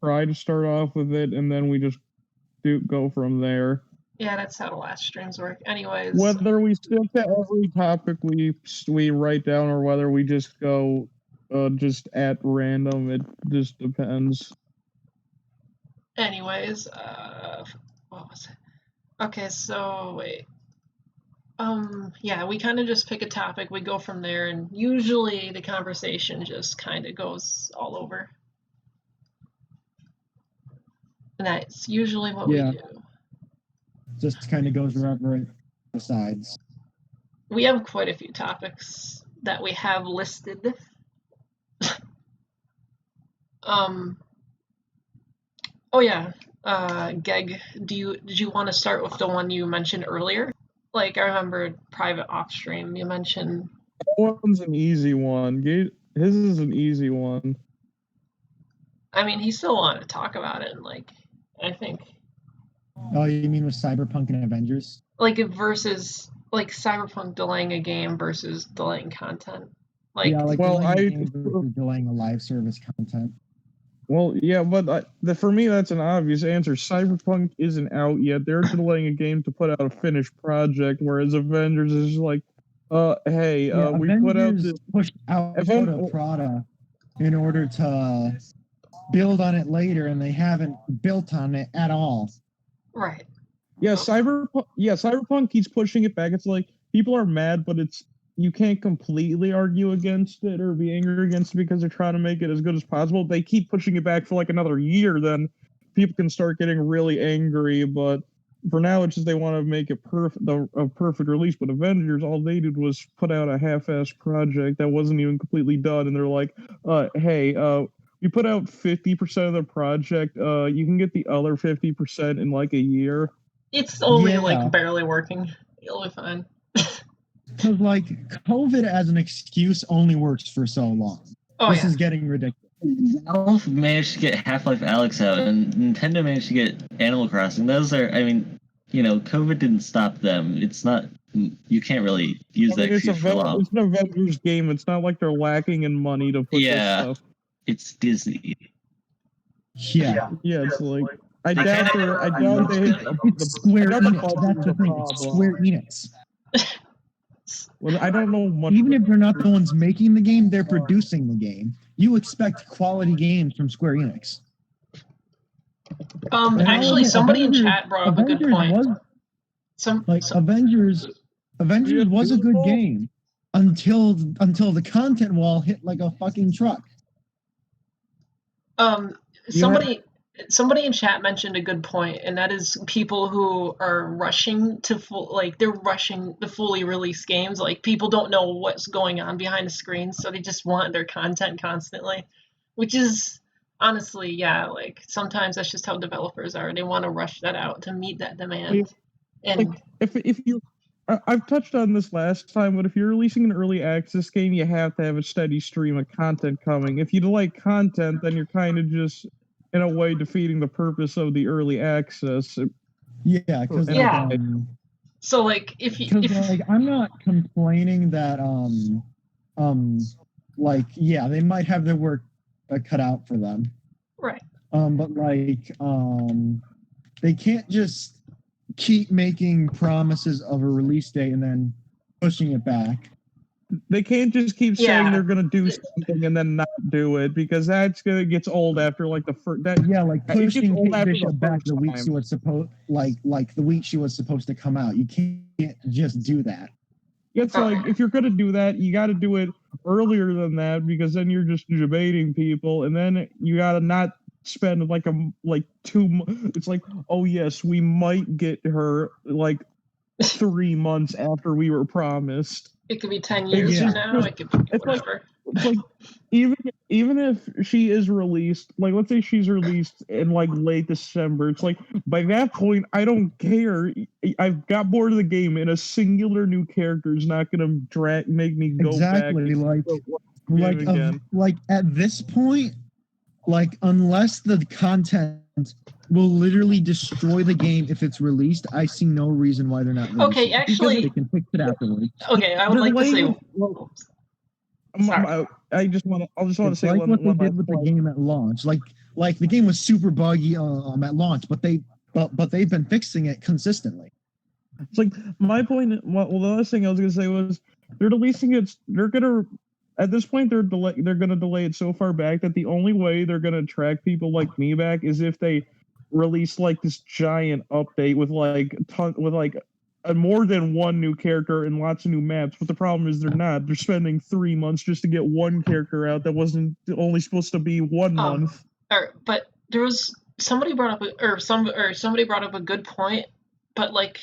try to start off with it, and then we just go from there. Yeah, that's how the last streams work. Anyways, whether we stick to every topic we write down, or whether we just go just at random, it just depends. Anyways, what was it? Okay, so wait. Yeah, we kind of just pick a topic, we go from there, and usually the conversation just kind of goes all over. And that's usually what we do. Just kind of goes wherever it decides. We have quite a few topics that we have listed. Oh yeah, Geg, did you want to start with the one you mentioned earlier? Like, I remember private off stream you mentioned. That one's an easy one. His is an easy one. I mean, he still wanted to talk about it, and like, I think. Oh, you mean with Cyberpunk and Avengers? Like versus like Cyberpunk delaying a game versus delaying content. Like, yeah, like delaying a live service content. Well, yeah, but for me, that's an obvious answer. Cyberpunk isn't out yet. They're delaying a game to put out a finished project, whereas Avengers is like, hey, we Avengers put out this pushed out a product in order to build on it later, and they haven't built on it at all. Right. Yeah, Cyberpunk keeps pushing it back. It's like people are mad, but you can't completely argue against it or be angry against it because they're trying to make it as good as possible. They keep pushing it back for like another year, then people can start getting really angry. But for now, it's just they want to make it a perfect release. But Avengers, all they did was put out a half-assed project that wasn't even completely done, and they're like, hey, we put out 50% of the project. You can get the other 50% in like a year. It's only like barely working. You'll be fine. Because like COVID as an excuse only works for so long. This is getting ridiculous. Valve managed to get Half-Life Alyx out, and Nintendo managed to get Animal Crossing. Those are, I mean, COVID didn't stop them. It's not. You can't really use that excuse for long. It's an Avengers game. It's not like they're lacking in money to put this stuff. It's Disney. Yeah, it's like I doubt they hit it's Square Enix. That's the thing. It's Square Enix. Well, I don't know much. Even if they're not the ones making the game, they're producing the game. You expect quality games from Square Enix. Actually, somebody in chat brought up a good point. Avengers was a good game until the content wall hit like a fucking truck. Somebody in chat mentioned a good point, and that is people who are rushing to they're rushing to fully release games. Like, people don't know what's going on behind the screen, so they just want their content constantly, which is honestly, like sometimes that's just how developers are. They want to rush that out to meet that demand. And like, if you, I've touched on this last time, but if you're releasing an early access game, you have to have a steady stream of content coming. If you delay content, then you're kind of just, in a way, defeating the purpose of the early access. Yeah, because so like if I'm not complaining that they might have their work cut out for them, right? But they can't just keep making promises of a release date and then pushing it back. They can't just keep saying they're going to do something and then not do it, because that's going to get old after like the first. Pushing Kate Bishop back the week she was supposed, like the week she was supposed to come out. You can't just do that. It's like, if you're going to do that, you got to do it earlier than that, because then you're just debating people, and then you got to not spend like 2 months. It's like, oh yes, we might get her like 3 months after we were promised. It could be 10 years from now. It could be whatever. It's like even if she is released, like let's say she's released in like late December, it's like by that point I don't care. I've got bored of the game, and a singular new character is not going to make me go back. Like at this point, like unless the content will literally destroy the game if it's released, I see no reason why they're not releasing. Okay, actually, they can fix it afterwards. Okay, I would like to say. I just want to say like what they did with the game at launch. Like Like the game was super buggy at launch, but they've been fixing it consistently. It's like my point. Well, the last thing I was gonna say was they're releasing it. They're gonna at this point they're gonna delay it so far back that the only way they're gonna attract people like me back is if they release like this giant update with like more than one new character and lots of new maps. But the problem is they're not. They're spending 3 months just to get one character out that wasn't only supposed to be 1 month. But there was somebody brought up somebody brought up a good point, but like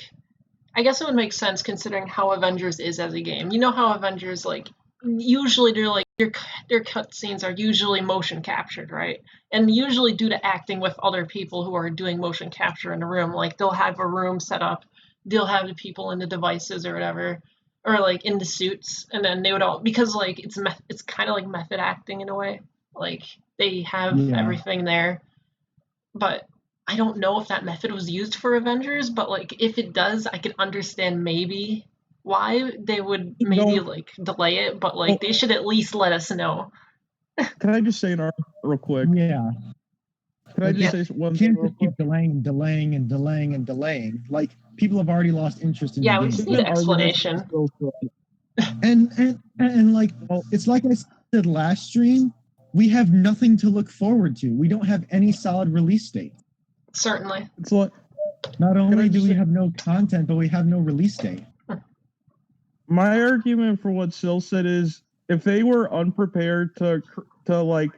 I guess it would make sense considering how Avengers is as a game. You know how Avengers like usually they're like their cutscenes are usually motion captured, right? And usually due to acting with other people who are doing motion capture in a room, like they'll have a room set up, they'll have the people in the devices or whatever, or like in the suits, and then they would all because like it's kind of like method acting in a way, like they have everything there, but I don't know if that method was used for Avengers, but like if it does, I could understand maybe why they would maybe like delay it, but like they should at least let us know. Can I just say an art real quick? Yeah. Can I just say one thing? thing? Can't just keep delaying. Like people have already lost interest in the game. Yeah, we just need an explanation. And like it's like I said last stream, we have nothing to look forward to. We don't have any solid release date. Certainly. It's like not only do we have no content, but we have no release date. My argument for what Syl said is if they were unprepared to like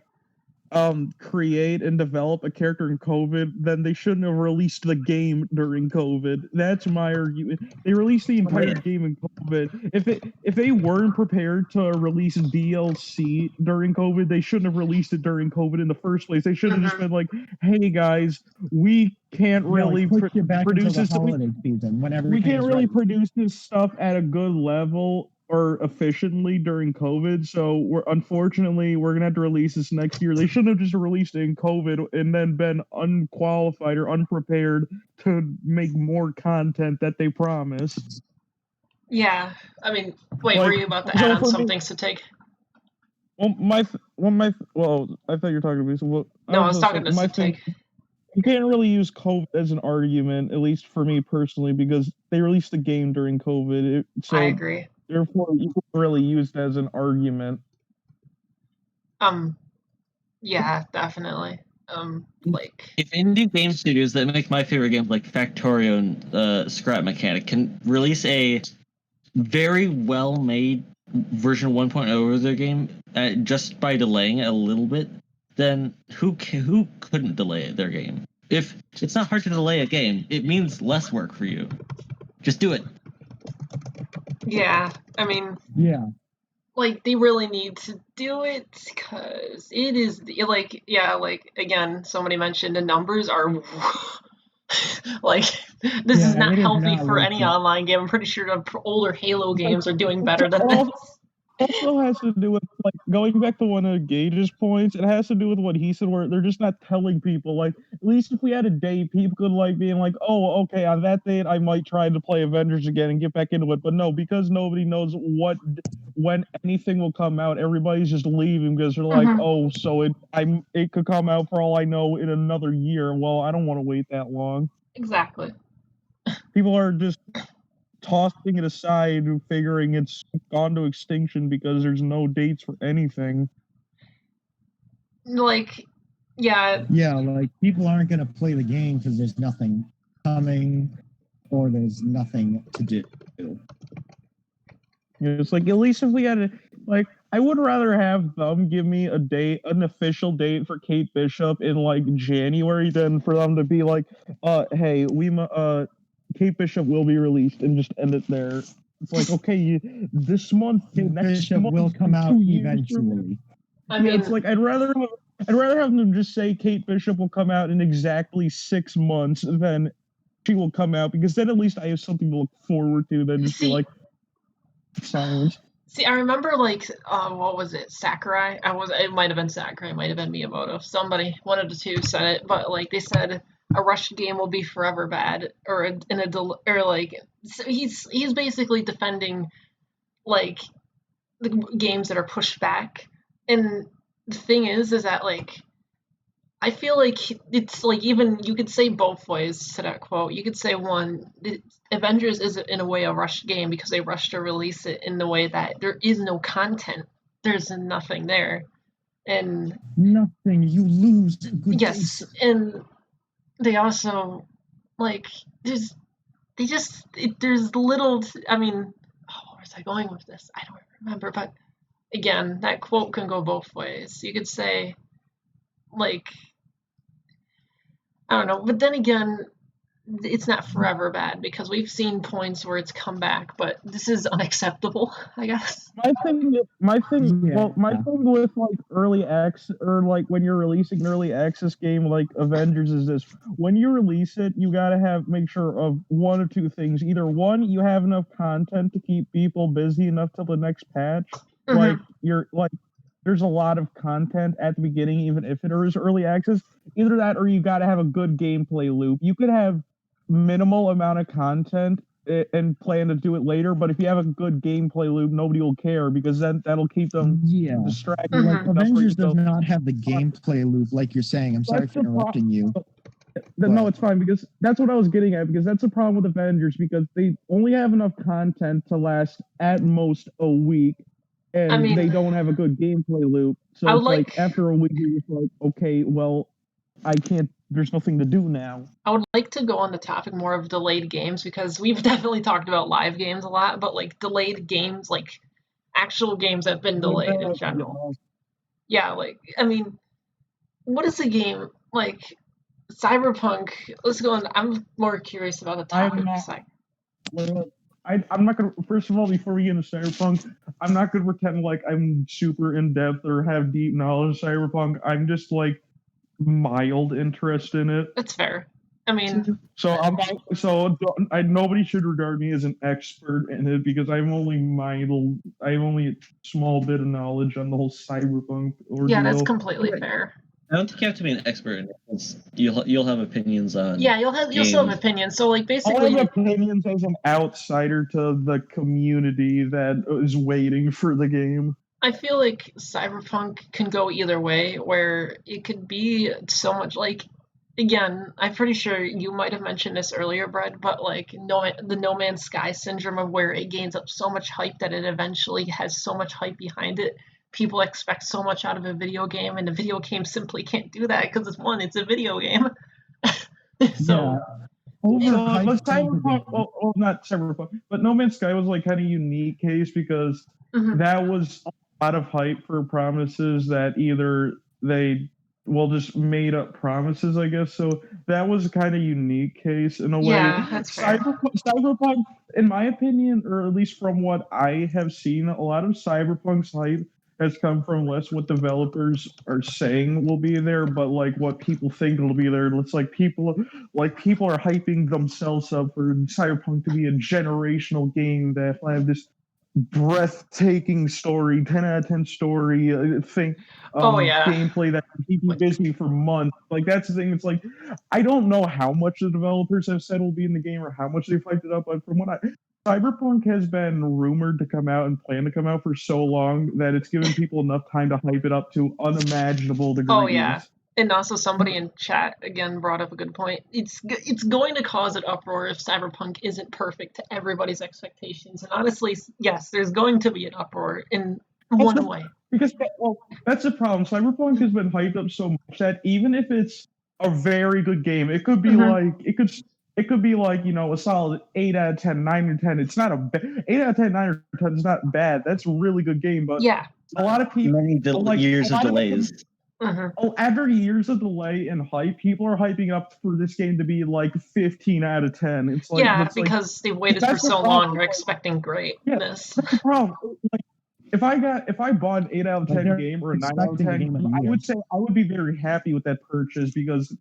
create and develop a character in COVID, then they shouldn't have released the game during COVID. That's my argument. They released the entire game in COVID. If they weren't prepared to release DLC during COVID, they shouldn't have released it during COVID in the first place. They should have just been like, "Hey guys, we can't really produce this. We can't really produce this stuff at a good level or efficiently during COVID, so unfortunately we're gonna have to release this next year." They shouldn't have just released it in COVID and then been unqualified or unprepared to make more content that they promised. Yeah, I mean, wait, were you about to add on some things to take? I thought you were talking to me. So no, I was talking to take. You can't really use COVID as an argument, at least for me personally, because they released the game during COVID. So I agree. Therefore, you can really use it as an argument. Yeah, definitely. Like if indie game studios that make my favorite games like Factorio and Scrap Mechanic can release a very well-made version 1.0 of their game just by delaying it a little bit, then who couldn't delay their game? If it's not hard to delay a game, it means less work for you. Just do it. Yeah, I mean, like they really need to do it because it is like again, somebody mentioned the numbers are like this is not healthy for any online game. I'm pretty sure the older Halo games are doing better than this. Also has to do with like going back to one of Gage's points. It has to do with what he said, where they're just not telling people. Like at least if we had a date, people could like being like, "Oh, okay, on that date, I might try to play Avengers again and get back into it." But no, because nobody knows when anything will come out, everybody's just leaving because they're like, "Oh, so it could come out for all I know in another year." Well, I don't want to wait that long. Exactly. People are just tossing it aside, figuring it's gone to extinction because there's no dates for anything. Like, yeah, like people aren't gonna play the game because there's nothing coming or there's nothing to do. It's like at least if we had I would rather have them give me an official date for Kate Bishop in like January than for them to be like, hey, Kate Bishop will be released and just end it there. It's like, okay, this month, next Bishop month will come out eventually. I mean, it's like I'd rather have them just say Kate Bishop will come out in exactly 6 months than she will come out, because then at least I have something to look forward to than just be like silent. See, I remember like what was it, Sakurai? It might have been Sakurai, it might have been Miyamoto. Somebody, one of the two said it, but like they said a rushed game will be forever bad, so he's basically defending like the games that are pushed back. And the thing is that like I feel like it's like even you could say both ways to that quote. You could say one, Avengers is in a way a rushed game because they rushed to release it in the way that there is no content. There's nothing there. And Nothing. You lose. Good yes, face. and they also like there's little. I mean, where was I going with this? I don't remember. But again, that quote can go both ways. You could say like I don't know, but then again, it's not forever bad because we've seen points where it's come back, but this is unacceptable, I guess. My thing Yeah. with like early access or like when you're releasing an early access game like Avengers is this: when you release it, you gotta make sure of one or two things. Either one, you have enough content to keep people busy enough till the next patch. Like there's a lot of content at the beginning, even if it is early access. Either that, or you gotta have a good gameplay loop. You could have minimal amount of content and plan to do it later, but if you have a good gameplay loop, nobody will care because then that'll keep them distracted. Like Avengers does not have the gameplay loop like you're saying. I'm sorry That's for interrupting you. No, it's fine because that's what I was getting at, because that's the problem with Avengers, because they only have enough content to last at most a week, and I mean, they don't have a good gameplay loop. So I would it's like after a week you're just like, okay, well, I can't, there's nothing to do now. I would like to go on the topic more of delayed games because we've definitely talked about live games a lot, but like delayed games, like actual games that have been delayed in general. Yeah, like I mean, what is a game like Cyberpunk? Let's go on. I'm more curious about the topic. I'm not gonna. First of all, before we get into Cyberpunk, I'm not gonna pretend like I'm super in depth or have deep knowledge of Cyberpunk. I'm just like mild interest in it. That's fair. I mean, so I'm not, so nobody should regard me as an expert in it because I'm only mild. I have only a small bit of knowledge on the whole Cyberpunk ordeal. Yeah, that's completely fair. I don't think you have to be an expert in it. You'll have opinions on. Yeah, you'll still have opinions. So like basically, I'll have opinions as an outsider to the community that is waiting for the game. I feel like Cyberpunk can go either way, where it could be so much like. Again, I'm pretty sure you might have mentioned this earlier, Brad, but like the No Man's Sky syndrome of where it gains up so much hype that it eventually has so much hype behind it. People expect so much out of a video game, and the video game simply can't do that because it's a video game. So, Cyberpunk, not Cyberpunk, but No Man's Sky was like kind of unique case because that was a lot of hype for promises that either they just made up promises, I guess. So that was a kind of unique case in a way. Yeah, that's fair. Cyberpunk, in my opinion, or at least from what I have seen, a lot of Cyberpunk's hype has come from less what developers are saying will be there, but like what people think will be there. It's like people are hyping themselves up for Cyberpunk to be a generational game that will have this breathtaking story, 10 out of 10 story thing. Gameplay that can keep you busy for months. Like that's the thing. It's like I don't know how much the developers have said will be in the game or how much they've hyped it up, but from what Cyberpunk has been rumored to come out and planned to come out for so long that it's given people enough time to hype it up to unimaginable degrees. Oh yeah. And also somebody in chat again brought up a good point. It's going to cause an uproar if Cyberpunk isn't perfect to everybody's expectations. And honestly, yes, there's going to be an uproar in one way. Because that's the problem. Cyberpunk has been hyped up so much that even if it's a very good game, it could be like it could be like, a solid 8 out of 10, 9 or 10. It's not 8 out of 10, 9 or 10 is not bad. That's a really good game. But a lot of people years of delays. After years of delay and hype, people are hyping up for this game to be like 15 out of 10. It's like because they've waited for so long, they're expecting greatness. Yeah, that's the problem. Like, if I bought an 8 out of 10 game or a 9 out of 10, I would say I would be very happy with that purchase because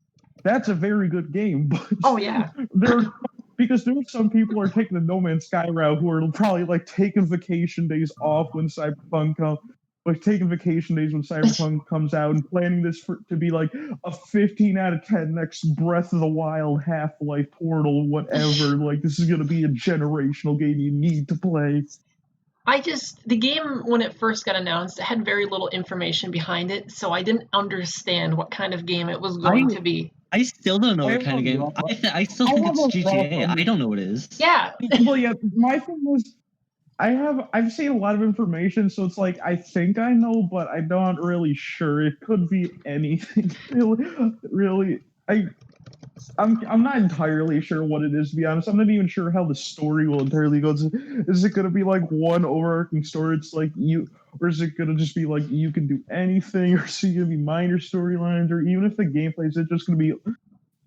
that's a very good game. But because there are some people who are taking the No Man's Sky route who are probably like taking vacation days off when Cyberpunk comes. Like taking vacation days when Cyberpunk comes out and planning this to be like a 15 out of 10 next Breath of the Wild, Half-Life, Portal, whatever. Like this is gonna be a generational game you need to play. The game, when it first got announced, it had very little information behind it, so I didn't understand what kind of game it was going to be. I still don't know I what have kind of a game. rough- I still I think have it's a rough GTA. I don't know what it is. Yeah, Well, yeah, my thing was I've seen a lot of information, so it's like I think I know, but I'm not really sure. It could be anything. Really. I'm not entirely sure what it is, to be honest. I'm not even sure how the story will entirely go. Is it gonna be like one overarching story? It's like or is it gonna just be like you can do anything, or is it gonna be minor storylines, or even if the gameplay is it just gonna be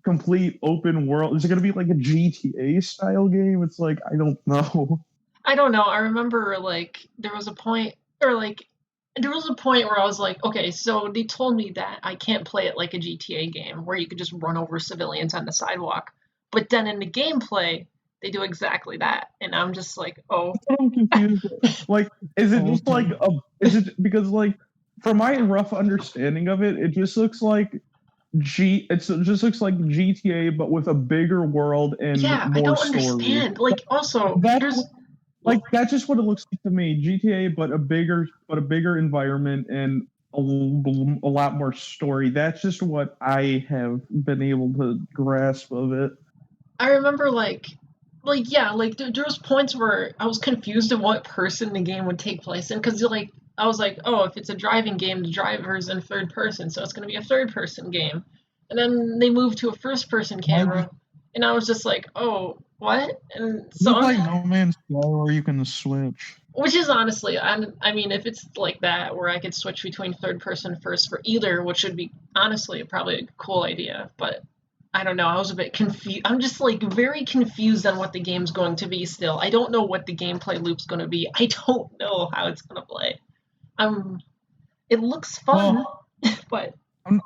complete open world? Is it gonna be like a GTA style game? It's like I don't know. I don't know. I remember there was a point where I was like, okay, so they told me that I can't play it like a GTA game where you could just run over civilians on the sidewalk. But then in the gameplay, they do exactly that. And I'm just like, oh. I'm confused. Like, is it just like is it because like from my rough understanding of it, it just looks like it just looks like GTA but with a bigger world and Yeah, I more don't story. understand. Like, also, That's that's just what it looks like to me. GTA but a bigger environment and a lot more story. That's just what I have been able to grasp of it. I remember there was points where I was confused of what person the game would take place in, because I was like, oh, if it's a driving game, the driver's in third person, so it's going to be a third person game. And then they moved to a first person camera, and I was just like, oh, what? And so It's like No Man's Sky where you can switch. which is honestly, I mean, if it's like that where I could switch between third person first for either, which would be honestly probably a cool idea, but I don't know. I was a bit confused. I'm just very confused on what the game's going to be still. I don't know what the gameplay loop's going to be. I don't know how it's going to play. It looks fun, but I'm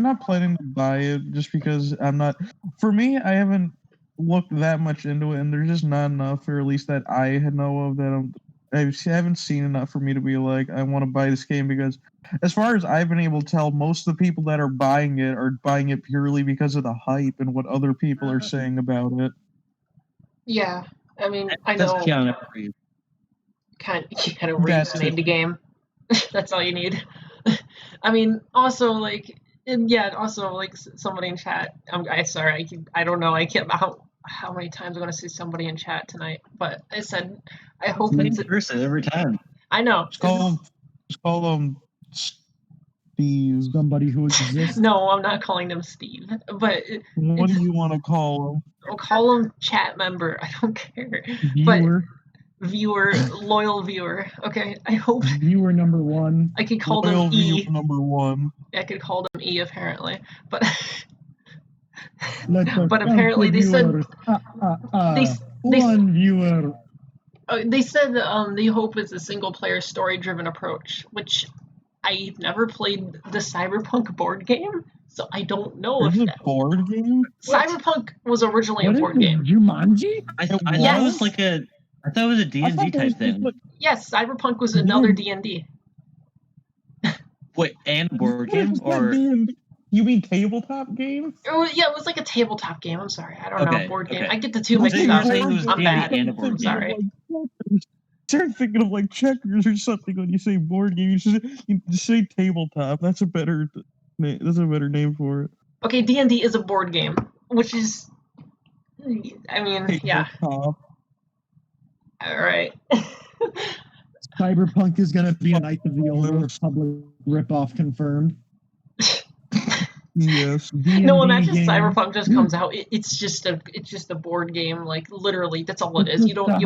not planning to buy it just because I'm not. For me, I haven't looked that much into it, and there's just not enough, or at least that I know of, that I haven't seen enough for me to be like, I want to buy this game. Because as far as I've been able to tell, most of the people that are buying it purely because of the hype and what other people are saying about it. yeah. I mean, I That's know Keanu Reeves. Keanu Reeves made the game. That's all you need. I mean, also somebody in chat. I don't know. I can't how many times I'm gonna see somebody in chat tonight. But I said I hope Same it's person every time. I know. Just call them Steve. Somebody who exists. No, I'm not calling them Steve. But What do you want to call them? I'll call him chat member. I don't care. Viewer. But viewer, loyal viewer. Okay, I hope Viewer number one. I could call Loyal them E. viewer number one. I could call them E apparently, but Let us but count apparently the they said viewers. they One viewer. they said they hope it's a single player story driven approach, which I've never played the Cyberpunk board game, so I don't know There's if a board game. Cyberpunk was originally a What board is game. Jumanji? I thought Yes. it was like a. I thought it was a D&D type thing. Yes, Cyberpunk was another D&D. Wait, and board game What is or D&D? You mean tabletop game? Yeah, it was like a tabletop game. I'm sorry, I don't know Okay, board game. okay. I get the two Well, mixed they up. were saying it was I'm D&D bad. and a board I'm game. sorry. Start thinking of like checkers or something when you say board game. You just say tabletop. That's a better name for it. Okay, D&D is a board game, which is, I mean, yeah. Tabletop. All right. Cyberpunk is going to be a Knight of the Old Republic ripoff confirmed. Yes. No, imagine game. Cyberpunk just comes out. It's just a board game. Like literally, that's all it is. You don't.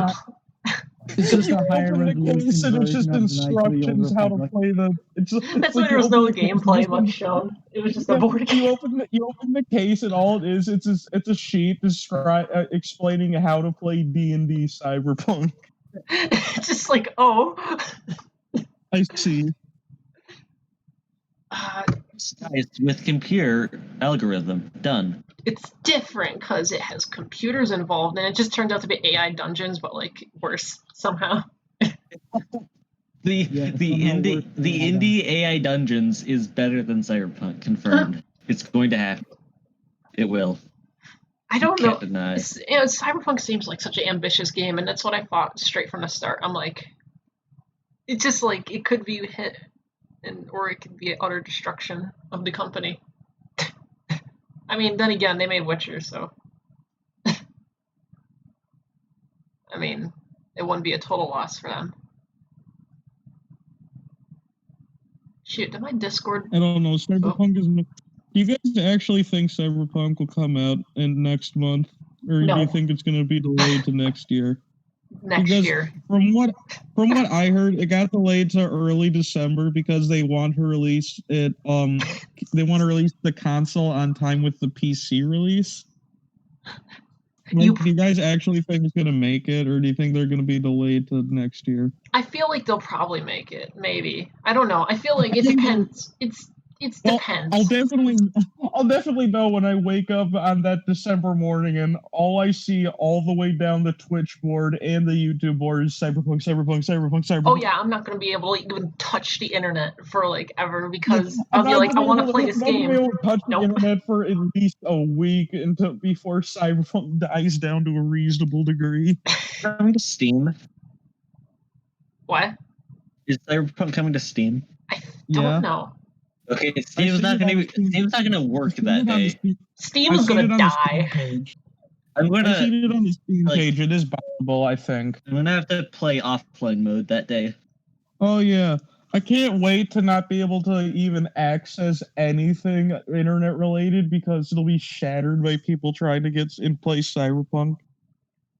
It's just a higher resolution It's just version of the Knight of the Old instructions how to Republic. play the. That's why there was no gameplay much shown. It was just a board game. You open the case and all it is it's a sheet explaining how to play D&D Cyberpunk. It's just like, oh. I see. It's with computer algorithm done. It's different because it has computers involved, and it just turns out to be AI dungeons, but like worse somehow. The indie AI dungeons is better than Cyberpunk, confirmed. It's going to happen. It will. I don't know. Can't deny. Cyberpunk seems like such an ambitious game, and that's what I thought straight from the start. I'm like, it's just like it could be hit, or it could be utter destruction of the company. I mean, then again, they made Witcher, so I mean, it wouldn't be a total loss for them. Shoot, did my Discord? I don't know. Cyberpunk is. Do you guys actually think Cyberpunk will come out in next month, or No. do you think it's going to be delayed to next year? Next Because year. From what I heard, it got delayed to early December because they want to release it. They want to release the console on time with the PC release. Like, do you guys actually think it's going to make it, or do you think they're going to be delayed to next year? I feel like they'll probably make it. Maybe. I don't know. I feel like I it think depends. It depends. I'll definitely know when I wake up on that December morning and all I see all the way down the Twitch board and the YouTube board is Cyberpunk. Oh yeah, I'm not gonna be able to even touch the internet for like ever because I'll be like, I want to play this game. I'm not going to be able to touch Nope. the internet for at least a week before Cyberpunk dies down to a reasonable degree. Coming to Steam? What? Is Cyberpunk coming to Steam? I don't know. Okay, Steam's not gonna work that day. Steam's gonna die. I'm I gonna seen it on the Steam page. It is buyable, I think. I'm gonna have to play offline mode that day. Oh yeah. I can't wait to not be able to even access anything internet related because it'll be shattered by people trying to get in place Cyberpunk.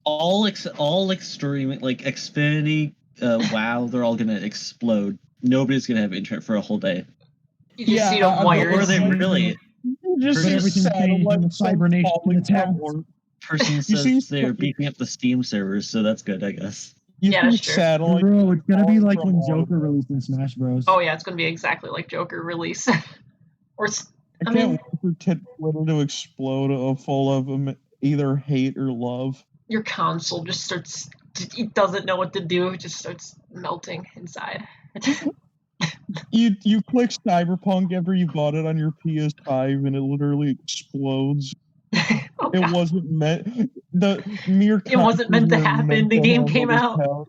All streaming, like Xfinity, WoW, they're all gonna explode. Nobody's gonna have internet for a whole day. You just see them wires. Or they really? Just But everything's changed in the Cyber Nation attacks. Person says they're beefing up the Steam servers, so that's good, I guess. Yeah, that's true. Satellite Bro, it's gonna be like when from Joker released in Smash Bros. Oh yeah, it's gonna be exactly like Joker release. Or I can't wait for Twitter to explode full of either hate or love. your console just starts. It doesn't know what to do. It just starts melting inside. You click Cyberpunk after you bought it on your PS5 and it literally explodes. Oh, It God. wasn't meant. The mere. It wasn't meant to concept happen. The game came out.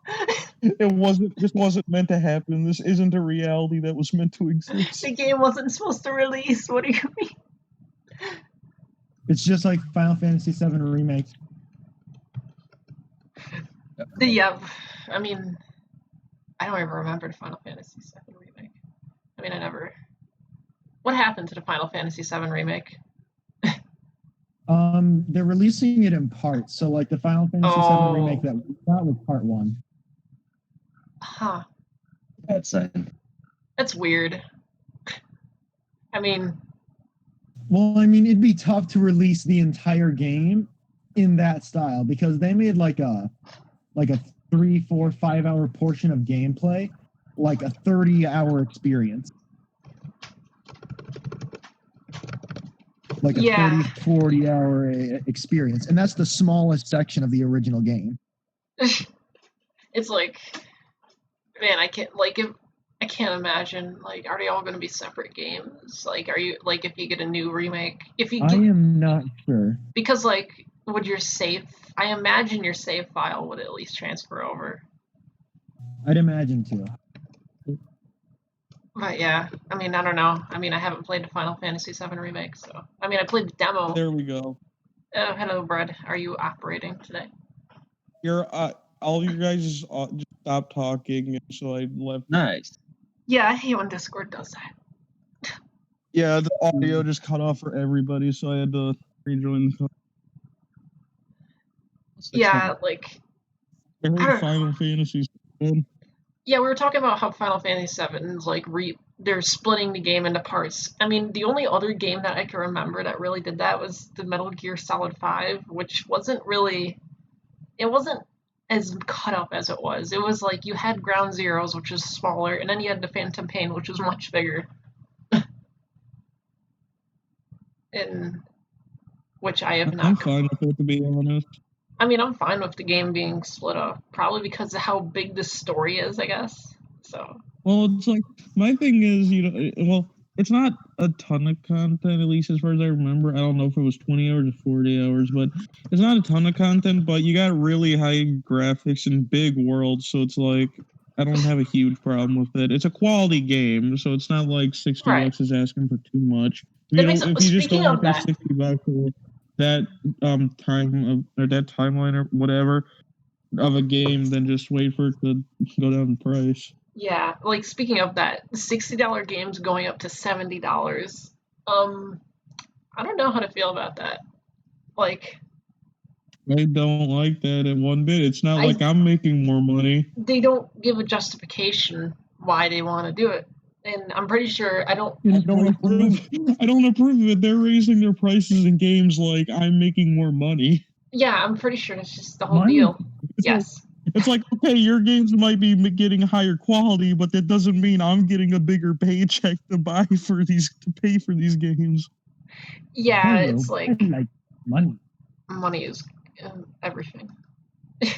It wasn't meant to happen. This isn't a reality that was meant to exist. The game wasn't supposed to release. What do you mean? It's just like Final Fantasy VII Remake. Yeah, I mean, I don't even remember the Final Fantasy VII remake. I mean, I never. What happened to the Final Fantasy VII remake? They're releasing it in parts. So like the Final Fantasy VII remake that we got was part 1. Huh. That's That's weird. I mean, Well, I mean, it'd be tough to release the entire game in that style because they made like a 3, 4, 5 hour portion of gameplay, like a 30-hour experience. Like a 30, 40 hour experience. And that's the smallest section of the original game. it's like, man, I can't imagine. Like, are they all going to be separate games? Like, are you like if you get a new remake? I am not sure because like, would your save? I imagine your save file would at least transfer over. I'd imagine too. But yeah, I mean, I don't know. I mean, I haven't played the Final Fantasy VII remake, so I mean, I played the demo. There we go. Hello, Brad. Are you operating today? All you guys just stopped talking, so I left. nice. Yeah, I hate when Discord does that. Yeah, the audio just cut off for everybody, so I had to rejoin the call. Yeah, like I heard Final Fantasy. yeah, we were talking about how Final Fantasy VII is like they're splitting the game into parts. I mean, the only other game that I can remember that really did that was the Metal Gear Solid 5, which wasn't as cut up as it was. It was like you had Ground Zeroes, which was smaller, and then you had the Phantom Pain, which was much bigger. And which I have not. I'm fine with it, to be honest. I mean, I'm fine with the game being split up, probably because of how big the story is, I guess. So. Well, it's like my thing is, it's not a ton of content, at least as far as I remember. I don't know if it was 20 hours or 40 hours, but it's not a ton of content, but you got really high graphics and big worlds, so it's like I don't have a huge problem with it. It's a quality game, so it's not like 60 Right. bucks is asking for too much. That If makes- you just speaking don't of want to that- pay 60 bucks for that time of, or that timeline or whatever of a game, then just wait for it to go down in price. Yeah, like speaking of that, $60 games going up to $70. I don't know how to feel about that. Like, I don't like that at one bit. It's not I- like I'm making more money. they don't give a justification why they want to do it. And I'm pretty sure I don't I don't approve of it. They're raising their prices in games like I'm making more money. Yeah, I'm pretty sure that's just the whole Money. deal. It's Yes. It's like, okay, your games might be getting higher quality, but that doesn't mean I'm getting a bigger paycheck to pay for these games. Yeah, Hello, it's like I like money. money is everything.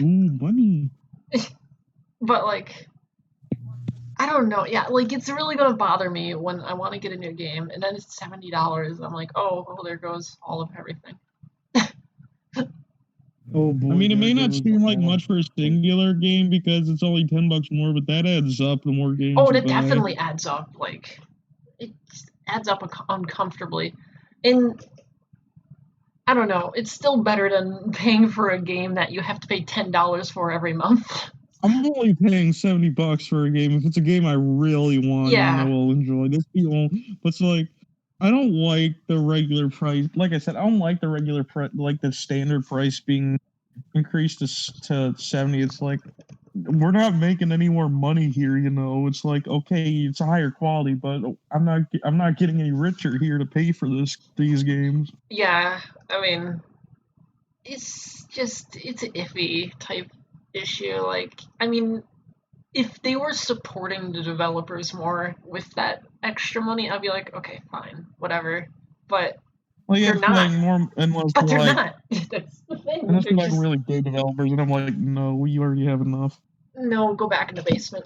Ooh, money. But like, I don't know. Yeah, like it's really gonna bother me when I want to get a new game and then it's $70. I'm like, oh, there goes all of everything. Oh boy. I mean, it may there not goes seem like all- much for a singular game because it's only $10 more, but that adds up the more games. Oh, you that buy. definitely adds up. Like, it just adds up uncomfortably. And I don't know. It's still better than paying for a game that you have to pay $10 for every month. I'm only paying $70 for a game if it's a game I really want Yeah. and I will enjoy. This but it's like I don't like the regular price. Like I said, I don't like the regular price, like the standard price being increased to 70. It's like we're not making any more money here. You know, it's like okay, it's a higher quality, but I'm not getting any richer here to pay for these games. Yeah, I mean, it's an iffy type issue. Like, I mean, if they were supporting the developers more with that extra money, I'd be like, okay, fine, whatever. But Well, yeah, They're not. like more unless but they're like not. That's the thing. unless They're they're like just, really big developers, and I'm like, no, you already have enough. no, go back in the basement.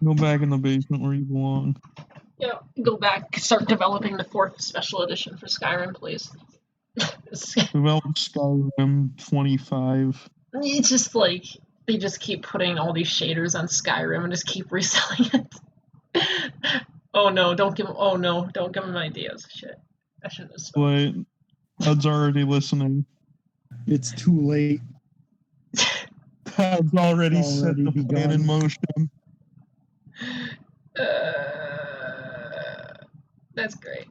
Go back in the basement where you belong. Yeah, go back, start developing the 4th special edition for Skyrim, please. Develop Skyrim 25. It's just like they just keep putting all these shaders on Skyrim and just keep reselling it. Oh no, don't give them ideas. Shit. I shouldn't have spoken. But Todd's already listening. It's too late. Todd's already set Already the plan in begun. motion. That's great.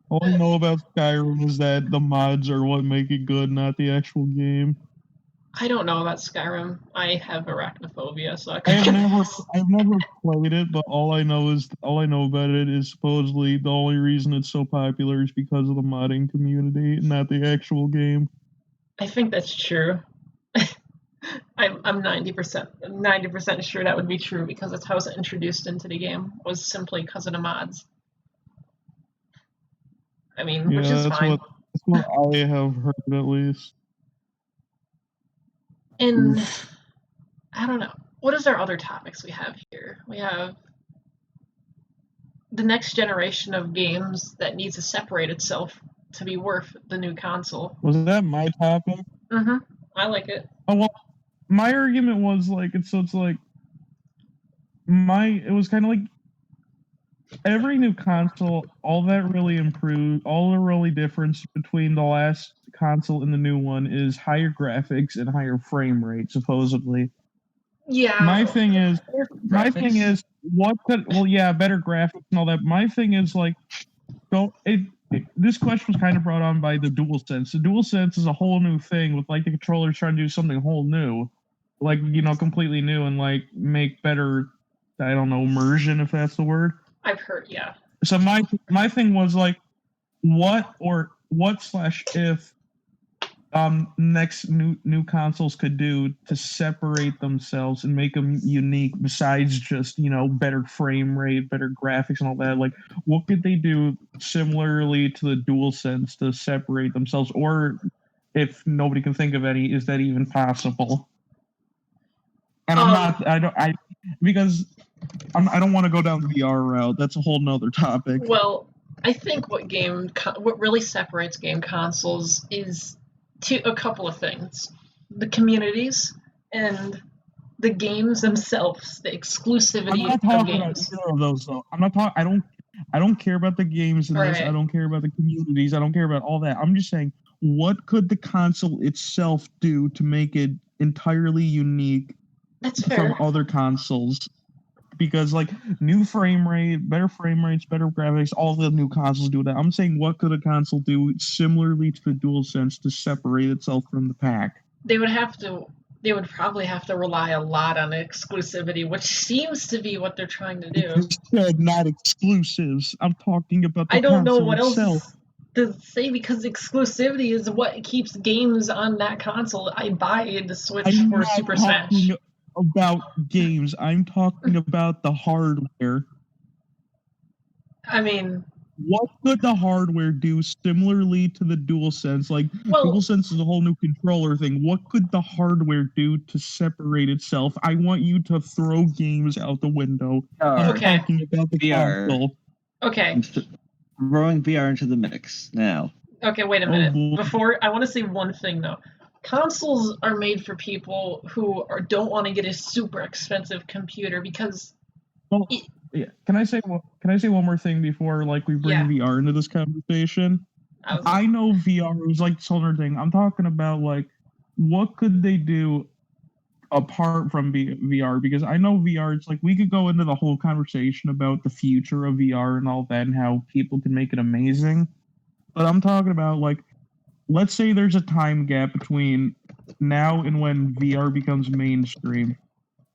All I know about Skyrim is that the mods are what make it good, not the actual game. I don't know about Skyrim. I have arachnophobia, so I I've couldn't. never played it, but all I know about it is supposedly the only reason it's so popular is because of the modding community, not the actual game. I think that's true. I'm 90% sure that would be true because that's how I was introduced into the game, was simply because of the mods. I mean, which is that's fine. what I have heard at least. And I don't know. What is our other topics we have here? We have the next generation of games that needs to separate itself to be worth the new console. Was that my topic? Mm-hmm. I like it. Oh well, my argument was like it was kind of like every new console, all that really improved, all the really difference between the last console and the new one is higher graphics and higher frame rate, supposedly. Yeah. My thing is Graphics. better graphics and all that. My thing is like, this question was kind of brought on by the DualSense. The DualSense is a whole new thing with like the controllers trying to do something whole new, like completely new and like make better, I don't know, immersion if that's the word. I've heard, yeah. So my thing was like, if next new consoles could do to separate themselves and make them unique besides just better frame rate, better graphics and all that. Like, what could they do similarly to the DualSense to separate themselves? Or if nobody can think of any, is that even possible? And because I don't want to go down the VR route. That's a whole nother topic. Well, I think what really separates game consoles is a couple of things: the communities and the games themselves, the I'm exclusivity not of talking about games. either of those though. I'm not talking. I don't care about the games in this. I Right. don't care about the communities. I don't care about all that. I'm just saying, what could the console itself do to make it entirely unique That's from fair. other consoles? Because like new frame rate, better frame rates, better graphics, all the new consoles do that. I'm saying, what could a console do similarly to the DualSense to separate itself from the pack? They would probably have to rely a lot on exclusivity, which seems to be what they're trying to do. You said not exclusives. I'm talking about the I don't know console what itself. else to say, because exclusivity is what keeps games on that console. I buy the Switch I'm for not Super Smash. talking about games. I'm talking about the hardware. I mean, What could the hardware do similarly to the DualSense? Like, well, DualSense is a whole new controller thing. What could the hardware do to separate itself? I want you to throw games out the window. I'm Okay. talking about the VR. console. okay, Throwing VR into the mix now. okay, wait a Oh, minute. boy. Before, I want to say one thing though. Consoles are made for people who don't want to get a super expensive computer because Well, yeah. Can I say one more thing before like we bring Yeah. VR into this conversation? I know VR is like this whole other thing. I'm talking about like what could they do apart from VR? Because I know VR. It's like we could go into the whole conversation about the future of VR and all that and how people can make it amazing. But I'm talking about like, let's say there's a time gap between now and when VR becomes mainstream.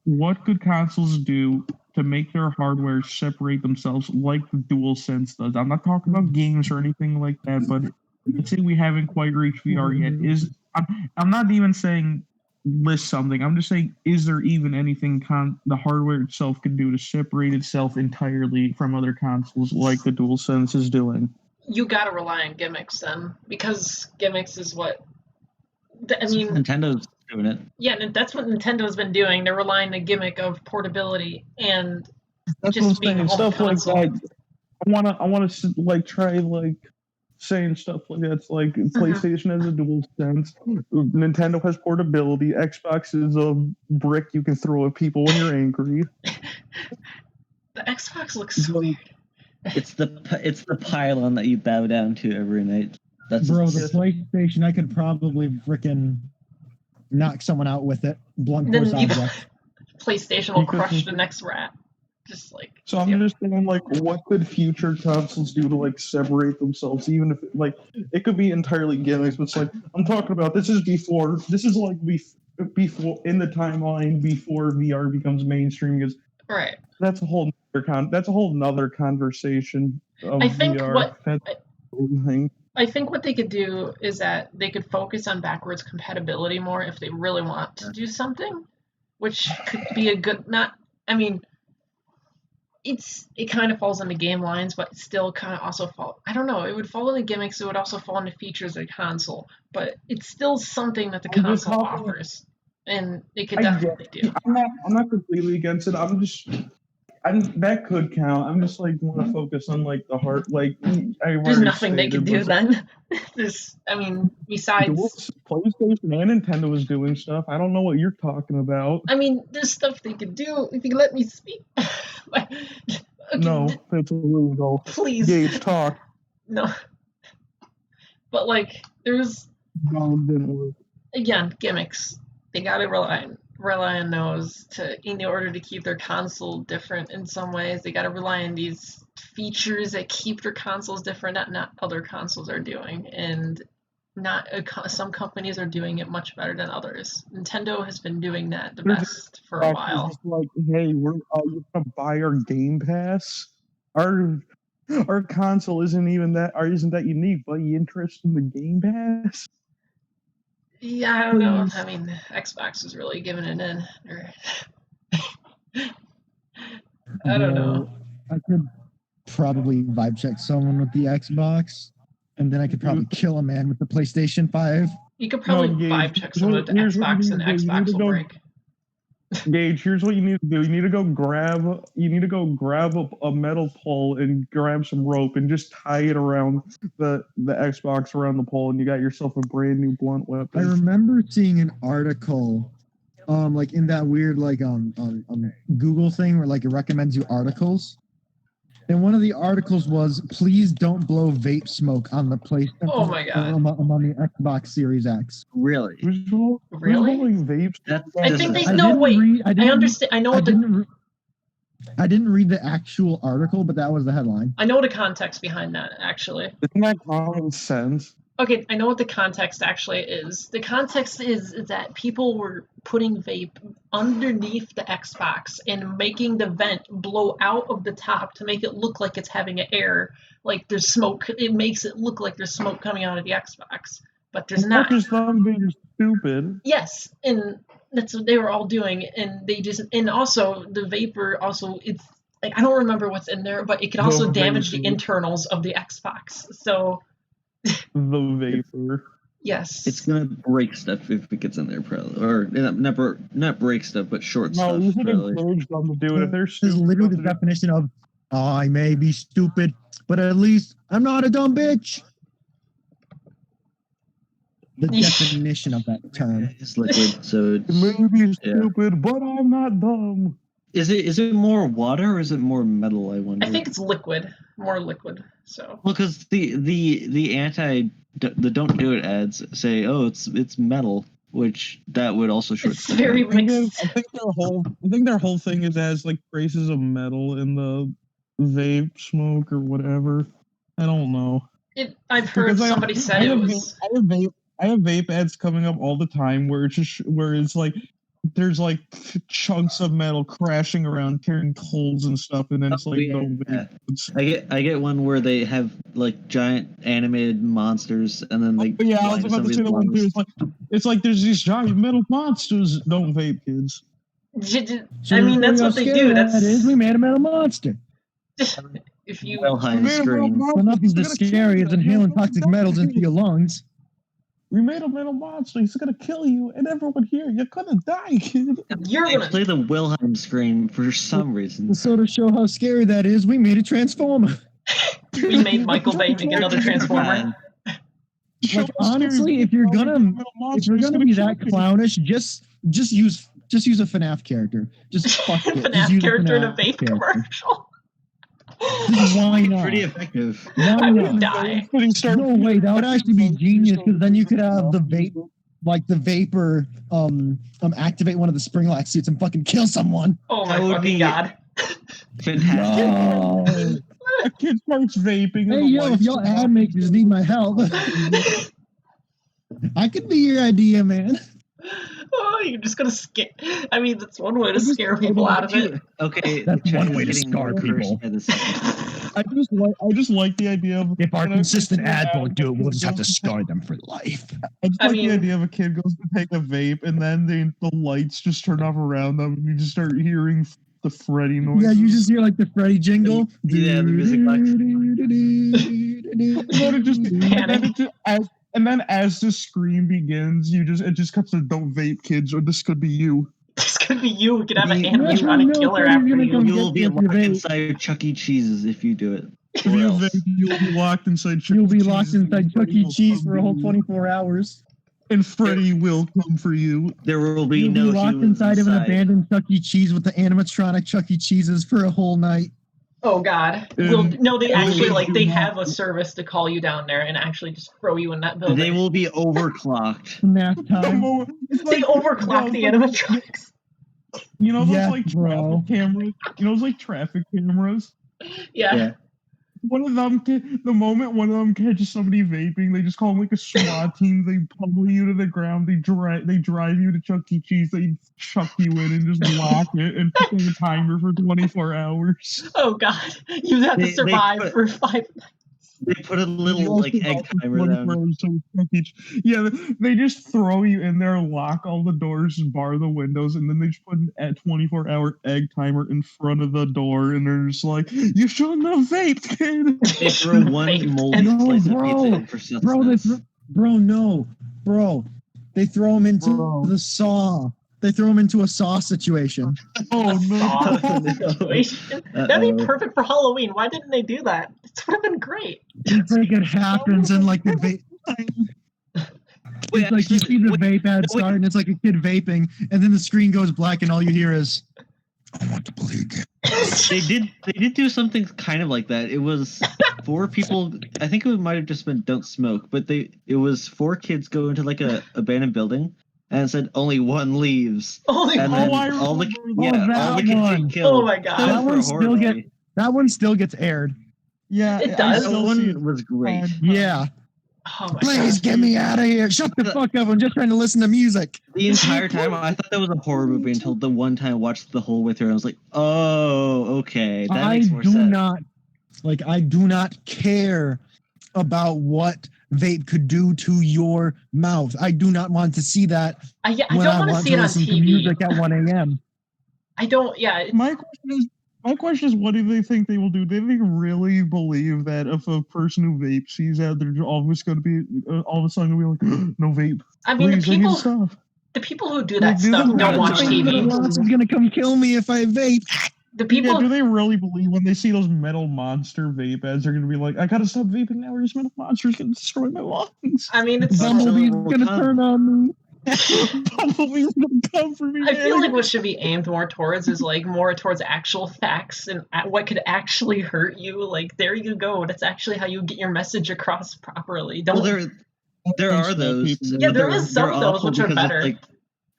What could consoles do to make their hardware separate themselves like the DualSense does? I'm not talking about games or anything like that, but let's say we haven't quite reached VR yet. I'm not even saying list something. I'm just saying, is there even anything the hardware itself can do to separate itself entirely from other consoles like the DualSense is doing? You gotta rely on gimmicks then, because gimmicks is what. I mean, Nintendo's doing it. yeah, that's what Nintendo's been doing. They're relying on the gimmick of portability and That's just what I'm being a saying. home Stuff console. like that. I want to like try like saying stuff like that's like PlayStation has a DualSense, Nintendo has portability, Xbox is a brick you can throw at people when you're angry. The Xbox looks so weird. It's the pylon that you bow down to every night. That's Bro, the PlayStation, I could probably frickin' knock someone out with it. Blunt Then force you- object. PlayStation will Because crush it's- the next rat. Just like. So I'm just saying, like, what could future consoles do to like separate themselves? Even if like it could be entirely gimmicks, but it's like I'm talking about. This is like before in the timeline before VR becomes mainstream. Because Right. that's a whole nother conversation of I think VR. I think what they could do is that they could focus on backwards compatibility more if they really want to do something, which could be a good. I mean, it kind of falls into game lines, but still kind of also fall. I don't know. It would fall into gimmicks. It would also fall into features of the console, but it's still something that the I'm just console talking- offers, and they could I definitely do. I'm not completely against it. That could count. I'm just like want to focus on like the heart. Like There's nothing they can do then. Besides. PlayStation and Nintendo is doing stuff. I don't know what you're talking about. I mean, there's stuff they could do if you let me speak. Okay, No, that's illegal. please. Gage, talk. No. But like, there's No, it didn't work. again gimmicks. They gotta rely on those in order to keep their console different in some ways. They gotta rely on these features that keep their consoles different that not other consoles are doing, and some companies are doing it much better than others. Nintendo has been doing that the best for a while. It's like, hey, we're gonna buy our Game Pass. Our console isn't that unique, but you interested in the Game Pass? Yeah, I don't know. Please. I mean, Xbox is really giving it in. I don't know. I could probably vibe check someone with the Xbox, and then I could probably kill a man with the PlayStation 5. You could probably Gage, vibe check someone with the here's what Xbox, you and need to do. You Xbox need to will go- break. Gage, here's what you need to do. You need to go grab a metal pole and grab some rope and just tie it around the Xbox around the pole, and you got yourself a brand new blunt I weapon. remember seeing an article, like in that weird like Google thing where like it recommends you articles. And one of the articles was, please don't blow vape smoke on the PlayStation. Oh my God. On the Xbox Series X. Really? Who's Really? blowing vapes? That's I think they. I No, didn't wait. read- I I didn't understand. I know what the. I didn't read the actual article, but that was the headline. I know the context behind that actually. Isn't that common sense? Okay, I know what the context actually is. The context is that people were putting vape underneath the Xbox and making the vent blow out of the top to make it look like it's having an air, like there's smoke. It makes it look like there's smoke coming out of the Xbox, but there's It's not. just them being stupid. Yes, and that's what they were all doing, and they just and also the vapor also it's like I don't remember what's in there, but it could also The damage the vapor. internals of the Xbox. So The vapor. yes, It's gonna break stuff if it gets in there, probably, or not break stuff, but short No, stuff. you should Probably. encourage them to do it if they're This stupid. is literally the enough to definition of, I may be stupid, but at least I'm not a dumb bitch. The definition of that term. It's liquid, so do- Maybe Yeah. stupid, but I'm not dumb. is it more water or is it more metal? I wonder. I think it's liquid, more liquid. So Well, because the don't do it ads say, oh, it's metal, which that would also short. it's stuff very out. mixed. I think their whole thing is as like traces of metal in the vape smoke or whatever. I don't know. I've heard Because somebody said it was. I have vape ads coming up all the time where it's like there's like chunks of metal crashing around, tearing holes and stuff, and then it's Oh, like yeah. don't vape. It's- I get one where they have like giant animated monsters, and then they yeah, I fly was into about to say somebody's that one too. lungs. It's like there's these giant metal monsters. Don't vape, kids. I mean, that's what they do. That is, That's we made a metal monster. if you. Wilhelm scream. Well, nothing's as scary as inhaling toxic metals into your lungs. We made a metal monster. He's gonna kill you, and everyone here, you're gonna die, kid. You're They gonna. play the Wilhelm scream for some reason. So to show how scary that is, we made a transformer. We made Michael Bay make another Transformer. Like, honestly, if you're gonna be that clownish, just use a FNAF character. Just fuck it. Just FNAF use character in a FNAF vape character. commercial. Why not? Pretty effective. Why I would not? die. No way, that would actually be genius because then you could have the vapor activate one of the Springlax suits and fucking kill someone. Oh my That would fucking be- god. Fantastic. Yo. A kid starts vaping. Hey and the yo, if lights y'all come ad on. makers need my help, I could be your idea, man. Oh, you're just gonna scare. I mean, that's one way to scare people out of it. Okay, That's the chat one is way to getting scar more people. cursed by the second. I just like the idea of If our when a consistent kid ads won't do it, we'll goes just have to to- scar them for life. I just I like mean- the idea of a kid goes to take a vape and then the lights just turn off around them and you just start hearing the Freddy noise. Yeah, you just hear like the Freddy jingle. Yeah, the music box. And then as the scream begins, it just cuts to "Don't vape, kids," or this could be you. This could be you. We could have an You- animatronic no, killer Freddy's after gonna you. come You will be get your locked vape. inside Chuck E. Cheese's if you do it. If Or you else. vape, you'll be locked inside. Chuck You'll E. be Cheese, locked and inside Chuck Freddy E. will Cheese come for a whole you. 24 hours. And Freddy will come for you. There will be You'll no be locked humans inside of an abandoned Chuck E. Cheese with the animatronic Chuck E. Cheeses for a whole night. Oh god. And- No, they actually and- they have a service to call you down there and actually just throw you in that building. They will be overclocked. Nap The time. moment- it's They like- overclock the you know, animatronics. You know those Yeah, like bro. traffic cameras? You know those like traffic cameras? Yeah. Yeah. One of them, the moment one of them catches somebody vaping, they just call them like a SWAT team. They pummel you to the ground. They drive you to Chuck E. Cheese. They chuck you in and just lock it and put on a timer for 24 hours. Oh god. You have to They survive put- for 5 They put a little like egg timer down. Yeah, they just throw you in there, lock all the doors, bar the windows, and then they just put a 24-hour egg timer in front of the door, and they're just like, "You shouldn't have vaped, kid." They throw one Vaped. moldy No, slice of bro. pizza in for Bro, sustenance. no. Bro, they throw them into Bro. the saw. They throw him into a Saw situation. Oh A no! Saw situation. That'd be Uh-oh. perfect for Halloween. Why didn't they do that? This would have been great. It's like it happens and like the vape. It's like you see the vape ad start and it's like a kid vaping, and then the screen goes black and all you hear is, "I want to play again." They did do something kind of like that. It was 4 people. I think it might have just been "Don't smoke," but it was 4 kids go into like a abandoned building, and it said only 1 leaves. Only And one. then I all the remember that all the kids one. get killed. Oh my God. That one For a still horror get- movie. That one still gets aired. Yeah, It I does. still That see it. one was great. Yeah. Oh my Please God. get me out of here. Shut the fuck up. I'm just trying to listen to music. The entire time, I thought that was a horror movie until the one time I watched the whole way through. And I was like, "Oh, okay, that I makes more do sense." I do not care about what vape could do to your mouth. I do not want to see that I when don't I want to want see to it on listen to TV. music at 1 a.m. I don't. Yeah. My question is, what do they think they will do? Do they really believe that if a person who vapes sees that, they're always going to be all of a sudden going to be like, no vape? I mean, Please, I need to stop. the people who do Like, that do stuff they don't really watch think that TV. a- Is gonna come kill me if I vape. The Yeah, people. do they really believe when they see those metal monster vape ads, they're going to be like, I got to stop vaping now or this metal monster's going to destroy my lungs? I mean, it's. Bumblebee's will gonna come. turn on me. Bumblebee's going to come for me. I feel man. like what should be aimed more towards is like more towards actual facts and what could actually hurt you. Like, there you go. That's actually how you get your message across properly. Don't. Well, there are those. Yeah, but there they're- is some they're of those awful which are because better.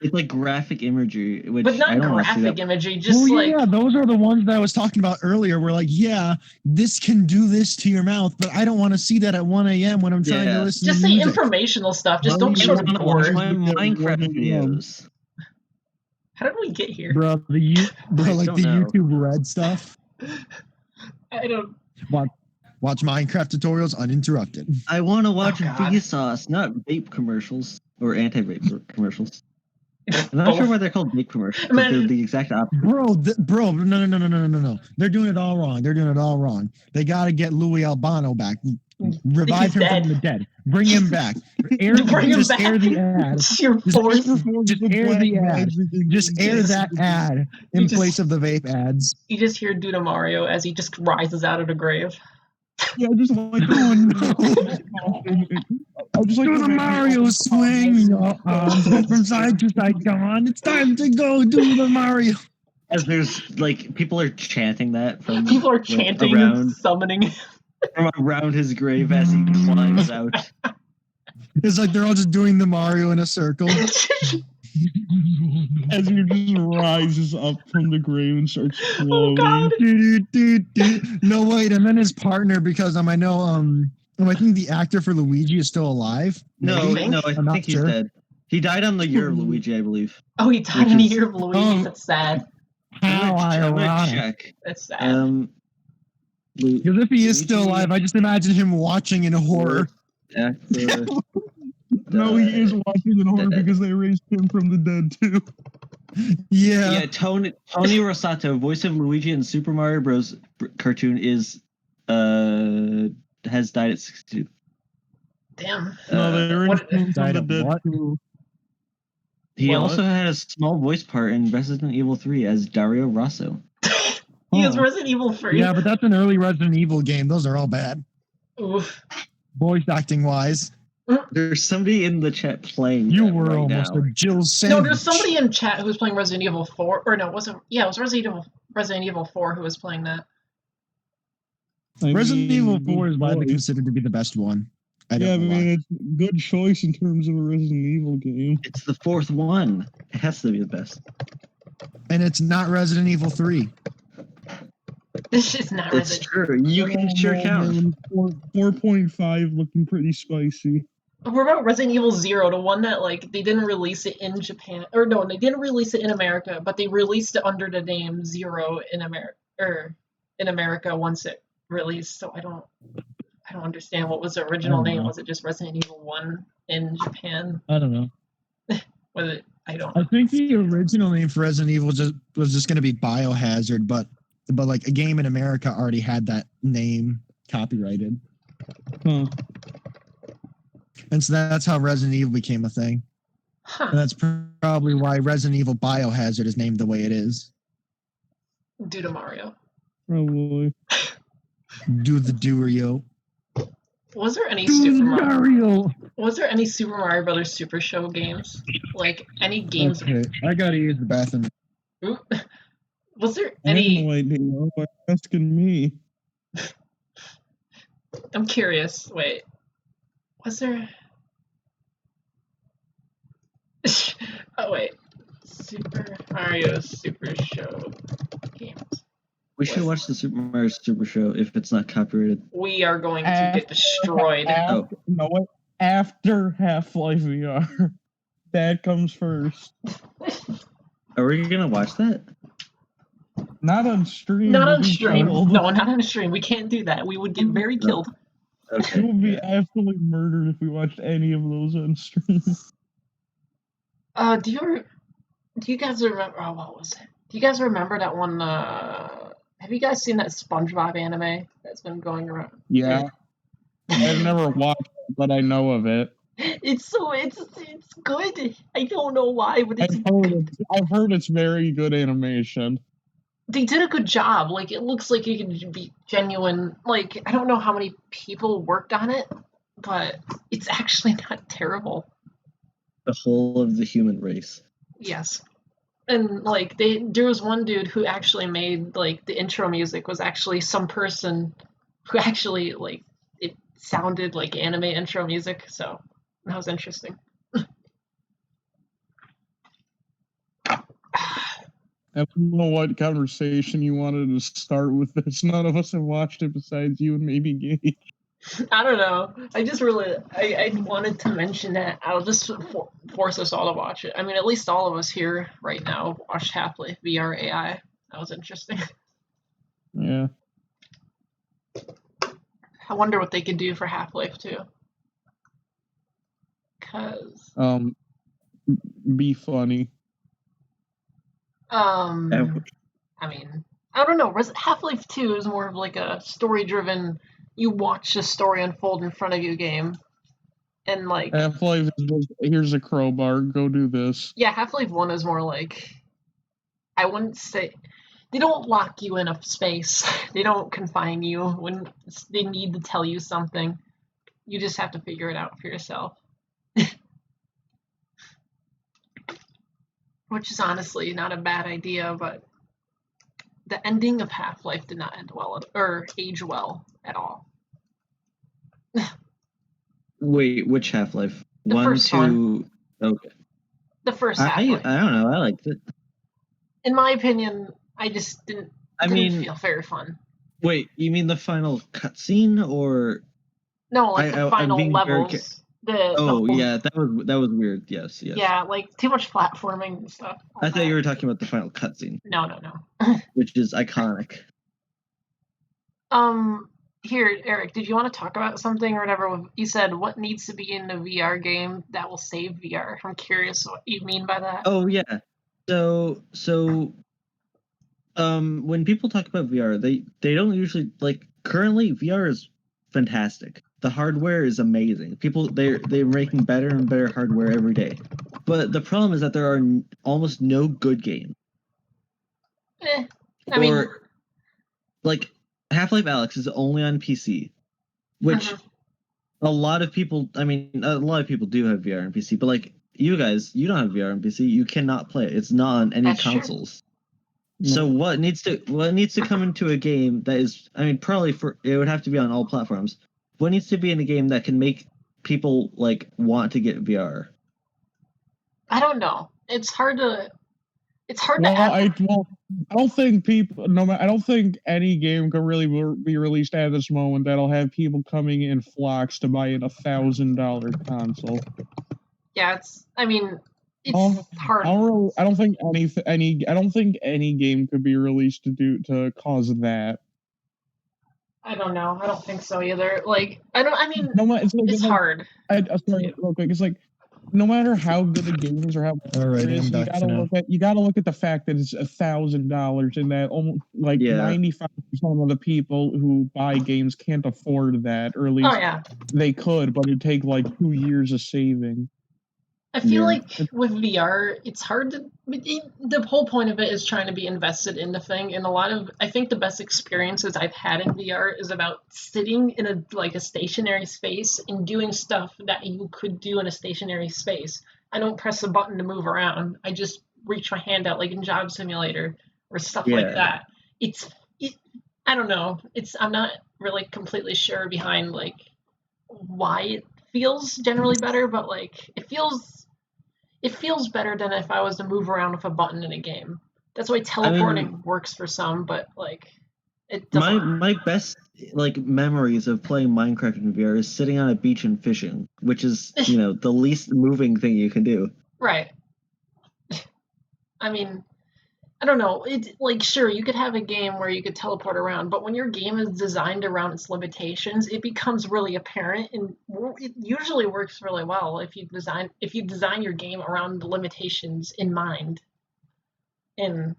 It's like graphic imagery, which But I not don't want to see graphic that. imagery, just Well, like yeah, those are the ones that I was talking about earlier. Where like, yeah, this can do this to your mouth, but I don't want to see that at 1 a.m. when I'm trying to Yeah. listen just to say music. informational stuff. Just Well, don't you show want the to gore. Watch my Yeah, Minecraft one videos. How did we get here? Bro, I like don't the know. YouTube Red stuff. I don't. Watch Minecraft tutorials uninterrupted. I want to watch God. Vsauce, not vape commercials or anti-vape commercials. I'm not sure Both. why they're called vape commercials. Man. They're the exact opposite. Bro, no. They're doing it all wrong. They got to get Louis Albano back. Revive He's him dead. from the dead. Bring him back. Bring him just back. air the ad. It's your Just fourth. air the ad. Just air that ad in You just- place of the vape ads. You just hear Duda Mario as he just rises out of the grave. Yeah, I just like Oh no! I just like Do the Mario swing, your arms go from side to side. Come on, it's time to go. Do the Mario. As there's like people are chanting that from People are like, chanting around and summoning. from around his grave as he climbs out. It's like they're all just doing the Mario in a circle. as he just rises up from the grave and starts Oh floating. God! No, wait, and then his partner, because I know I think the actor for Luigi is still alive. No, Maybe? no, I I'm not think he's sure. dead. He died on the year of Luigi, I believe. Oh, he died Which in the is- year of Luigi. Oh. That's sad. How I'm gonna ironic. check. That's sad. Because if he is still Luigi- alive, I just imagine him watching in horror. Actor, No, he is watching in horror dead. because they raised him from the dead too. Yeah. Yeah, Tony Rosato, voice of Luigi in Super Mario Bros. Cartoon, has died at 62. Damn. No, they raised what- him from died the of dead what? too. He Well, also had a small voice part in Resident Evil 3 as Dario Rosso. He is Oh. Resident Evil 3. Yeah, but that's an early Resident Evil game. Those are all bad. Oof. Voice acting wise. There's somebody in the chat playing You that were right almost now. a Jill sandwich. No, there's somebody in chat who was playing Resident Evil 4. Or no, it wasn't. Yeah, it was Resident Evil 4 who was playing that. Resident Evil 4 is widely choice. considered to be the best one. I Yeah, I don't know why. mean, it's a good choice in terms of a Resident Evil game. It's the 4th one. It has to be the best. And it's not Resident Evil 3. This is not It's Resident. true. You can sure count. 4.5 looking pretty spicy. What about Resident Evil 0, the one that like they didn't release it in Japan, or no, they didn't release it in America, but they released it under the name Zero in America once it released. So I don't understand what was the original I don't name. know. Was it just Resident Evil 1 in Japan? I don't know. Was it? I don't I know. think the original name for Resident Evil was just going to be Biohazard, but like a game in America already had that name copyrighted. Huh. And so that's how Resident Evil became a thing. And that's probably why Resident Evil Biohazard is named the way it is. Due to Mario. Probably. Do the Durio. Was there any Do Super the Mario? Dario. Was there any Super Mario Brothers Super Show games? Like any games? Okay, I gotta use the bathroom. Ooh. Was there I have any? no idea. Why are you asking me? I'm curious. Wait, was there? Oh wait, Super Mario Super Show games. We should watch the Super Mario Super Show if it's not copyrighted. We are going to get destroyed. No, what? After Half-Life VR. That comes first. Are we gonna watch that? Not on stream. Not we'll on be stream. killed. No, not on stream. We can't do that. We would get very killed. Okay. We would be absolutely murdered if we watched any of those on stream. Do you guys remember? Oh, what was it? Do you guys remember that one? Have you guys seen that SpongeBob anime that's been going around? Yeah. I've never watched it, but I know of it. It's good. I don't know why, but I've heard it's very good animation. they did a good job. Like it looks like it can be genuine. Like I don't know how many people worked on it, but it's actually not terrible. The whole of the human race. Yes. And like there was one dude who actually made like the intro music was actually some person who actually like it sounded like anime intro music, so that was interesting. I don't know what conversation you wanted to start with this. None of us have watched it besides you and maybe Gage. I don't know. I just really I wanted to mention that. I'll just force us all to watch it. I mean, at least all of us here right now watched Half-Life VR AI. That was interesting. Yeah. I wonder what they could do for Half-Life 2. Cause Be funny. I mean, I don't know. Half-Life 2 is more of like a story-driven. You watch the story unfold in front of you game, and like Half-Life is just, here's a crowbar, go do this. yeah, Half-Life 1 is more like I wouldn't say they don't lock you in a space. They don't confine you when they need to tell you something. You just have to figure it out for yourself. Which is honestly not a bad idea, but the ending of Half-Life did not end well or age well at all. Wait, which Half-Life? The One, first two. Okay. The first I Half-Life. don't know. I liked it. In my opinion, I just didn't feel very fun. Wait, you mean the final cutscene or? No, like the final being very levels. Yeah, that was weird. Yes. Yeah, like too much platforming and stuff. I thought you were talking about the final cutscene. No. Which is iconic. Here, Eric, did you want to talk about something or whatever? You said what needs to be in a VR game that will save VR. I'm curious what you mean by that. Oh yeah. So when people talk about VR, they don't usually like currently VR is fantastic. The hardware is amazing. They're making better and better hardware every day. But the problem is that there are almost no good games. I mean, like Half-Life Alyx is only on PC, which a lot of people do have VR on PC, but like you guys, you don't have VR on PC. You cannot play it. It's not on any consoles. True. So what needs to come into a game that is, I mean, probably it would have to be on all platforms. What needs to be in a game that can make people like want to get VR? I don't know. It's hard to. I don't think I don't think any game could really be released at this moment that'll have people coming in flocks to buy an $1,000 console. Yeah, it's hard. I don't think any game could be released to cause that. I don't know. I don't think so either. Like it's hard. Sorry, real quick. It's like no matter how good the game is or how it is, you gotta look at the fact that it's $1,000 and that almost 95% of the people who buy games can't afford that, or at least they could, but it'd take like 2 years of saving. I feel Yeah. like with VR, it's hard to. The whole point of it is trying to be invested in the thing, and I think the best experiences I've had in VR is about sitting in a stationary space and doing stuff that you could do in a stationary space. I don't press a button to move around. I just reach my hand out like in Job Simulator or stuff like Yeah. that. I don't know. I'm not really completely sure behind why it feels generally better, but it feels better than if I was to move around with a button in a game. That's why teleporting works for some, but it doesn't. My best memories of playing Minecraft in VR is sitting on a beach and fishing, which is the least moving thing you can do. Right. I mean, I don't know. Sure, you could have a game where you could teleport around, but when your game is designed around its limitations, it becomes really apparent, and it usually works really well if you design your game around the limitations in mind, and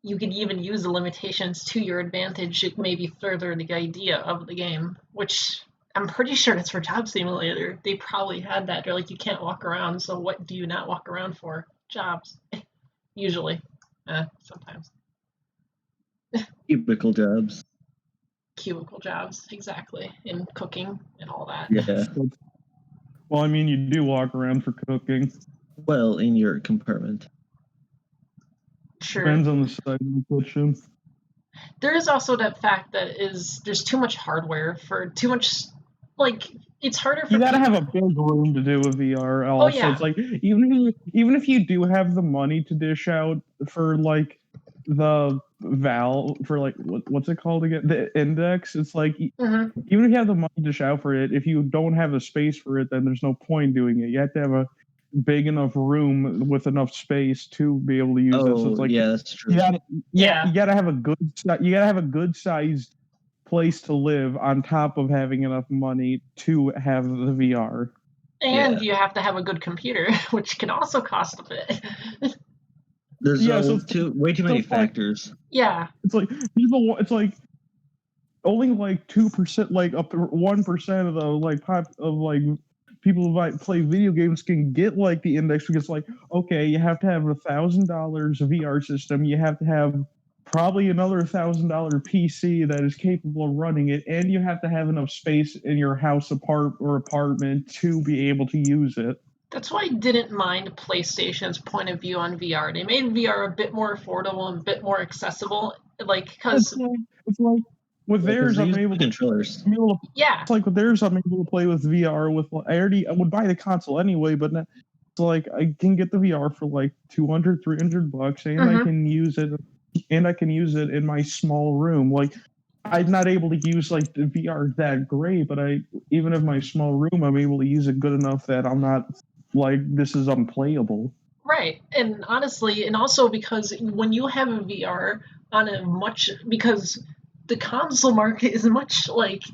you could even use the limitations to your advantage. It maybe further the idea of the game, which I'm pretty sure that's for Job Simulator. They probably had that. They're like, you can't walk around, so what do you not walk around for? Jobs, usually. Sometimes. Cubicle jobs. Cubicle jobs, exactly, and cooking and all that. Yeah. Well, I mean, you do walk around for cooking. Well, in your compartment. Sure. Depends on the size of the kitchen. There is also that fact that there's too much hardware for too much. It's harder for You gotta people. have a big room to do a VR. Also, yeah. It's like even if you do have the money to dish out for the Valve for what's it called again? The Index. It's like Mhm. even if you have the money to dish out for it, if you don't have the space for it, then there's no point doing it. You have to have a big enough room with enough space to be able to use it. So it's Yeah, that's true. you gotta have a good sized place to live on top of having enough money to have the VR. And you have to have a good computer, which can also cost a bit. There's way too many so factors. Yeah. It's like people. It's like only 2%, up to 1% of the people who might play video games can get the Index, because okay, you have to have $1,000 VR system, you have to have probably another $1,000 PC that is capable of running it, and you have to have enough space in your house apartment to be able to use it. That's why I didn't mind PlayStation's point of view on VR. They made VR a bit more affordable and a bit more accessible, because it's like with theirs, I'm able to controllers. Yeah. It's like with theirs, I'm able to play with VR. I would buy the console anyway, but it's like I can get the VR for $200, $300, and I can use it. And I can use it in my small room. I'm not able to use the VR that great, but even in my small room, I'm able to use it good enough that I'm not this is unplayable. Right, and honestly, and also because when you have a VR because the console market is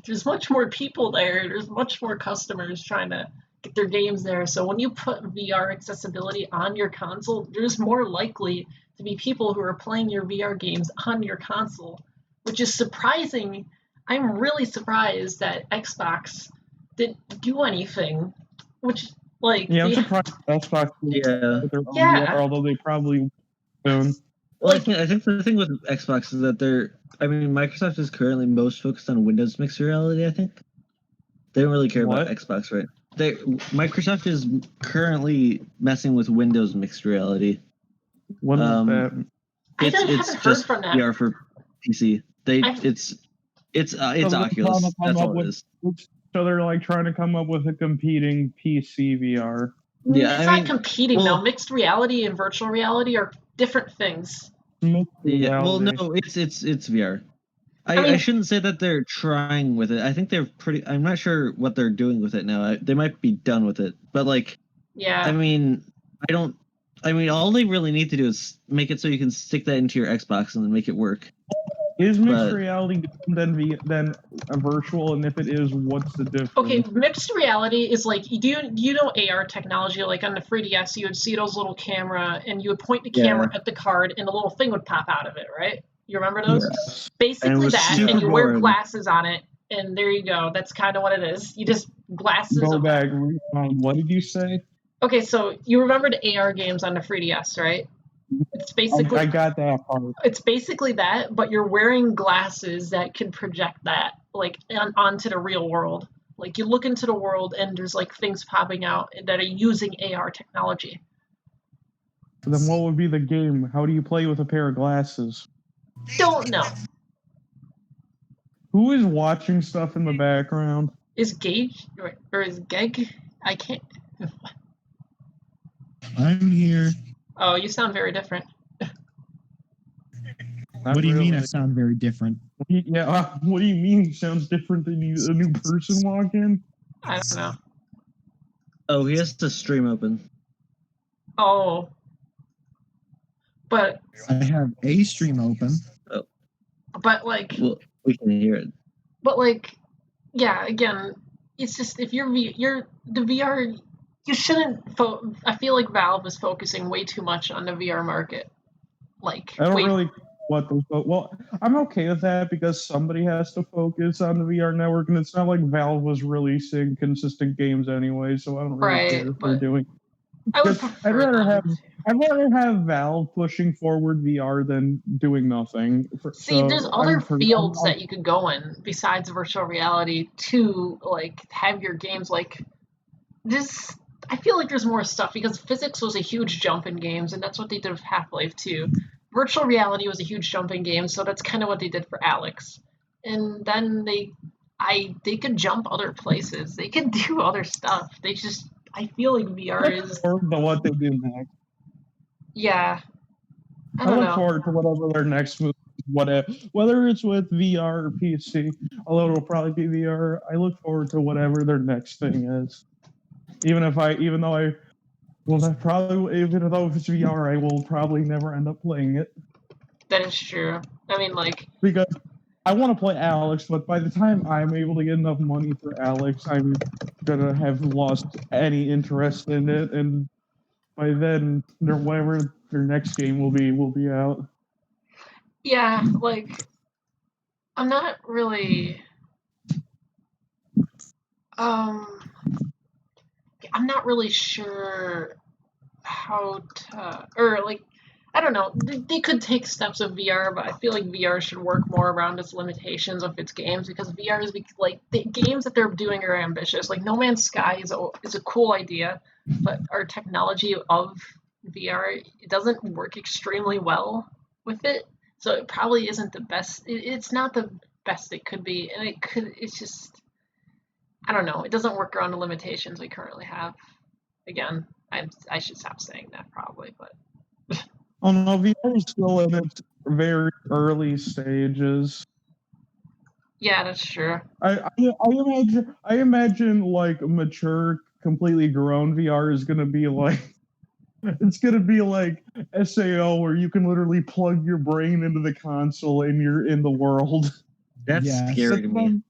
there's much more people there. There's much more customers trying to get their games there. So when you put VR accessibility on your console, there's more likely to be people who are playing your VR games on your console, which is surprising. I'm really surprised that Xbox didn't do anything, which I'm surprised Xbox with their own VR, although they probably soon. Well, I think the thing with Xbox is that Microsoft is currently most focused on Windows mixed reality. I think they don't really care about Xbox, right? Microsoft is currently messing with Windows mixed reality. What is that? It's just VR for PC. It's Oculus. That's all it is. So they're trying to come up with a competing PC VR. Yeah, it's not competing though. Mixed reality and virtual reality are different things. Yeah, well, no, it's VR. I shouldn't say that they're trying with it. I think they're pretty. I'm not sure what they're doing with it now. They might be done with it, but yeah. All they really need to do is make it so you can stick that into your Xbox and then make it work. Is mixed reality then a virtual? And if it is, what's the difference? Okay, mixed reality is do you know AR technology? On the 3DS, you would see those little camera, and you would point the camera at the card, and a little thing would pop out of it, right? You remember those? Yes. Basically that, and you wear glasses on it, and there you go. That's kind of what it is. You just glasses. Go back. What did you say? Okay, so you remember the AR games on the 3DS, right? It's basically I got that part. it's basically that, but you're wearing glasses that can project that like onto the real world. Like you look into the world and there's like things popping out that are using AR technology. Then what would be the game? How do you play with a pair of glasses? Don't know. Who is watching stuff in the background? Is Gage or is Geg? I can't. I'm here. Oh, you sound very different. Not What do you mean I really. sound very different? Yeah, what do you mean? Sounds different than a new person walk in? I don't know. Oh, he has the stream open. Oh. But I have a stream open. like Well, we can hear it. but like yeah, again, it's just if you're the VR you shouldn't I feel like Valve is focusing way too much on the VR market. Like I don't wait, really what those. Well, I'm okay with that because somebody has to focus on the VR network, and it's not like Valve was releasing consistent games anyway, so I don't really Right, care if they're but doing. I would Because prefer them. I'd rather have Valve pushing forward VR than doing nothing. See, there's other fields that you could go in besides virtual reality to like have your games like this. I feel like there's more stuff because physics was a huge jump in games, and that's what they did with Half-Life 2. Virtual reality was a huge jump in games, so that's kind of what they did for Alex. And then they could jump other places. They could do other stuff. I feel like VR is what they do next. yeah. I I don't look know. forward to whatever their next move, whether it's with VR or PC. Although it'll probably be VR, I look forward to whatever their next thing is. Even though it's VR, I will probably never end up playing it That is true. I mean, like, because I want to play Alex, but by the time I'm able to get enough money for Alex, I'm gonna have lost any interest in it, and by then, whatever their next game will be out. yeah, like, I'm not really, I'm not really sure how to, or like, I don't know. They could take steps of VR, but I feel like VR should work more around its limitations of its games because VR is like the games that they're doing are ambitious. Like No Man's Sky is a cool idea, but our technology of VR it doesn't work extremely well with it, so it probably isn't the best. It's not the best it could be, and it's just I don't know. It doesn't work around the limitations we currently have. Again, I should stop saying that probably, but. Oh no, VR is still in its very early stages. Yeah, that's true. I imagine like mature, completely grown VR is gonna be like it's gonna be like SAO where you can literally plug your brain into the console and you're in the world. That's Yes. scary to me.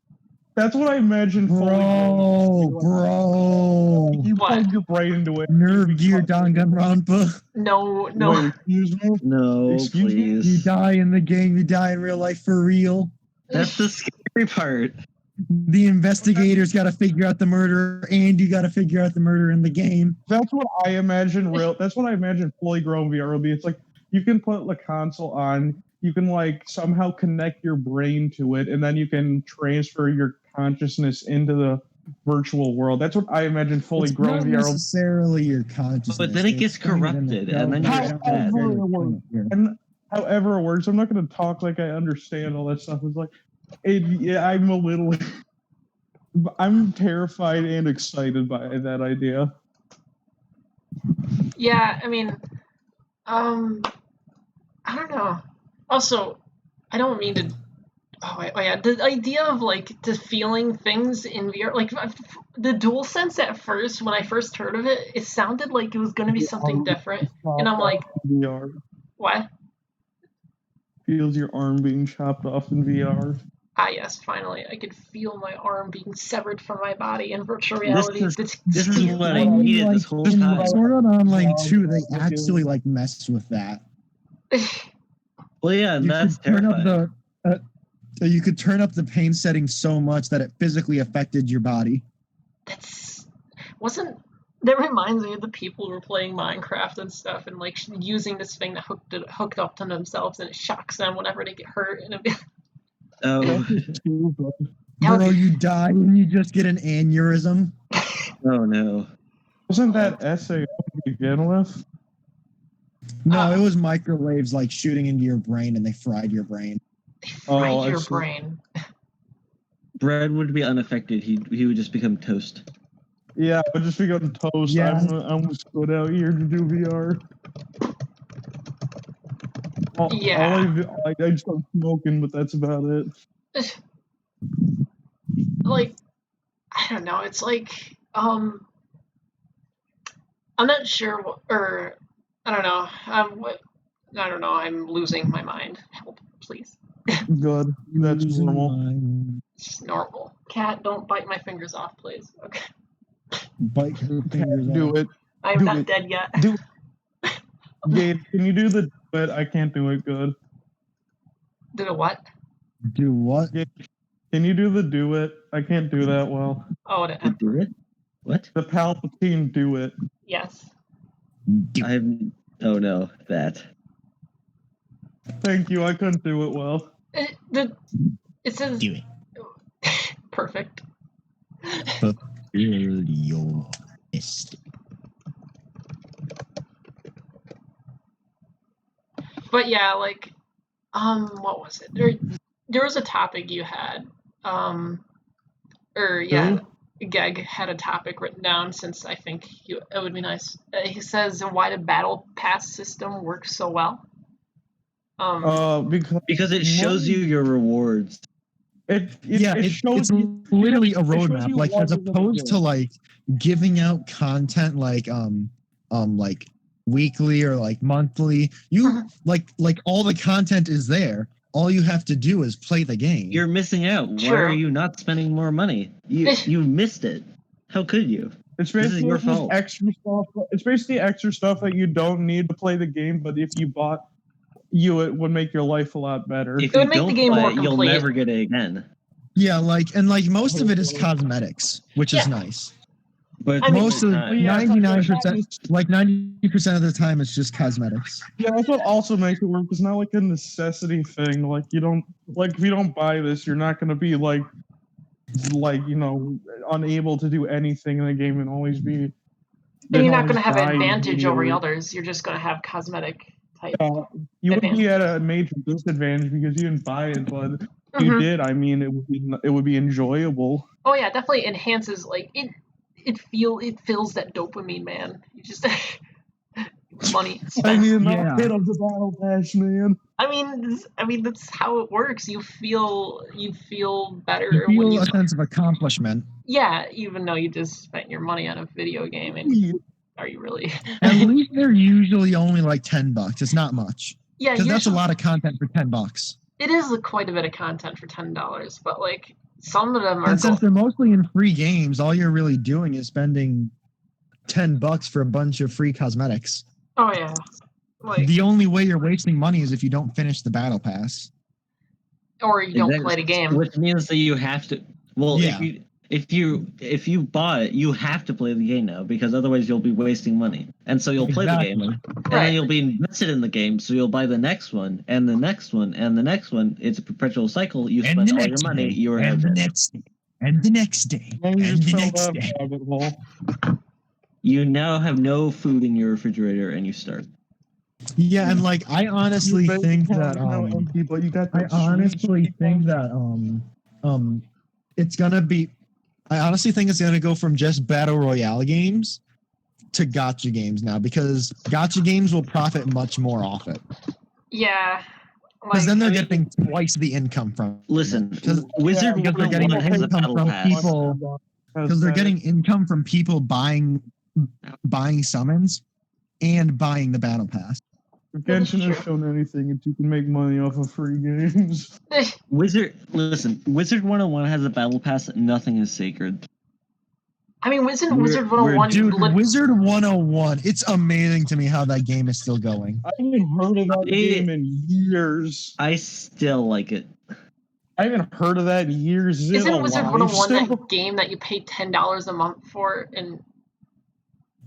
That's what I imagine fully grown. Bro. You What? plug your brain into it. Nerve gear Danganronpa. No. Wait, excuse me? No, Excuse me? You please. die in the game, you die in real life for real. That's the scary part. The investigators got to figure out the murderer, and you got to figure out the murder in the game. That's what I imagine that's what I imagine fully grown VR will be. It's like you can put the console on, you can like somehow connect your brain to it, and then you can transfer your consciousness into the virtual world. That's what I imagine fully It's grown not VR. necessarily your consciousness. But then it gets corrupted, and then you're dead. And however it works, I'm not going to talk like I understand all that stuff. It's like, I'm a little, I'm terrified and excited by that idea. Yeah, I mean, I don't know. Also, I don't mean to. Oh yeah, the idea of like the feeling things in VR, like the DualSense at first, when I first heard of it, it sounded like it was going to be something different, and I'm like, VR what? feels your arm being chopped off in VR. Ah, yes, finally, I could feel my arm being severed from my body in virtual reality. This is what I needed this whole time. Sword Art Online 2, they actually like messed with that. Well, yeah, and that's terrifying. You could turn up the pain setting so much that it physically affected your body. That reminds me of the people who were playing Minecraft and stuff, and like using this thing that hooked up to themselves, and it shocks them whenever they get hurt. And Oh, Bro, you die and you just get an aneurysm. oh no. Wasn't that essay to begin with? No, it was microwaves like shooting into your brain and they fried your brain. Fried your brain. Bread would be unaffected. He would just become toast. Yeah, I just become toast. Yeah. I'm just going out here to do VR. Yeah. I just start smoking, but that's about it. Like, I don't know. It's like, I'm not sure, or I don't know. I don't know. I'm losing my mind. Help, please. Good. That's normal. It's normal. Cat, don't bite my fingers off, please. Okay. Bite her fingers off. Do it. I'm Do not it. dead yet. Do it. Gabe, can you do the but I can't do it good. Do the what? Do what? Gabe, can you do the do it? I can't do that well. Oh, To do it? What? The Palpatine do it. yes. Oh no, that. Thank you, I couldn't do it well. It says Do it. perfect. Fulfill your destiny. But yeah, like, what was it? There was a topic you had, Geg had a topic written down since I think it would be nice. He says, why the battle pass system works so well. Because it shows you your rewards. It it's shows you literally a it shows roadmap. you Like what as you're gonna opposed do. to like giving out content like weekly or like monthly. You like all the content is there. All you have to do is play the game. You're missing out. Why Sure. are you not spending more money? You missed it. How could you? It's This is basically your just fault. extra stuff. It's basically extra stuff that you don't need to play the game, but if you bought it would make your life a lot better. If It would you make the don't game play more it, you'll complete. never get it again. Yeah, like most of it is cosmetics, which is Yeah. nice. But I mean- Most of the But yeah, 99%, like 90% of the time, it's just cosmetics. Yeah, that's what also makes it work. It's not like a necessity thing. Like you don't if you don't buy this, you're not gonna be like unable to do anything in the game and always be. And you're not going to have die advantage over immediately. others. You're just going to have cosmetic type. You would be at a major disadvantage because you didn't buy it, but if you did, I mean, it would be enjoyable. Oh yeah, definitely enhances like it fills that dopamine, man. You just money spent. I mean, not Yeah. hit of the battle pass, man. I mean that's how it works. You feel better You when feel you a sense of accomplishment. yeah, even though you just spent your money on a video game and are you really? At least they're usually only like $10. It's not much Yeah, because that's a usually- lot of content for $10. It is quite a bit of content for $10, but like some of them are And since they're mostly in free games, all you're really doing is spending $10 for a bunch of free cosmetics. oh yeah. Like The only way you're wasting money is if you don't finish the battle pass. or you don't play the game. Which means that you have to. Well, Yeah. if you bought it, you have to play the game now because otherwise you'll be wasting money. And so you'll play the game, and then you'll be invested in the game. So you'll buy the next one, and the next one, and the next one. It's a perpetual cycle. You And spend the all your next money. day, You are and the dead. next day, and the next day, And you and just the fell next down day. a rabbit hole. You now have no food in your refrigerator, and you starve. Yeah, and like I honestly Your bank think account that is now empty, but you got I that sweet honestly think stuff. that it's gonna be. I honestly think it's gonna go from just battle royale games to gacha games now because gacha games will profit much more off it Yeah. because then they're I mean, getting twice the income from. Listen, Because Wizard because they're getting 101 has a income battle from pass. people because they're getting income from people buying summons and buying the battle pass. If Genshin has shown anything, it's you can make money off of free games. Wizard 101 has a battle pass. Nothing is sacred. I mean, Wizard We're- 101. Dude, Wizard 101. It's amazing to me how that game is still going. I haven't heard of that game in years. I still like it. I haven't heard of that in years. Is it Isn't Wizard alive 101 still? that game that you pay $10 a month for? And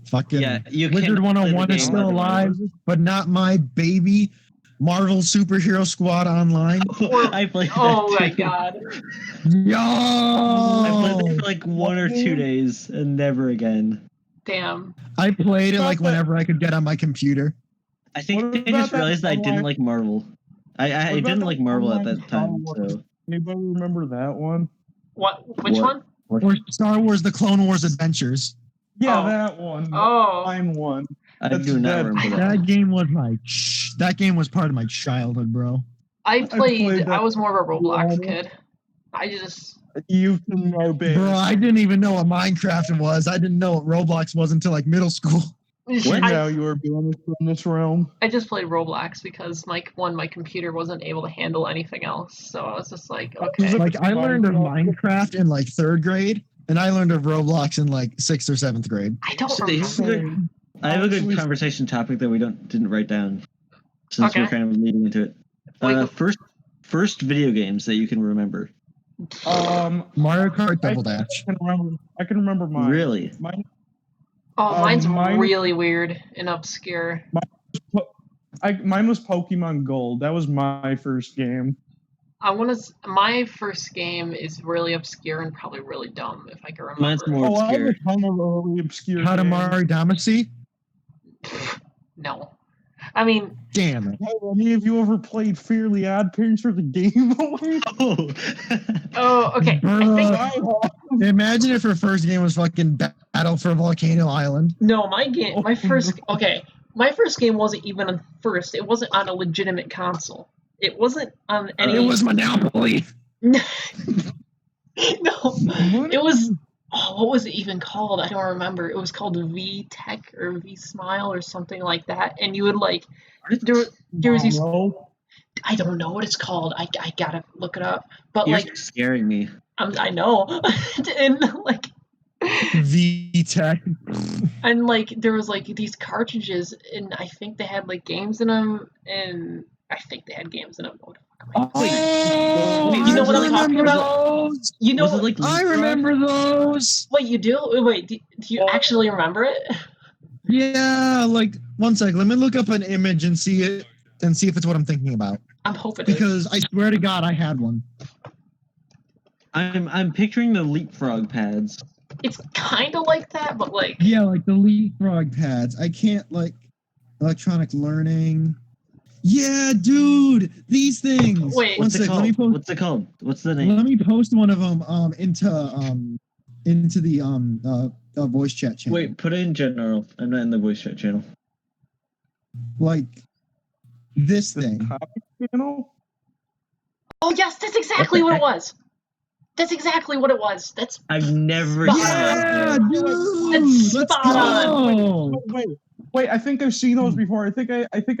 Fucking Yeah, you Wizard cannot play the 101 is game still otherwise. alive, but not my baby Marvel Superhero Squad Online. I played that Oh too. my god. Yo! I played it for like 1 or 2 days and never again. Damn. I played it like About that- whenever I could get on my computer. I think What I about just that realized that I didn't online- like Marvel. I What about didn't that like Marvel at online that time, Star Wars? so Anybody remember that one? Which What? one? Or Star Wars: The Clone Wars Adventures. Yeah, Oh. that one. Oh. Online one. I That's do not dead. remember that. That one. game was that game was part of my childhood, bro. I played I that was more of a Roblox one. kid. I just You can know, Bro, I didn't even know what Minecraft was. I didn't know what Roblox was until like middle school. What? Now you are beyond in this realm. I just played Roblox because my computer wasn't able to handle anything else. So I was just like, okay. Like I learned of Minecraft in like 3rd grade, and I learned of Roblox in like 6th or 7th grade. I don't So here's a remember. good- I have a good conversation topic that we didn't write down, since we're Okay. kind of leading into it. Like- First video games that you can remember. Mario Kart Double Dash. I can remember mine. Really? Mine, Oh, mine's mine- really weird and obscure. mine was Pokemon Gold. That was my first game. My first game is really obscure and probably really dumb if I can remember. Mine's more I have obscure. a ton of really obscure games. Katamari Damacy. No. I mean, Damn it. Have any of you ever played Fairly Odd Parents for the Game Boy? Oh. oh, okay. I think Bruh. Imagine if her first game was fucking Battle for Volcano Island. no, my first game wasn't even on first. It wasn't on a legitimate console. It wasn't on any. It was Monopoly. No, it was. Oh, what was it even called? I don't remember. It was called V Tech or V Smile or something like that. And you would like there was these. No. I don't know what it's called. I gotta look it up. But You're like scaring me. I know, and like V-Tech. and like there was like these cartridges, and I think they had like games in them, and I think they had games in them. What the fuck am I- Oh, you know what I I'm talking remember about? those. You know, Was it like I Leapfrog? remember those. wait, you do? Wait, do you actually remember it? Yeah, like 1 sec. Let me look up an image and see it and see if it's what I'm thinking about. I'm hoping it is. Because I swear to God, I had one. I'm picturing the leapfrog pads. It's kind of like that, but like Yeah, like the leapfrog pads. I can't like electronic learning. Yeah, dude, these things. Wait. One What's it sec. Let me called? post. What's it called? What's the name? Let me post one of them into the voice chat channel. Wait, put it in general. I'm not in the voice chat channel. Like this The thing. topic channel? oh yes, that's exactly What what the it was. That's exactly what it was. That's I've never Spot seen Yeah, that. dude. That's Let's spot on. go. Wait, I think I've seen those before. I think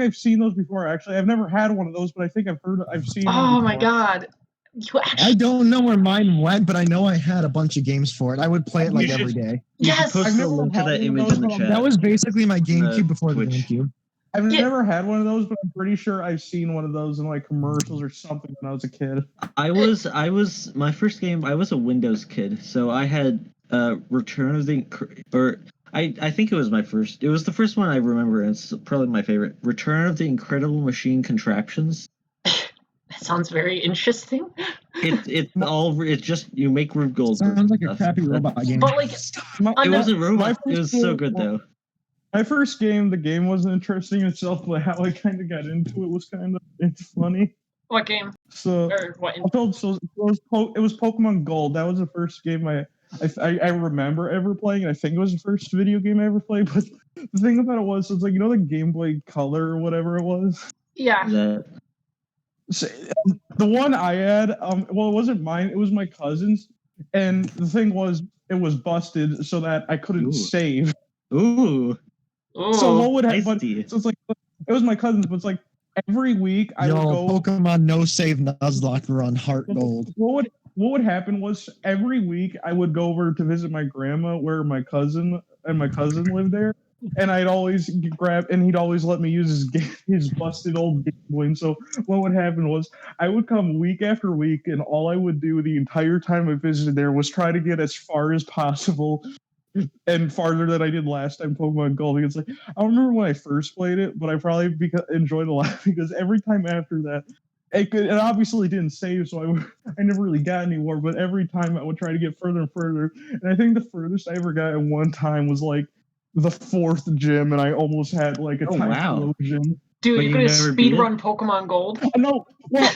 I've seen those before. Actually, I've never had one of those, but I think I've seen. them oh my before. god. You I actually don't know where mine went, but I know I had a bunch of games for it. I would play it like You should- every day. You should Yes. post I've the never link to had that one of image those, in the but I'm- chat. That was basically my GameCube before the Twitch. GameCube. I've Yeah. never had one of those, but I'm pretty sure I've seen one of those in like commercials or something when I was a kid. I was my first game. I was a Windows kid, so I had Return of the I think it was my first. It was the first one I remember, and it's probably my favorite. Return of the Incredible Machine Contraptions. that sounds very interesting. It's just you make Rube Goldberg. Sounds like a stuff. crappy That's- robot game. But like It wasn't My robot. It first was so game- good though. My first game, the game wasn't interesting in itself, but how I kind of got into it was it's funny. what game So or what? I told so it was Pokemon Gold. That was the first game I remember ever playing. And I think it was the first video game I ever played. But the thing about it was, it's like the Game Boy Color or whatever it was. Yeah. That So, the one I had, well, it wasn't mine. It was my cousin's, and the thing was, it was busted so that I couldn't Ooh. save. ooh, So what would happen? feisty. So it's like it was my cousin's, but it's like every week I would Yo, go. Pokemon No Save Nuzlocke run Heart Gold. What would happen was every week I would go over to visit my grandma where my cousin lived there, and I'd always grab, and he'd always let me use his busted old Game Boy. And so what would happen was I would come week after week, and all I would do the entire time I visited there was try to get as far as possible and farther than I did last time Pokemon Gold. Because like I don't remember when I first played it, but I probably enjoyed it a lot because every time after that, it obviously didn't save, so I never really got anywhere. But every time I would try to get further and further, and I think the furthest I ever got at one time was like the 4th gym, and I almost had like a Typhlosion. Dude, But you you could have never beat it? speedrun Pokemon Gold. No, well,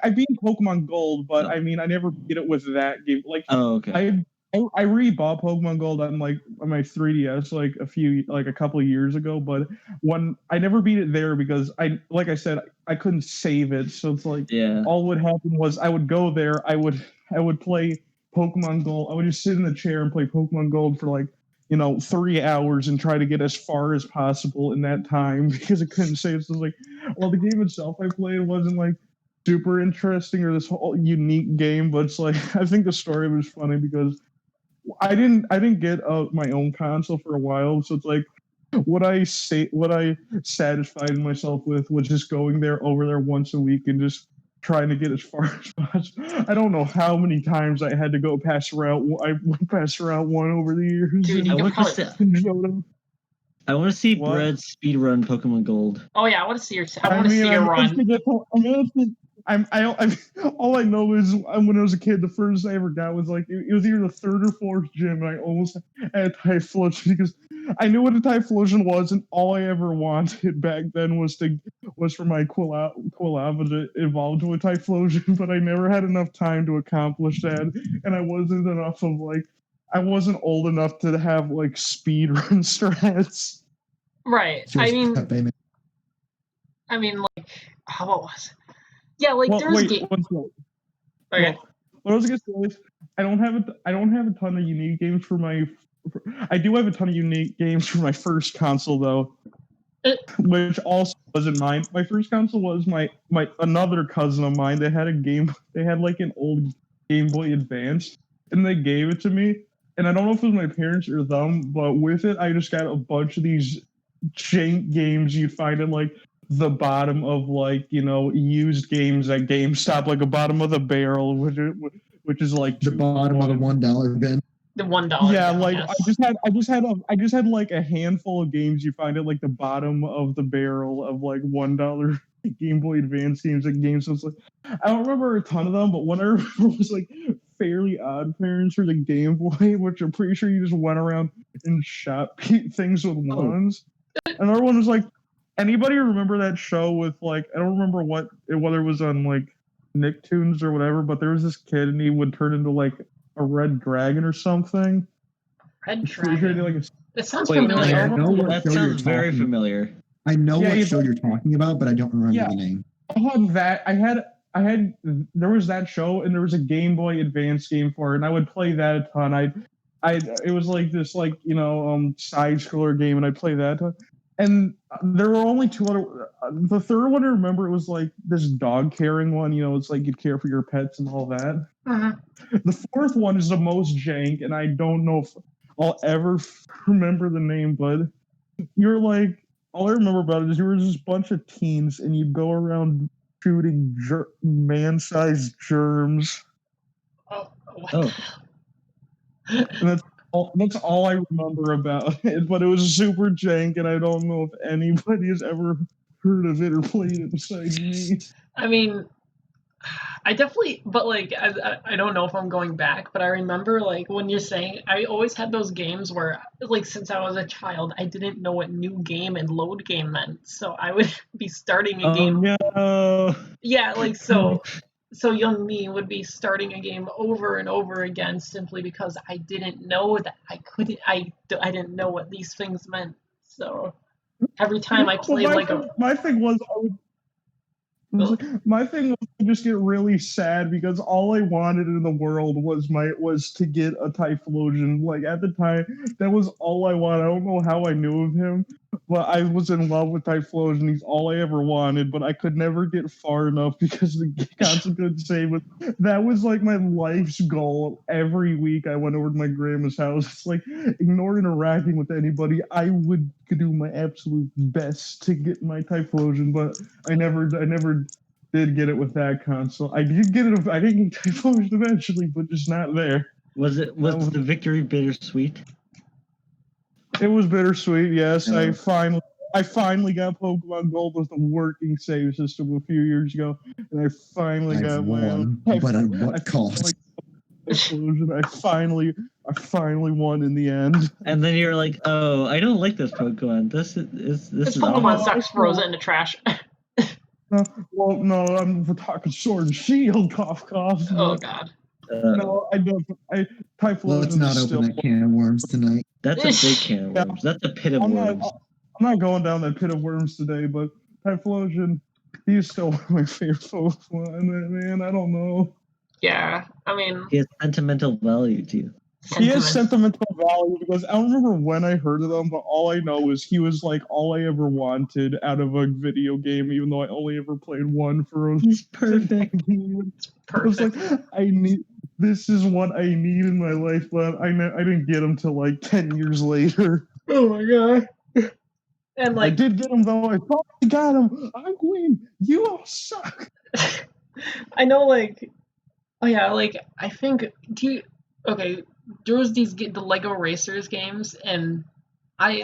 I beat Pokemon Gold, but I mean, I never beat it with that game. Like, okay. I rebought Pokemon Gold on my 3DS like a couple of years ago, but when I never beat it there because like I said, I couldn't save it, so it's like all would happen was I would go there, I would play Pokemon Gold, I would just sit in the chair and play Pokemon Gold for like 3 hours and try to get as far as possible in that time because I couldn't save. So it's like, well, the game itself I played wasn't like super interesting or this whole unique game, but it's like I think the story was funny because I didn't get my own console for a while, so it's like what I satisfied myself with was just going over there once a week and just trying to get as far as possible. I don't know how many times I had to go past Route 1. I went past Route 1 over the years. Dude, I want to see Brad speedrun Pokemon Gold. Oh yeah, I want to see your run. All I know is when I was a kid, the furthest I ever got was like it was either the 3rd or 4th gym, and I almost had Typhlosion because I knew what a Typhlosion was, and all I ever wanted back then was for my Quilava to evolve to a Typhlosion, but I never had enough time to accomplish that, and I wasn't old enough to have like speed run strats. Right. I mean, like, how about was? Yeah, like there's a game. Okay. What I was gonna say is, I don't have a ton of unique games for my. I do have a ton of unique games for my first console though, which also wasn't mine. My first console was my another cousin of mine. They had like an old Game Boy Advance, and they gave it to me. And I don't know if it was my parents or them, but with it, I just got a bunch of these jank games you'd find in like the bottom of like used games at GameStop, like a bottom of the barrel, which is like the bottom of the $1 bin. The $1. Yeah, like yes. I just had like a handful of games you find at like the bottom of the barrel of like $1 Game Boy Advance games at GameStop. So I don't remember a ton of them, but one I remember was like Fairly Odd Parents for the Game Boy, which I'm pretty sure you just went around and shot things with wands. Another one was like, anybody remember that show with like, I don't remember whether it was on like Nicktoons or whatever, but there was this kid and he would turn into like a red dragon or something. Red dragon. That sounds familiar. That sounds very familiar. I know what show you're talking about, but I don't remember the name. I had that. There was that show, and there was a Game Boy Advance game for it, and I would play that a ton. It was like this, like side scroller game, and I'd play that a ton. And there were only 2 other. The third one I remember, it was like this dog caring one. It's like you'd care for your pets and all that. Uh-huh. The 4th one is the most jank, and I don't know if I'll ever remember the name, but you're like, all I remember about it is you were just a bunch of teens, and you'd go around shooting man-sized germs. Oh. And that's all I remember about it, but it was super jank, and I don't know if anybody has ever heard of it or played it besides me. I mean, I definitely, but like, I don't know if I'm going back, but I remember like when you're saying, I always had those games where, like, since I was a child, I didn't know what new game and load game meant, so I would be starting a game. No. Yeah, like so young me would be starting a game over and over again simply because I didn't know that I didn't know what these things meant. So every time I played my thing was to just get really sad because all I wanted in the world was to get a Typhlosion. Like at the time, that was all I wanted. I don't know how I knew of him, but I was in love with Typhlosion. He's all I ever wanted, but I could never get far enough because the console couldn't save it. That was like my life's goal. Every week I went over to my grandma's house. It's like, ignore interacting with anybody. I would do my absolute best to get my Typhlosion, but I never did get it with that console. I did get it. I didn't get Typhlosion eventually, but just not there. Was the victory bittersweet? It was bittersweet. Yes, Yeah. I finally got Pokemon Gold with the working save system a few years ago, and I finally got my own. But at what cost? Explosion. I finally won in the end. And then you're like, oh, I don't like this Pokemon. This This is Pokemon awful. sucks. Throws it in the trash. Well, no, we're talking Sword and Shield. Cough, cough. Oh God. No, I don't. Typhlosion Let's not is open still. that can of worms tonight. That's a big can of worms. That's a pit of worms. I'm not going down that pit of worms today, but Typhlosion, he's still one of my favorite Pokemon. Man, I don't know. Yeah, I mean, He has sentimental value to you. He has sentimental value because I don't remember when I heard of him, but all I know is he was like all I ever wanted out of a video game, even though I only ever played one for a He's perfect. I was like, this is what I need in my life, but I didn't get him till like 10 years later. Oh my God. And I like, did get him though. I finally got him. I'm Queen. You all suck. I know, like, oh yeah, like I think okay, there was the Lego Racers games, and I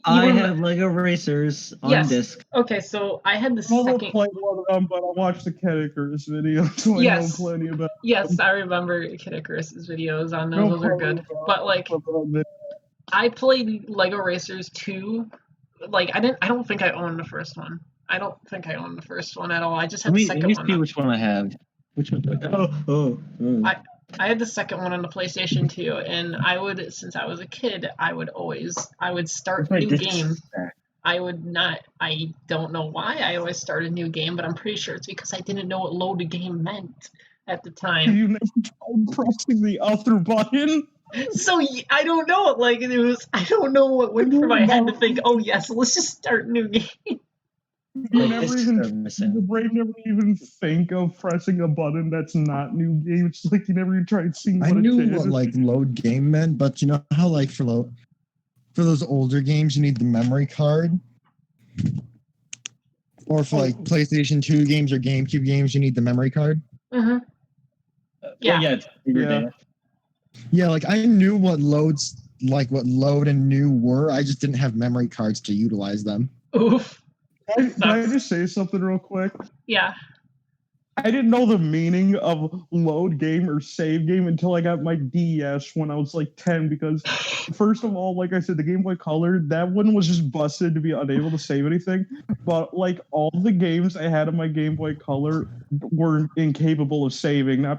have Lego Racers on Yes. disc. Okay, so I had the I never second. played one of them, but I watched the Kid Icarus video, so I know Yes. plenty about. Yes, I remember Kid Icarus's videos on those. No Those are problem good. about But like, it. I played Lego Racers 2. Like, I don't think I owned the first one. I don't think I owned the first one at all. I just had the second Let me one. see which one I have. Which one? Oh. I had the second one on the PlayStation 2, and since I was a kid, I would start a new game. I don't know why I always start a new game, but I'm pretty sure it's because I didn't know what load a game meant at the time. You never tried pressing the other button? So I don't know. Like, I don't know what went through my head to think, oh yes, let's just start a new game. Your brain never even think of pressing a button that's not new game. It's like you never even tried seeing what I knew it did. what like load game meant, but you know how like for those older games you need the memory card, or for like PlayStation 2 games or GameCube games you need the memory card. Mm-hmm. Yeah. Yeah, like I knew what load and new were. I just didn't have memory cards to utilize them. Oof. Can I just say something real quick? Yeah. I didn't know the meaning of load game or save game until I got my DS when I was like 10 because first of all, like I said, the Game Boy Color, that one was just busted to be unable to save anything. But like all the games I had on my Game Boy Color were incapable of saving. I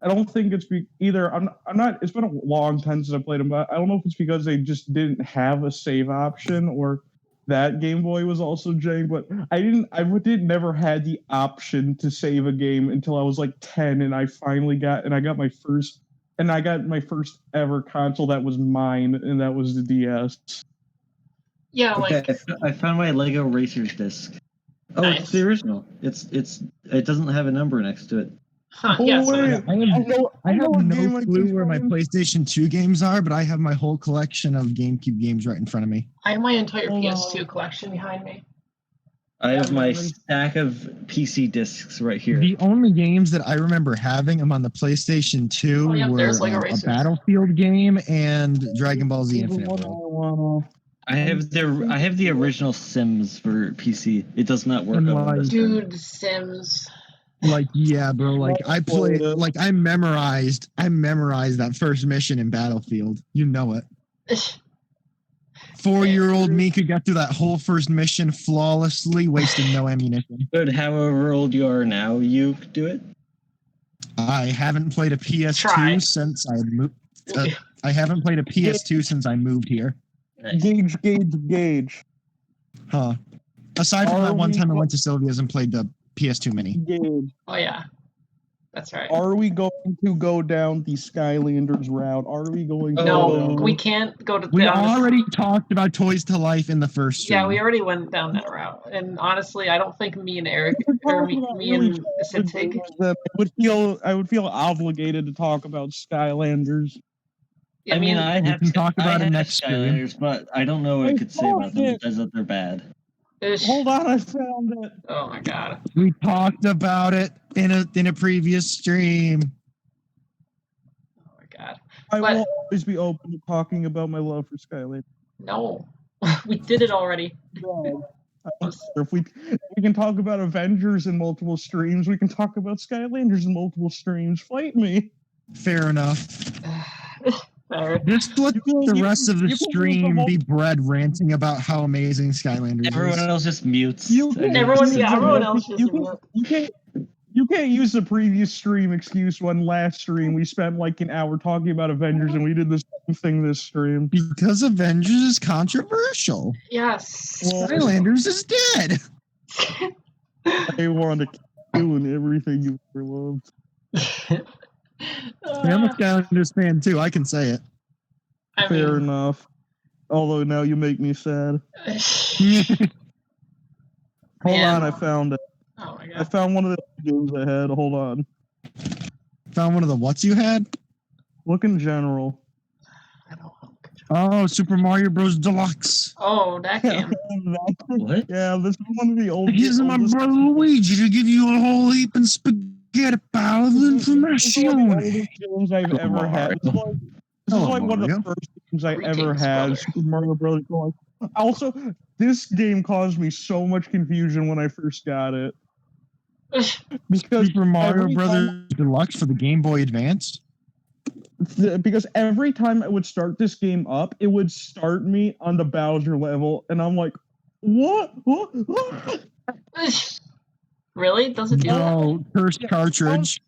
don't think it's either. I'm not. It's been a long time since I played them, but I don't know if it's because they just didn't have a save option or that Game Boy was also jank. But I never had the option to save a game until I was like 10, and I got my first ever console that was mine, and that was the DS. Yeah, like I found my Lego Racers disc. Oh, nice. It's the original. It doesn't have a number next to it. Huh, Oh, yeah, wait. I have what no game I clue can where my find. PlayStation 2 games are, but I have my whole collection of GameCube games right in front of me. I have my entire Hold PS2 on. collection behind me. I have my really? stack of PC discs right here. The only games that I remember having them on the PlayStation 2 Oh, yeah, were there's Lego a Racers. Battlefield game and Dragon Ball Z Infinite What World. I have the original Sims for PC. It does not work And on like- Windows 10. Dude, Sims. Like, yeah, bro. Like, I played. Like, I memorized that first mission in Battlefield. You know it. 4-year-old me could get through that whole first mission flawlessly, wasting no ammunition. But however old you are now, you do it. I haven't played a PS2 Try. since I moved. I haven't played a PS2 since I moved here. Nice. Gauge. Huh. Aside from that one time I went to Sylvia's and played the PS2 mini. Gauge. Oh yeah, that's right. Are we going to go down the Skylanders route? Are we going to No, go down we can't go to. We down this- already talked about Toys to Life in the first stream. Yeah, we already went down that route, and honestly, I don't think me and Eric or me and Sintig. I would feel obligated to talk about Skylanders. Yeah, I mean, I we have can talk about I it have next stream. Skylanders, but I don't know what I could say about them because that they're bad. Hold on, I found it. Oh my god. We talked about it in a previous stream. Oh my god. I But- will always be open to talking about my love for Skylanders. No, we did it already. If we can talk about Avengers in multiple streams, we can talk about Skylanders in multiple streams. Fight me. Fair enough. Fair. Just let the rest of the you can stream use the be Brad ranting about how amazing Skylanders Everyone is. else just mutes. You can't Everyone, use yeah, the- everyone else just you can't use the previous stream excuse when last stream we spent like an hour talking about Avengers and we did the same thing this stream. Because Avengers is controversial. Yes. Well, Skylanders is dead. I want to kill and everything you ever loved. I'm a Skylanders fan too. I can say it. I Fair mean, enough. Although now you make me sad. Hold Man. on, I found it. oh my I god. found one of the games I had. Hold on. Found one of the whats you had? Look in general. I don't know. Oh, Super Mario Bros. Deluxe. Oh, that game. What? Yeah, this is one of the old. Here's my oldest- brother Luigi to give you a whole heap of spaghetti pile of This is one of the information. oldest games I've ever had. This is like, Hello, one of the Mario. first games I ever Greetings, had. brother. Super Mario Bros. Deluxe. Also, this game caused me so much confusion when I first got it because Super Mario every Brothers Deluxe for the Game Boy Advance. because every time I would start this game up, it would start me on the Bowser level, and I'm like, what? Really? Does it do that? Oh, cursed cartridge.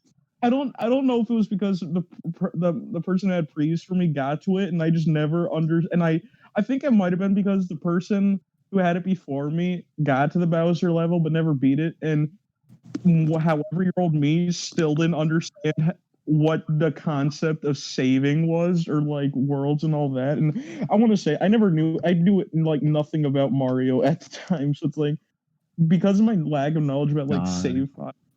I don't know if it was because the person that had previous for me got to it, and I just never and I think it might have been because the person who had it before me got to the Bowser level but never beat it, and however-year-old me still didn't understand what the concept of saving was, or like worlds and all that. And I want to say I knew like nothing about Mario at the time, so it's like because of my lack of knowledge about like save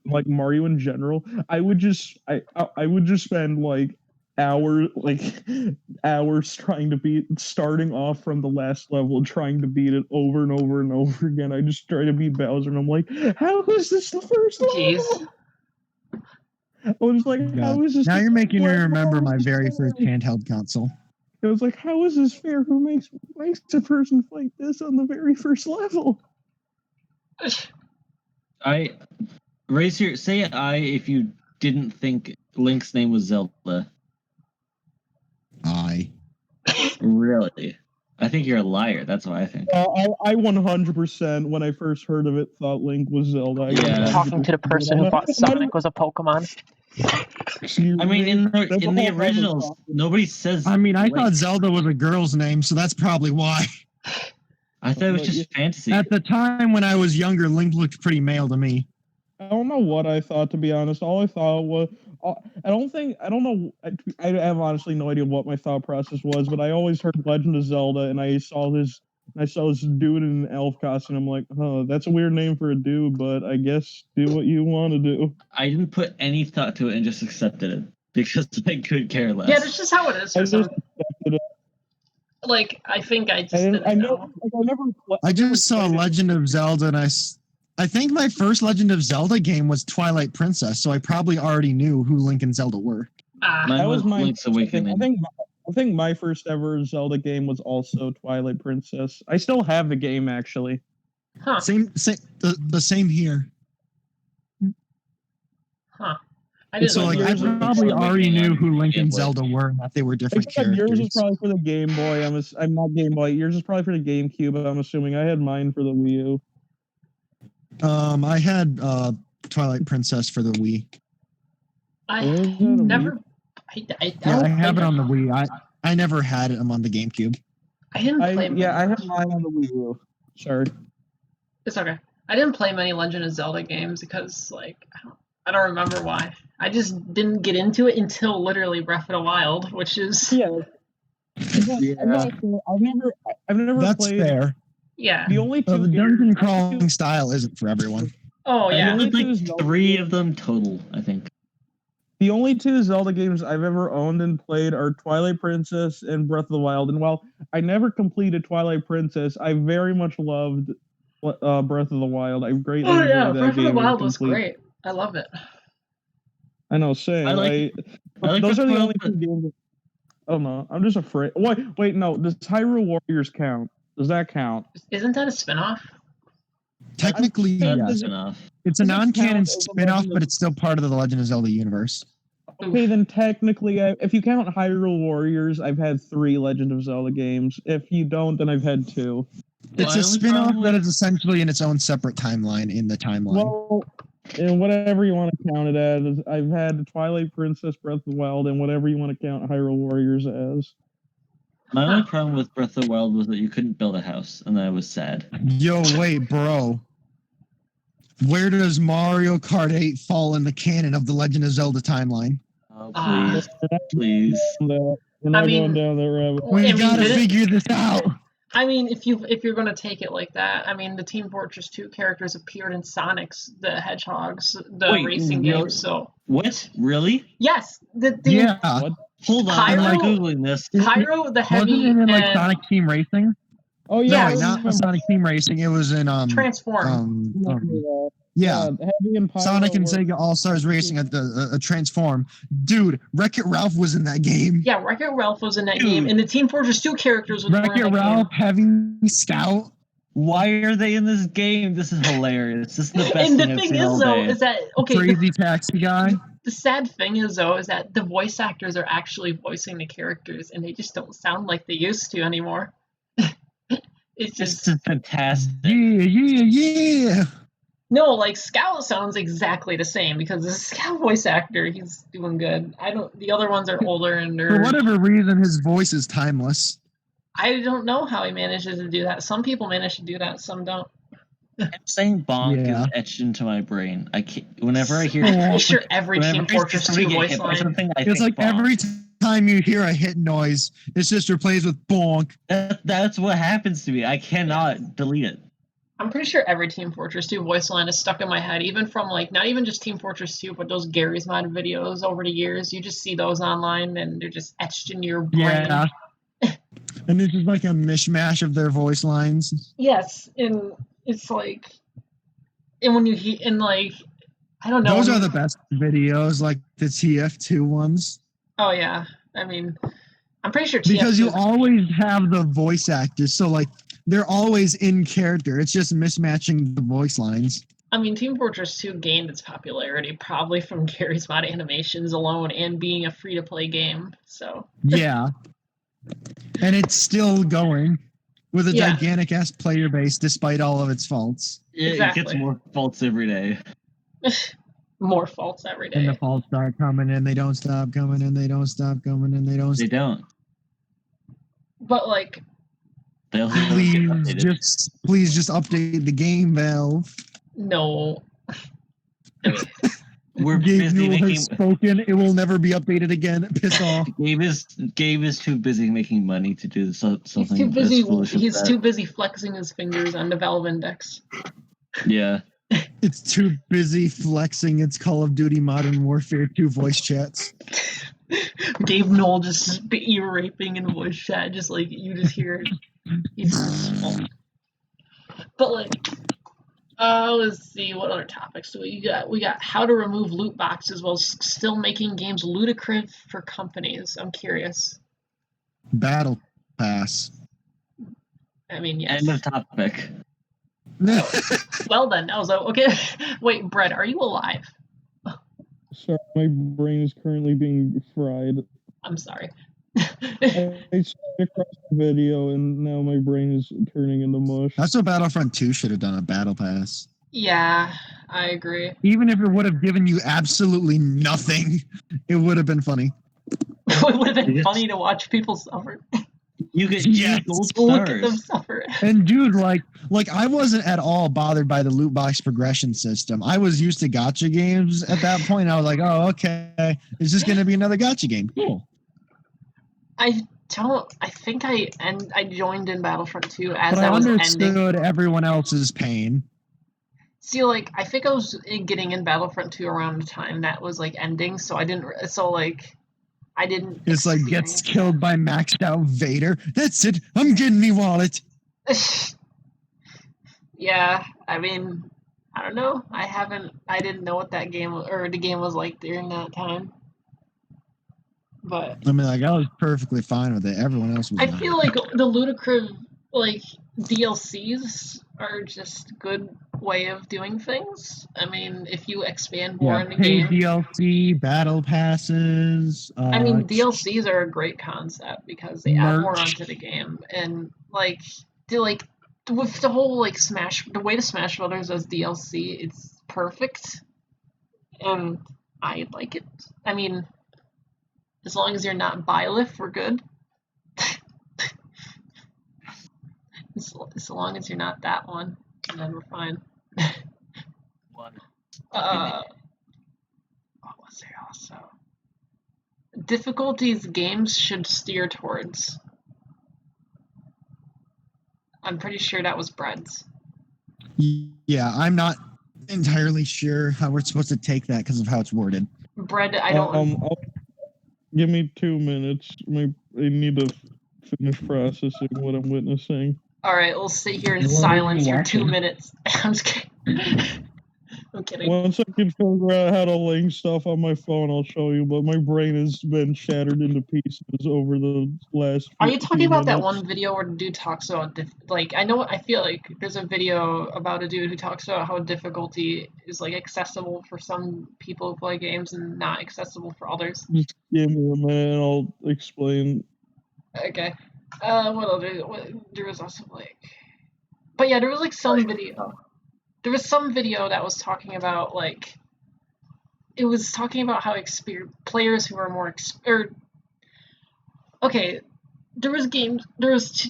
like Mario in general, I would just spend like hours trying to starting off from the last level and trying to beat it over and over and over again. I just try to beat Bowser and I'm like, how is this the first Jeez. level? I was like, how is this? Now you're making me remember my how is very this first fair? handheld console. It was like, how is this fair? Who makes a person fight this on the very first level? Raise your say I if you didn't think Link's name was Zelda. Really? I think you're a liar. That's what I think. I 100% when I first heard of it thought Link was Zelda. Yeah. Talking to the person who thought Sonic was a Pokemon. I mean, in the That's a whole other originals, topic. nobody says. I mean, I Link. thought Zelda was a girl's name, so that's probably why. I thought it was just fantasy. At the time when I was younger, Link looked pretty male to me. I don't know what I thought, to be honest. All I thought was, I have honestly no idea what my thought process was, but I always heard Legend of Zelda, and I saw this dude in an elf costume. I'm like, oh, that's a weird name for a dude, but I guess do what you want to do. I didn't put any thought to it and just accepted it because I could care less. Yeah, that's just how it is. I For some. just accepted it. Like, I think I just I didn't never, know. I just saw Legend of Zelda, and I think my first Legend of Zelda game was Twilight Princess, so I probably already knew who Link and Zelda were. Ah, Mine That was my Link's Awakening. I think my first ever Zelda game was also Twilight Princess. I still have the game actually. huh. The same here. Huh. I didn't So know. like, I Yours is probably already knew who Link and Game Boy. Zelda were, and that they were different Except yours is characters. probably for the Game Boy. I'm not Game Boy. Yours is probably for the GameCube. I'm assuming. I had mine for the Wii U. I had Twilight Princess for the Wii. I Where is that on never. I Yeah, don't I have play it on the them. Wii. I never had it on the GameCube. I didn't play. many. I have mine on the Wii U. Sorry. It's okay. I didn't play many Legend of Zelda games because, like, I don't remember why. I just didn't get into it until literally Breath of the Wild, which is Yeah. Yeah. I've never That's played. fair. yeah. The only two The dungeon crawling style isn't for everyone. Oh I yeah. only did two like Zelda 3 of them total, I think. The only two Zelda games I've ever owned and played are Twilight Princess and Breath of the Wild. And while I never completed Twilight Princess, I very much loved Breath of the Wild. I greatly Oh enjoyed yeah. that Breath of the game. Wild was great. I love it. I know, same. I like those are the Breath of only the two games. Oh no, I'm just afraid. Wait, no. Does Hyrule Warriors count? Does that count? Isn't that a spinoff? Technically, I'm- yes. does it- Enough. It's a does it non-canon count as a spin-off, Legend but of- it's still part of the Legend of Zelda universe. Okay, then technically, if you count Hyrule Warriors, I've had 3 Legend of Zelda games. If you don't, then I've had 2. It's My a only spin-off problem that with- is essentially in its own separate timeline in the timeline. Well, and whatever you want to count it as, I've had Twilight Princess, Breath of the Wild, and whatever you want to count Hyrule Warriors as. My only problem with Breath of the Wild was that you couldn't build a house, and that was sad. Yo, wait, bro. Where does Mario Kart 8 fall in the canon of the Legend of Zelda timeline? Oh, Ah. please. We're not mean- going down that rabbit hole. We I mean, gotta did it- figure this out. I mean, if you're gonna take it like that, I mean, the Team Fortress 2 characters appeared in Sonic's the Hedgehogs, the Wait, racing really? game. So What? Really? yes, the Yeah. Hold on, Hyrule- I'm Googling this. Pyro, the Wasn't heavy, it in like and Sonic Team Racing? Oh No, yeah, wait, not Sonic Team Racing. It was in Transform. yeah. Heavy and Pyro Sonic and were- Sega All Stars Racing at a Transform. Dude, Wreck-It Ralph was in that game. Yeah, Wreck-It Ralph was in that Dude. game, and the Team Fortress 2 characters were in Wreck-It that Ralph, Heavy Scout. Why are they in this game? This is hilarious. This is the game. best And the thing I've thing seen is, all though, day. is that okay? Crazy Taxi Guy. The sad thing is, though, is that the voice actors are actually voicing the characters, and they just don't sound like they used to anymore. It's This just is fantastic. Yeah. no, like Scout sounds exactly the same because the Scout voice actor, he's doing good. I don't. The other ones are older and For they're. whatever reason, his voice is timeless. I don't know how he manages to do that. Some people manage to do that, some don't. Saying bonk Yeah. is etched into my brain. I can't, whenever I hear Oh, I'm Yeah. pretty sure every whenever Team I see Fortress 2 somebody get voice hit by line. something, I It's think like bonk. every time you hear a hit noise, it's just replaced with bonk. That's what happens to me. I cannot delete it. I'm pretty sure every Team Fortress 2 voice line is stuck in my head, even from like not even just Team Fortress 2, but those Gary's Mod videos over the years. You just see those online and they're just etched in your brain. Yeah. And it's just like a mishmash of their voice lines. Yes, and it's like, and when you hear, and like, I don't know. Those are the best videos, like the TF2 ones. Oh yeah, I mean, I'm pretty sure Because you TF2 always have the voice actors, so like they're always in character. It's just mismatching the voice lines. I mean, Team Fortress 2 gained its popularity probably from Gary's Mod animations alone and being a free-to-play game. So Yeah. And it's still going with a Yeah. gigantic ass player base despite all of its faults. It gets Exactly. more faults every day. more faults every And the day. faults start coming in, they don't stop coming in, they don't stop coming in, they don't They stop. don't. But like, They'll get Please updated. just update the game, Valve. no. We're Gabe busy Newell making. has spoken. It will never be updated again. Piss off. Gabe is too busy making money to do something. He's too busy. as foolish as He's that. too busy flexing his fingers on the Valve Index. Yeah. It's too busy flexing its Call of Duty Modern Warfare 2 voice chats. Gabe Knoll just ear raping in voice chat, just like you just hear it. He's so small. But like, let's see, what other topics do we got? We got how to remove loot boxes while still making games ludicrous for companies. I'm curious. Battle Pass. I mean, yes. End of topic. Well then, that was okay. Wait, Brett, are you alive? Sorry, my brain is currently being fried. I'm sorry. I switched across the video and now my brain is turning into mush. That's what Battlefront 2 should have done, a Battle Pass. Yeah, I agree. Even if it would have given you absolutely nothing, it would have been funny. It would have been Yes. funny to watch people suffer. You get Yes. gold Look at them stars. suffer. And dude, like I wasn't at all bothered by the loot box progression system. I was used to gacha games at that point. I was like, oh, okay, it's just gonna be another gacha game. Cool. I think I joined in Battlefront 2 as But I that was ending. understood everyone else's pain. See, like, I think I was getting in Battlefront 2 around the time that was, like, ending, so I didn't It's like gets experience killed by maxed out Vader. That's it. I'm getting me wallet. that. Yeah, I mean, I don't know. I didn't know what that game, or the game was like during that time. But I mean, like, I was perfectly fine with it. Everyone else was I not. feel like the ludicrous like DLCs are just a good way of doing things. I mean, if you expand more in the paid game. DLC, battle passes. I mean, DLCs are a great concept because they add more onto the game, and like with the whole like the way to Smash Brothers as DLC, it's perfect, and I like it. I mean, as long as you're not Byleth, we're good. As long as you're not that one, and then we're fine. What was there also? Difficulties games should steer towards. I'm pretty sure that was Bread's. Yeah, I'm not entirely sure how we're supposed to take that because of how it's worded. Bread, I don't. Give me 2 minutes. I need to finish processing what I'm witnessing. All right, we'll sit here in silence for 2 minutes. I'm just kidding. I'm kidding. Once I can figure out how to link stuff on my phone, I'll show you. But my brain has been shattered into pieces over the last. Are you talking about that one video where the dude talks about I feel like there's a video about a dude who talks about how difficulty is like accessible for some people who play games and not accessible for others. Just give me a minute, and I'll explain. Okay. What other? There was also like, but yeah, there was like some video. There was some video that was talking about like, it was talking about how players who are more okay, there was games.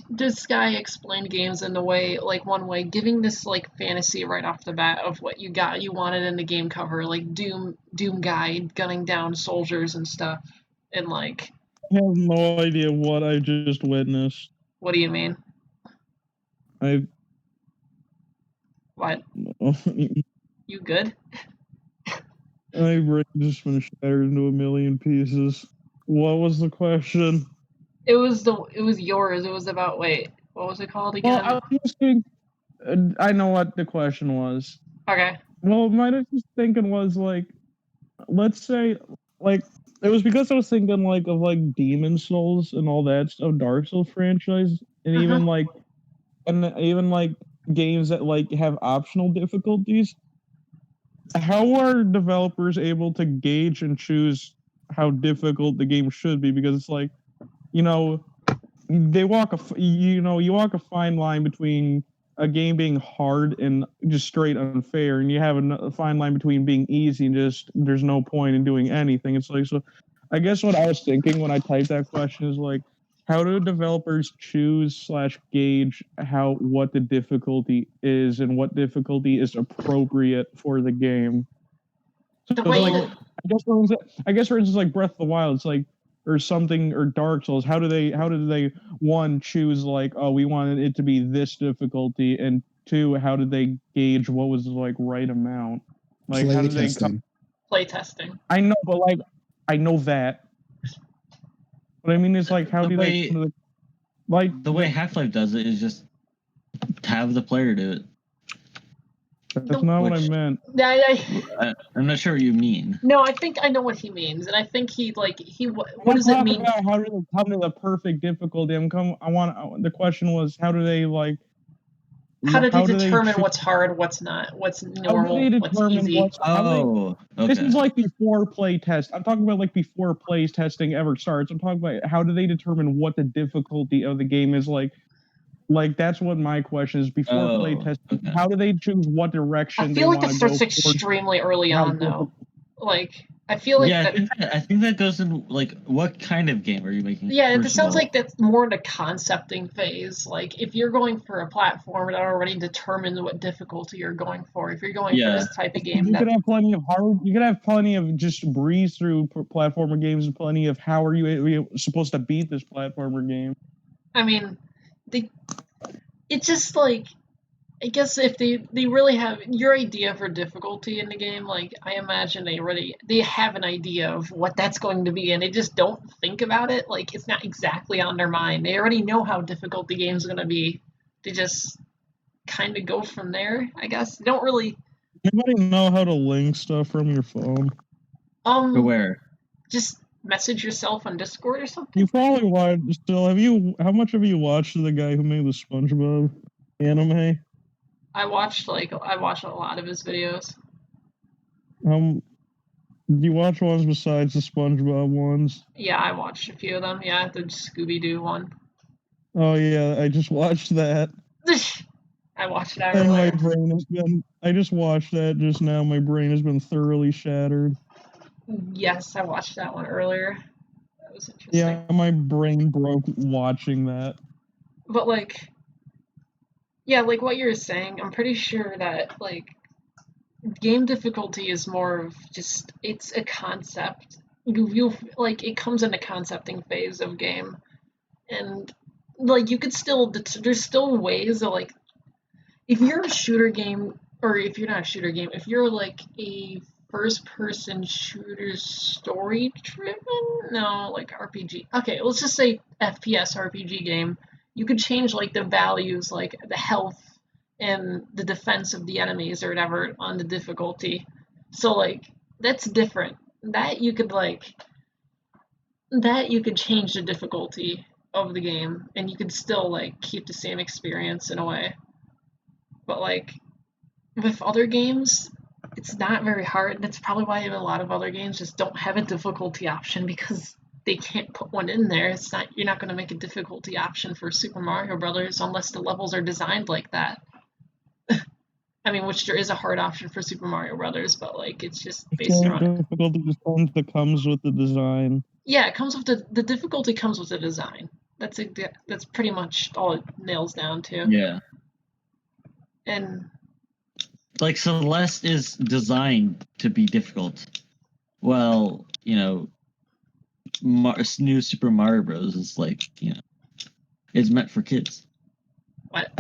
This guy explained games in the way like one way, giving this like fantasy right off the bat of what you wanted in the game cover, like Doom guy gunning down soldiers and stuff, and like. I have no idea what I just witnessed. What do you mean? What? You good? My brain just been shattered into a million pieces. What was the question? It was yours. It was about what was it called again? Well, I was thinking, I know what the question was. Okay. Well, my just thinking was like, let's say like it was because I was thinking like of like Demon Souls and all that stuff, Dark Souls franchise, and even like games that like have optional difficulties. How are developers able to gauge and choose how difficult the game should be? Because it's like, you walk a fine line between a game being hard and just straight unfair, and you have a fine line between being easy and just there's no point in doing anything. It's like, so I guess what I was thinking when I typed that question is like, how do developers choose / gauge what the difficulty is and what difficulty is appropriate for the game? So I guess for instance like Breath of the Wild, it's like, or something, or Dark Souls, how do they one choose like, oh, we wanted it to be this difficulty, and two, how did they gauge what was like right amount? Like how did they play testing? I know, but like I know that. But I mean, it's like how do they like the way Half-Life does it is just have the player do it. That's not what I meant. I'm not sure what you mean. No, I think I know what he means, and I think what does it mean? About how do they come to the perfect difficulty? The question was how do they like? How do they determine what's hard, what's not, what's normal, what's easy? This is like before play test. I'm talking about like before play testing ever starts. I'm talking about how do they determine what the difficulty of the game is like. Like that's what my question is before play testing. Okay. How do they choose what direction? I feel like that starts extremely early on, though. Like I feel like I think that goes in like what kind of game are you making? Yeah, it sounds like that's more the concepting phase. Like if you're going for a platform that already determines what difficulty you're going for. If you're going for this type of game, you could have plenty of hard. You could have plenty of just breeze through platformer games and plenty of how are you supposed to beat this platformer game. I mean, it's just like, I guess if they really have your idea for difficulty in the game, like I imagine they have an idea of what that's going to be, and they just don't think about it. Like it's not exactly on their mind. They already know how difficult the game's going to be. They just kind of go from there, I guess. They don't really. Anybody know how to link stuff from your phone? To where? Just message yourself on Discord or something? You probably watched. Still, how much have you watched the guy who made the SpongeBob anime? I watched a lot of his videos. Do you watch ones besides the SpongeBob ones? Yeah, I watched a few of them. Yeah, the Scooby-Doo one. Oh yeah, I just watched that. I watched that And my earlier. brain has been. I just watched that just now. My brain has been thoroughly shattered. Yes, I watched that one earlier. That was interesting. Yeah, my brain broke watching that. But like, yeah, like what you were saying, I'm pretty sure that like game difficulty is more of just it's a concept. You like it comes in a concepting phase of game, and like you could still there's still ways of like if you're a shooter game or if you're not a shooter game, if you're like a first person shooter story driven, no, like RPG. Okay, let's just say FPS RPG game. You could change like the values, like the health and the defense of the enemies or whatever on the difficulty. So like that's different. That you could change the difficulty of the game and you could still like keep the same experience in a way. But like with other games, it's not very hard. That's probably why a lot of other games just don't have a difficulty option because they can't put one in there. It's not you're not going to make a difficulty option for Super Mario Brothers unless the levels are designed like that. I mean, which there is a hard option for Super Mario Brothers, but like it's just based around. Difficulty just comes with the design. Yeah, it comes with the difficulty comes with the design. That's pretty much all it nails down to. Yeah. And like Celeste is designed to be difficult. Well, new Super Mario Bros. Is like, it's meant for kids. What?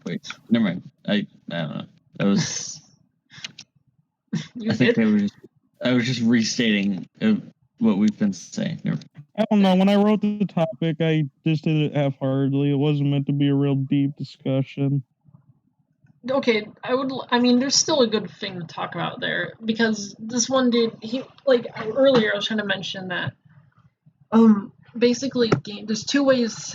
Wait, never mind. I don't know. That was. I was just restating what we've been saying. I don't know. When I wrote the topic, I just did it half-heartedly. It wasn't meant to be a real deep discussion. Okay, I mean, there's still a good thing to talk about there because this one dude, earlier I was trying to mention that, basically, there's two ways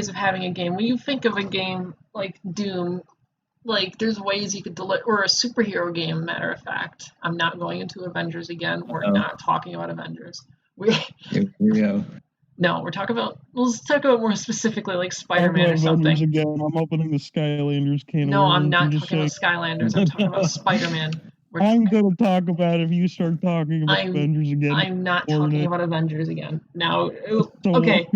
of having a game. When you think of a game like Doom, like there's ways you could deliver, or a superhero game. Matter of fact, I'm not going into Avengers again. We're not talking about Avengers. Here we go. No, let's talk about more specifically like Spider-Man or something. Again. I'm opening the Skylanders can. No, I'm not talking about Skylanders. I'm talking about Spider-Man. I'm going to talk about if you start talking about Avengers again. I'm not talking about Avengers again. Now, okay.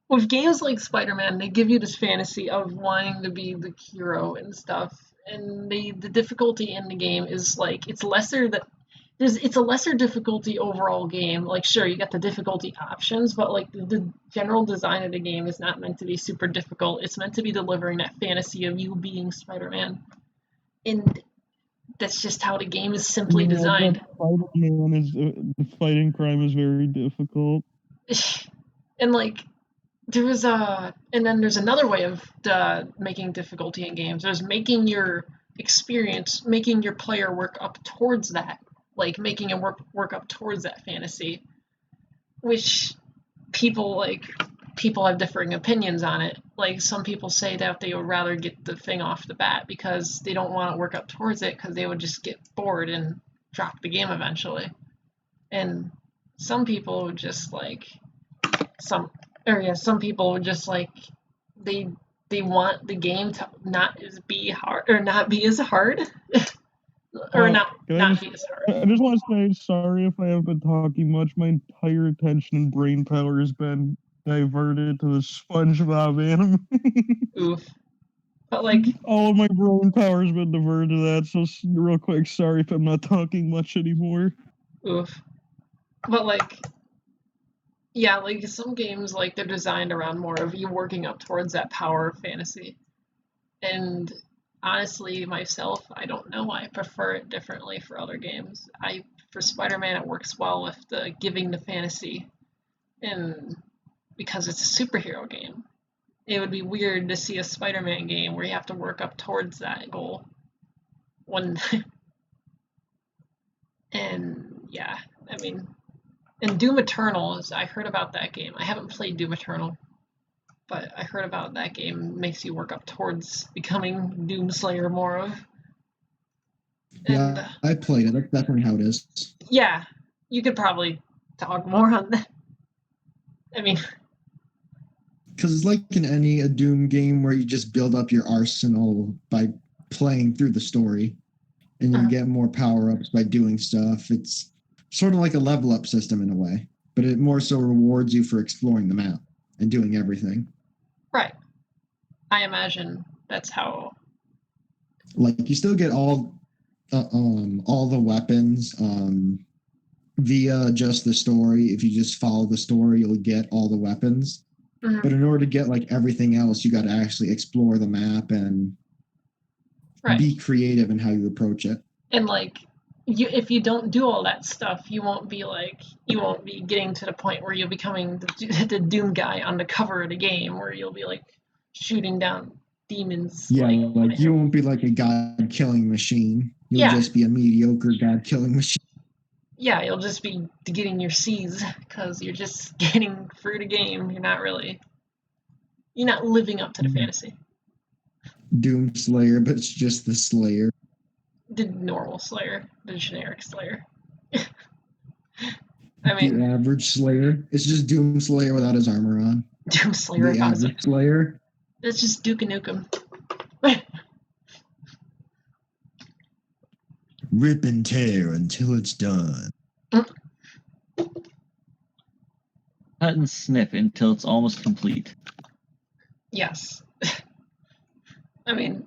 With games like Spider-Man, they give you this fantasy of wanting to be the hero and stuff. And the difficulty in the game is like it's a lesser difficulty overall game. Like sure, you got the difficulty options, but like the general design of the game is not meant to be super difficult. It's meant to be delivering that fantasy of you being Spider-Man. And that's just how the game is simply designed. Spider-Man fighting crime is very difficult. And like and then there's another way of making difficulty in games. There's making your player work up towards that. Like making it work up towards that fantasy, which people have differing opinions on it. Like some people say that they would rather get the thing off the bat because they don't want to work up towards it because they would just get bored and drop the game eventually. And some people would just some people would just they want the game to not be as hard. Or not be as hard. I just want to say sorry if I haven't been talking much. My entire attention and brain power has been diverted to the SpongeBob anime. Oof. But all of my brain power has been diverted to that. So real quick, sorry if I'm not talking much anymore. Oof. But yeah, some games they're designed around more of you working up towards that power of fantasy, and honestly, myself, I don't know. I prefer it differently for other games. For Spider-Man, it works well with the giving the fantasy, and because it's a superhero game, it would be weird to see a Spider-Man game where you have to work up towards that goal. And yeah, I mean, And Doom Eternal I heard about that game. I haven't played Doom Eternal, but I heard about that game. Makes you work up towards becoming Doomslayer more of. And Yeah, I played it. That's definitely how it is. yeah, you could probably talk more on that. I mean, Because it's like in a Doom game where you just build up your arsenal by playing through the story, and you get more power-ups by doing stuff. It's sort of like a level-up system in a way, but it more so rewards you for exploring the map and doing everything. right. I imagine that's how. Like, you still get all the weapons via just the story. If you just follow the story, you'll get all the weapons. Mhm. But in order to get like everything else, you got to actually explore the map and Right. be creative in how you approach it. And like, if you don't do all that stuff, you won't be getting to the point where you're becoming the Doom guy on the cover of the game, where you'll be like shooting down demons. Yeah, like you won't be like a god-killing machine. You'll just be a mediocre god-killing machine. Yeah, you'll just be getting your C's because you're just getting through the game. You're not living up to the fantasy. Doom Slayer, but it's just the Slayer. The normal Slayer, the generic Slayer. I mean, the average Slayer. It's just Doom Slayer without his armor on. Doom Slayer. The average Slayer. It's just Duke Nukem. Rip and tear until it's done. Cut and snip until it's almost complete. Yes. I mean,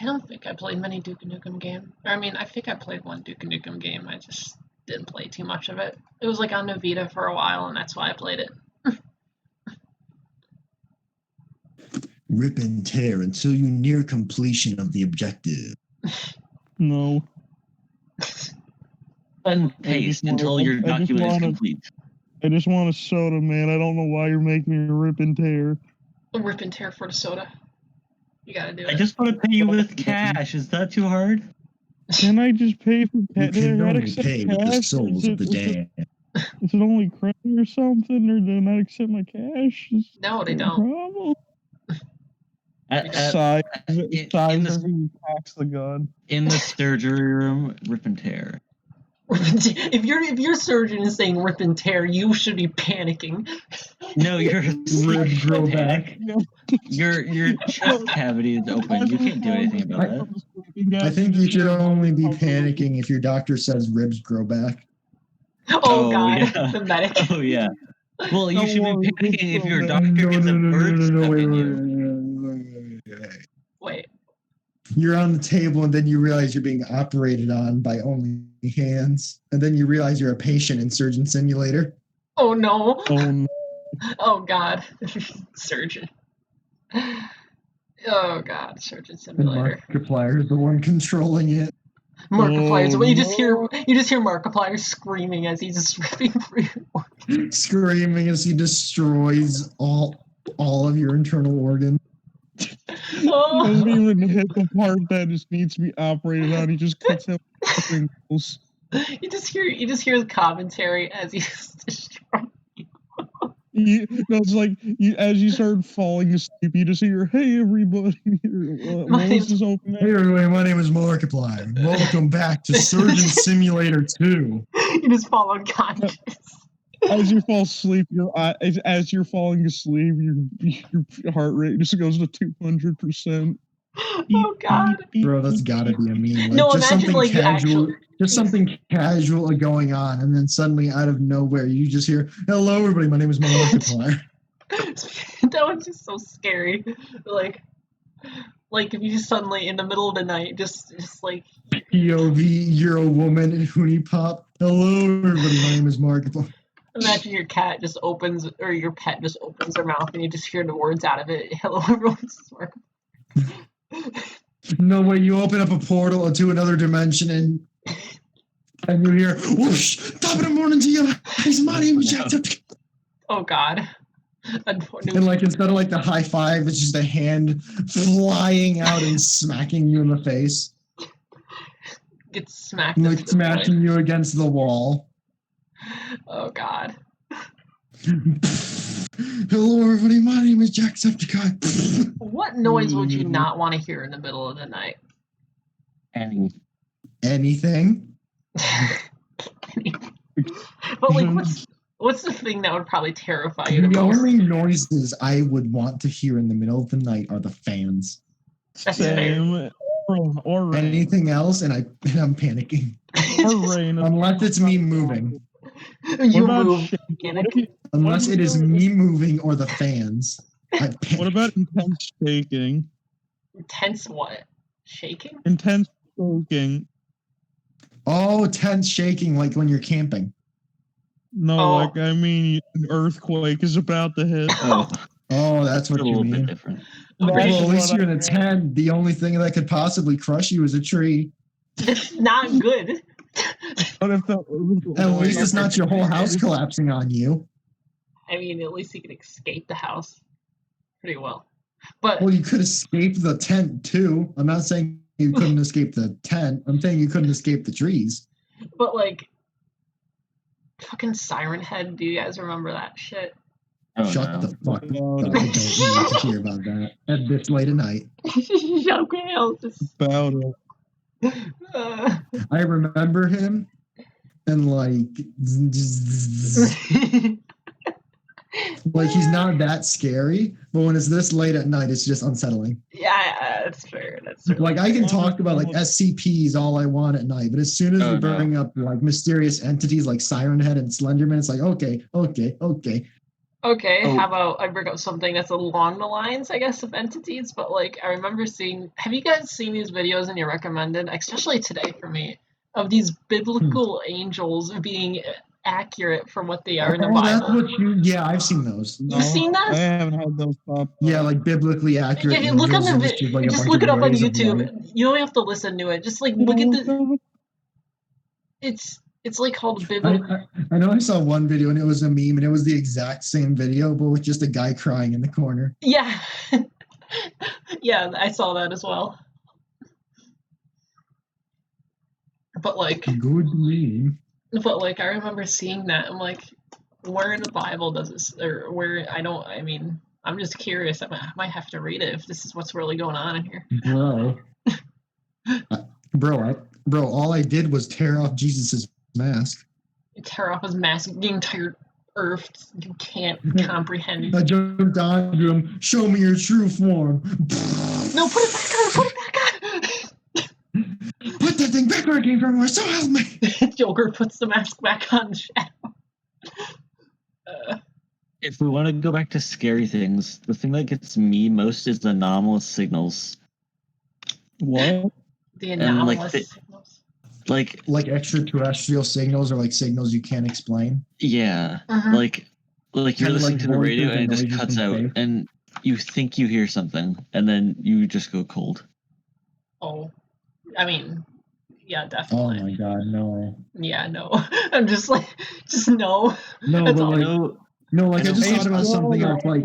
I don't think I played many Duke Nukem games. I mean, I think I played one Duke Nukem game. I just didn't play too much of it. It was like on the Vita for a while, and that's why I played it. Rip and tear until you near completion of the objective. No. Cut and paste until your document is complete. I just want a soda, man. I don't know why you're making me rip and tear. Rip and tear for the soda. You gotta do it. I just want to pay you with cash. Is that too hard? Can I just pay for cash? You can only pay with the souls of the damned. Is it only credit or something, or do they not accept my cash? No, they don't. Problem? Size tax the gun. In the surgery room, rip and tear. If your surgeon is saying rip and tear, you should be panicking. No, your rib grow back. Your chest cavity is open. You can't do anything about that. I think you should only be panicking if your doctor says ribs grow back. Oh God, yeah. the medic. Oh yeah. Well, you should be panicking if your doctor gets a bird stuck in you. Wait. You're on the table and then you realize you're being operated on by only hands. And then you realize you're a patient in Surgeon Simulator. Oh no. Oh no. Oh God. Surgeon. Oh God, Surgeon Simulator. And Markiplier is the one controlling it. Markiplier's when you just hear Markiplier screaming as he's just ripping through your organs. Screaming as he destroys all of your internal organs. He doesn't even hit the part that just needs to be operated on. He just cuts out wrinkles. You just hear his commentary as he's destroying. It's like as you start falling asleep, you just hear, "Hey everybody, is open." Hey everybody, my name is Markiplier. Welcome back to Surgeon Simulator 2. You just fall unconscious. As you fall asleep, as you're falling asleep, your heart rate just goes to 200%. Oh God, bro, that's gotta be a meme. Like, no, just imagine something like casual, the actual. just something casual going on, and then suddenly out of nowhere, you just hear, "Hello, everybody. My name is Markiplier." That was just so scary. Like if you just suddenly in the middle of the night, just like POV, you're a woman in Hoonie Pop. Hello, everybody. My name is Markiplier. Imagine your cat just opens, or your pet just opens their mouth, and you just hear the words out of it. Hello, everyone. This is Markiplier. No way, you open up a portal to another dimension and you hear whoosh, top of the morning to you. His money was jacked up. Oh God. And like instead of like the high five, it's just a hand flying out and smacking you in the face. Gets smacked. Like smashing you against the wall. Oh God. Hello, everybody. My name is Jacksepticeye. What noise would you not want to hear in the middle of the night? Anything? But like, what's the thing that would probably terrify you the The most? only noises I would want to hear in the middle of the night are the fans. That's fair. Same. Or rain. Anything else, and I'm panicking. Or rain. Unless it's me moving. You What about move. shaking? Panic. Unless it is me moving or the fans. I panic. What about intense shaking? Intense what? Shaking? Intense shaking. Oh, tense shaking, like when you're camping. No, Oh. like I mean, an earthquake is about to hit. Oh, Oh, that's what a you little bit mean. different. Well, Pretty- at least what you're I in a tent. The only thing that could possibly crush you is a tree. That's not good. But if At least it's not your whole house collapsing on you. I mean, at least you can escape the house pretty well. But Well, you could escape the tent too. I'm not saying you couldn't escape the tent. I'm saying you couldn't escape the trees. like, fucking Siren Head. Do you guys remember that shit? Oh, Shut no. the fuck up. Oh, I don't need to hear about that at this late at night. Okay, I'll just. about it. I remember him and like he's not that scary, but when it's this late at night, it's just unsettling. Yeah, that's fair. That's fair. Like I can talk about like SCPs all I want at night, but as soon as Oh, you no. bring up like mysterious entities like Siren Head and Slenderman, it's like okay. Okay, Oh. how about I bring up something that's along the lines, I guess, of entities, but like I remember seeing, have you guys seen these videos and you recommended, especially today for me, of these biblical angels being accurate for what they are in the Oh, that's Bible? what yeah, I've seen those. You've seen I that? haven't had those pop. Yeah, like biblically accurate. Yeah, look on angels the and just, like, a just bunch look of it up on rays of YouTube. light. You don't have to listen to it. Just like look at the. It's like called biblical. I know I saw one video and it was a meme and it was the exact same video, but with just a guy crying in the corner. Yeah, yeah, I saw that as well. But like, Good meme. I remember seeing that. I'm like, where in the Bible does this, or where? I mean, I'm just curious. I might have to read it if this is what's really going on in here. Bro, all I did was tear off Jesus's mask. You tear off his mask, the entire earth. You can't comprehend. I jumped onto him. Show me your true form. No, put it back on. Put it back on. Put that thing back where it came from. So help me. Joker puts the mask back on. Shadow. If we want to go back to scary things, the thing that gets me most is the anomalous signals. What? The And, anomalous like, signals. Like, extraterrestrial signals or like signals you can't explain. yeah, Mhm. like you're Kinda listening like to the radio voices and it and just noises cuts from out, space. and you think you hear something, and then you just go cold. Oh, I mean, yeah, Oh definitely. my god, no. Yeah, no. I'm just like, just no. No, That's but all. I like know, no, like I I just know thought about something else. Like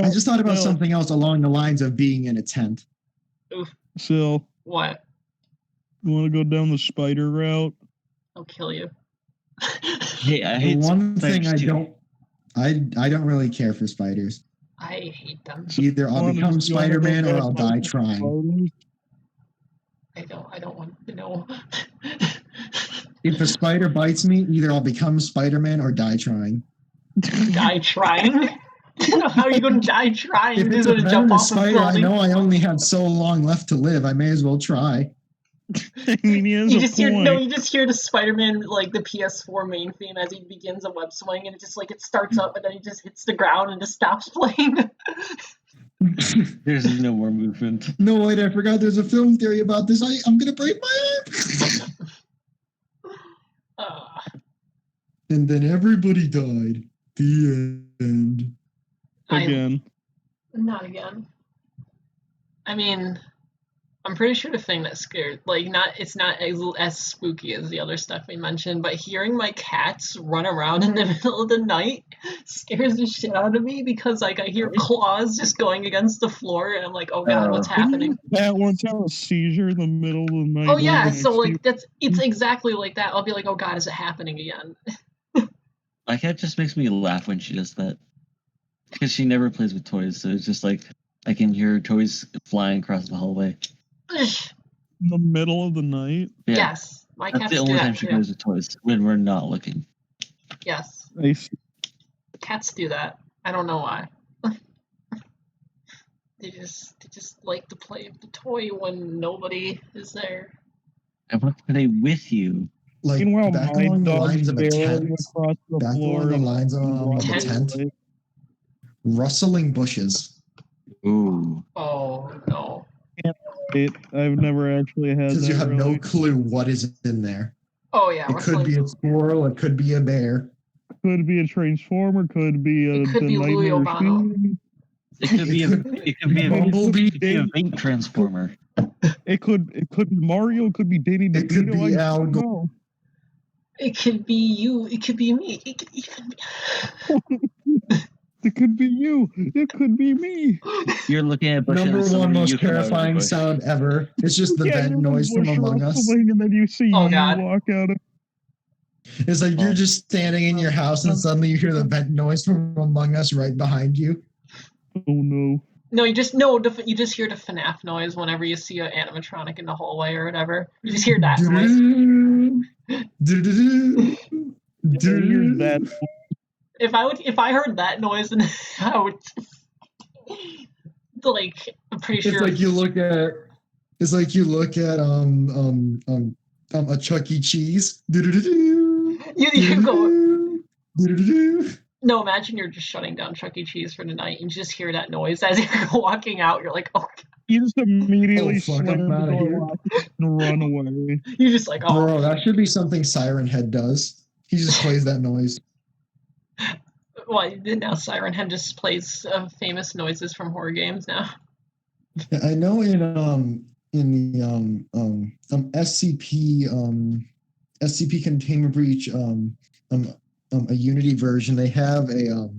I just thought about something else along the lines of being in a tent. Syl, What? you want to go down the spider route? I'll kill you. hey, I The hate one thing spiders too. I don't really care for spiders. I hate them. Either I'll Wanna become just- you wanna go Spider-Man or back I'll on die the trying. spiders? I don't want to know. If a spider bites me, either I'll become Spider-Man or die trying. Die trying? How are you going to die trying? If You're it's just a going to jump venomous off a spider, I building. know I only have so long left to live. I may as well try. I mean, he has You a just hear point. you just hear the Spider-Man, like the PS4 main theme as he begins a web swing, and it just like it starts up and then he just hits the ground and just stops playing. There's no more movement. No, wait, I forgot there's a film theory about this. I'm gonna break my arm. And then everybody died. The end. Again. Not again. I mean, I'm pretty sure the thing that scared, like, it's not as spooky as the other stuff we mentioned, but hearing my cats run around in the middle of the night scares the shit out of me because, like, I hear claws just going against the floor, and I'm like, oh god, what's happening? That once had a seizure in the middle of the night. Oh yeah, right so next to like it's exactly like that. I'll be like, oh god, is it happening again? My cat just makes me laugh when she does that. Because she never plays with toys, so it's just like I can hear toys flying across the hallway. Ugh. In the middle of the night. Yeah, Yes, my that's cats the do only that time she too. plays with toys, when we're not looking. Yes, Nice. cats do that. I don't know why. They just like to play with the toy when nobody is there. I want to play with you. Like Meanwhile, back my along the dog's lines of a barreling tent. across the Back floor. along the and lines running of a tent. away. Rustling bushes. Ooh. Oh no. I've never actually had Because you that. have Really. no clue what is in there. Oh yeah, It could be a squirrel. It could be a bear. Could be a transformer. Could be It could the be Louis nightmare O'Bano. machine. It could be a Bumblebee. vape transformer. It could be Mario. It could be Danny DeVito. It could be I Al don't Gore. know. It could be you. It could be me. It could even be. It could be you. It could be me. You're looking at bushes. Number and one somebody most you come out of the terrifying bush. sound ever. It's just the Yeah, vent you're in the noise from bush Among Us. rustling, and then you see Oh, you God. walk out of. It's like you're just standing in your house and suddenly you hear the vent noise from Among Us right behind you. Oh no. No, you just hear the FNAF noise whenever you see an animatronic in the hallway or whatever. You just hear that noise. You hear that? If I heard that noise, then I would like. I'm pretty It's sure. like you look at a Chuck E. Cheese. You go. No, imagine you're just shutting down Chuck E. Cheese for the night and you just hear that noise as you're walking out. You're like, oh. You just immediately Oh, fuck, slam I'm the outta door here. lock and run away. You're just like, oh. Bro, that should be something Siren Head does. He just plays that noise. Well, now Siren Head just plays famous noises from horror games now. I know in the SCP Containment Breach a Unity version, they have a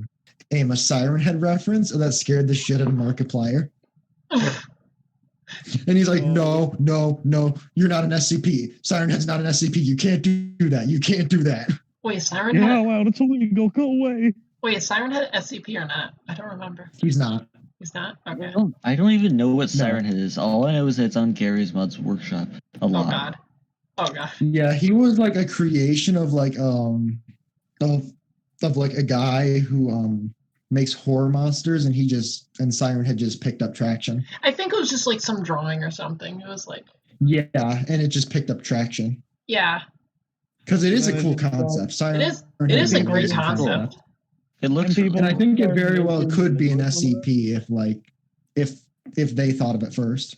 Siren Head reference that scared the shit out of Markiplier. And he's like, no, you're not an SCP. Siren Head's not an SCP. You can't do that. You can't do that. Wait, Siren You're Head. not allowed. It's illegal. Go away. Wait, is Siren Head SCP or not? I don't remember. He's not. He's not? Okay. I don't even know what No. Siren Head is. All I know is that it's on Gary's Mods Workshop a lot. Oh god. Oh god. Yeah, he was like a creation of like of like a guy who makes horror monsters, and Siren Head just picked up traction. I think it was just like some drawing or something. It was like, Yeah, and it just picked up traction. yeah. Because it is a Yeah, cool it's concept. Siren It is. Head It is a an great amazing concept. It looks And people- And I think it very well Making could be an lore from it. SCP if they thought of it first.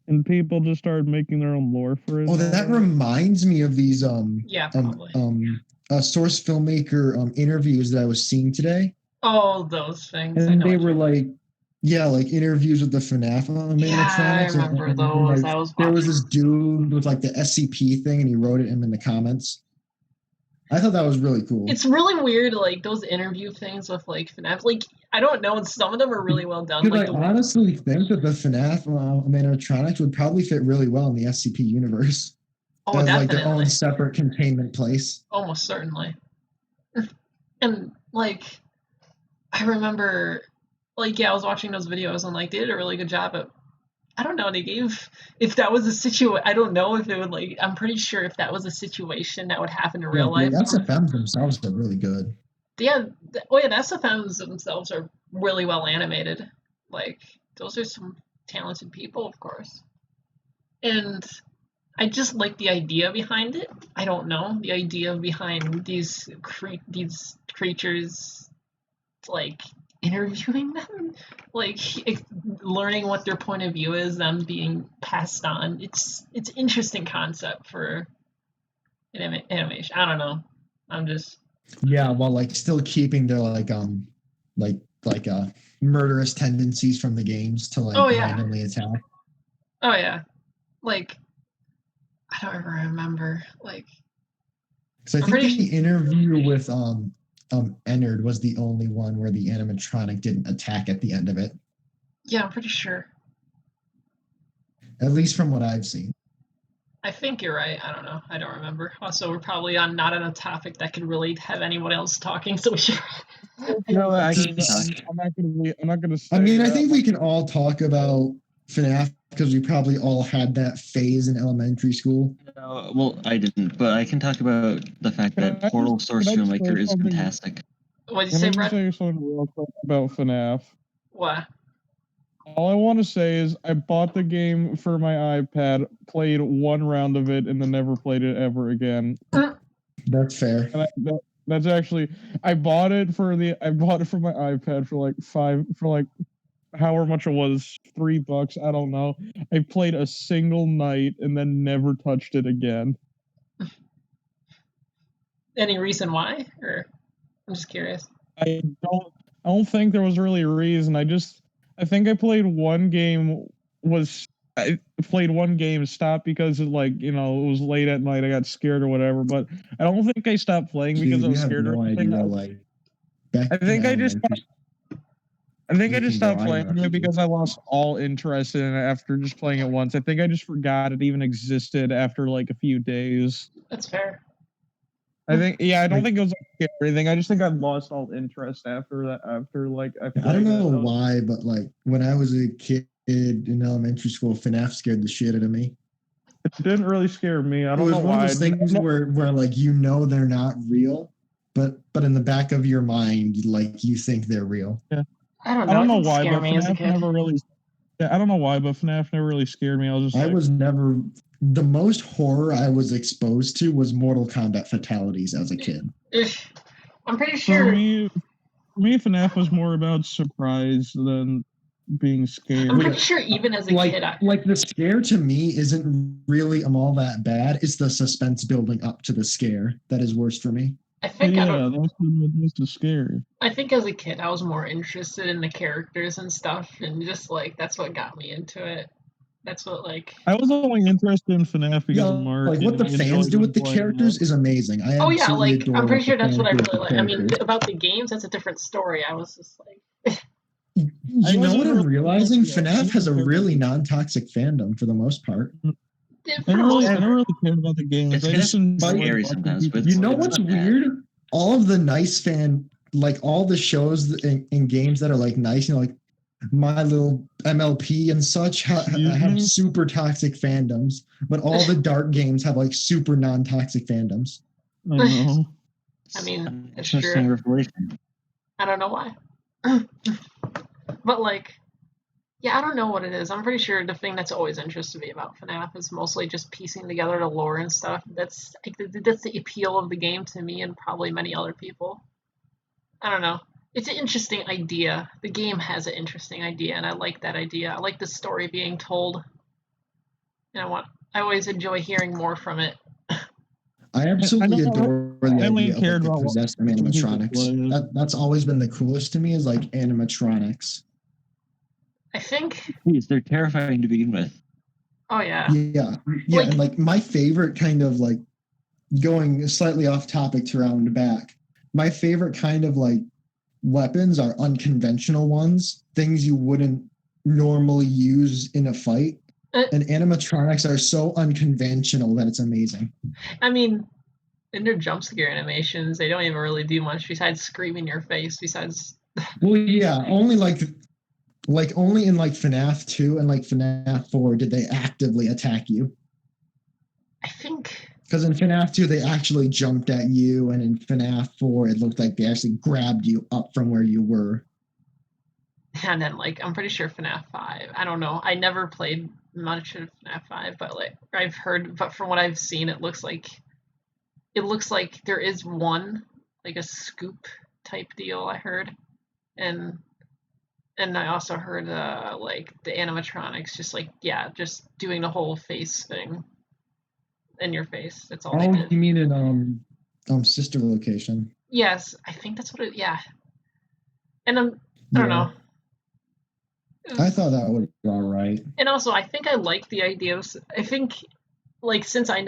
And people just started making their own lore for it. Oh, that reminds me of these Yeah, probably. source filmmaker interviews that I was seeing today. Oh, those things. I And know they what were you- like, yeah, like interviews with the FNAF animatronics. Yeah, I remember And, those. like, I was there was watching. this dude with like the SCP thing, and he wrote it in the comments. I thought that was really cool. It's really weird, like those interview things with like FNAF. Like I don't know, some of them are really well done. Because Like I the honestly think that the FNAF animatronics would probably fit really well in the SCP universe. oh, As like definitely, their own separate containment place. almost certainly. And like, I remember, like, yeah, I was watching those videos and like they did a really good job at. I don't know. They gave if that was a situation. I don't know if it would like. I'm pretty sure if that was a situation that would happen in real life. The SFMs themselves are really good. Yeah. The SFMs themselves are really well animated. Like those are some talented people, of course. And I just like the idea behind it. I don't know the idea behind these creatures, like interviewing them, like learning what their point of view is, them being passed on. It's interesting concept for an animation. I don't know. I'm just Yeah, while like still keeping their murderous tendencies from the games to like Oh, yeah. randomly attack. oh yeah, like I don't ever remember like. Because I I'm think pretty the interview with Ennard was the only one where the animatronic didn't attack at the end of it. Yeah, I'm pretty sure. At least from what I've seen. I think you're right. I don't know. I don't remember. Also, we're probably not on a topic that could really have anyone else talking, so we should. No, I can I'm not gonna say I mean, I that. think we can all talk about FNAF because we probably all had that phase in elementary school. No, well, I didn't, but I can talk about the fact Can that I Portal just- can I Sorcerer just Maker say is something? fantastic. What did you Can say, I just Brett? say something real quick about FNAF? What? All I want to say is I bought the game for my iPad, played one round of it, and then never played it ever again. That's fair. And that's actually I bought it for my iPad for like however much it was, $3. I don't know. I played a single night and then never touched it again. Any reason why? Or I'm just curious. I don't think there was really a reason. I think I played one game. I played one game, stopped because it was late at night. I got scared or whatever. But I don't think I stopped playing because Dude, I was you have scared or no anything. idea. Like, back I think in I just elementary stopped I playing remember. it because I lost all interest in it after just playing it once. I think I just forgot it even existed after like a few days. That's fair. I don't think it was like anything. I just think I lost all interest after that. I don't know why, but like when I was a kid in elementary school, FNAF scared the shit out of me. It didn't really scare me. I It don't was know one why. of those things where like they're not real, but in the back of your mind, like you think they're real. Yeah. I don't I know. don't It know didn't why, scare but me as a FNAF kid. never really. Yeah, I don't know why, but FNAF never really scared me. I was never the most horror I was exposed to was Mortal Kombat fatalities as a kid. I'm pretty For sure. me, FNAF was more about surprise than being scared. I'm pretty sure even as a kid, Like the scare to me isn't really all that bad. It's the suspense building up to the scare that is worse for me. I think that's just scary. I think as a kid I was more interested in the characters and stuff, and just like that's what got me into it. That's what like. I was only interested in FNAF because of Mark. Like what the fans do with the characters is amazing. I Oh yeah, absolutely like adore I'm pretty what sure the that's what I fans do really with the like. I mean, characters. about the games, that's a different story. I was just like. You know what I'm realizing? Yeah, FNAF has a really non-toxic fandom for the most part. I never really cared about the games. It's I just enjoyed scary watching sometimes, people but You know play. what's weird? All of the nice like all the shows and games that are like nice, like My Little MLP and such have super toxic fandoms, but all the dark games have like super non-toxic fandoms. I know. I mean, it's Interesting true. revelation. I don't know why. But like, yeah, I don't know what it is. I'm pretty sure the thing that's always interested me about FNAF is mostly just piecing together the lore and stuff. That's the appeal of the game to me and probably many other people. I don't know. It's an interesting idea. The game has an interesting idea, and I like that idea. I like the story being told, and I always enjoy hearing more from it. I absolutely adore the idea only of cared like, the about what possessed people animatronics. played. That's always been the coolest to me is like animatronics. I think. Please, they're terrifying to begin with. Oh yeah. Yeah, Like- and like my favorite kind of like going slightly off topic to round back. My favorite kind of like weapons are unconventional ones, things you wouldn't normally use in a fight. And animatronics are so unconventional that it's amazing. I mean, in their jump scare animations, they don't even really do much besides scream in your face. Besides, Well, yeah, only only in like FNAF 2 and like FNAF 4 did they actively attack you. I think. Because in FNAF 2 they actually jumped at you, and in FNAF 4 it looked like they actually grabbed you up from where you were. And then, like, I'm pretty sure FNAF 5. I don't know. I never played much of FNAF 5, but like I've heard, but from what I've seen, it looks like there is one, like a scoop type deal. I heard, and I also heard like the animatronics, just doing the whole face thing in your face. That's all they did. You mean in Sister Location? Yes, I think that's what it. Yeah, and I don't know. I thought that would be all right. And also, I think I like the idea of. I think, like, since I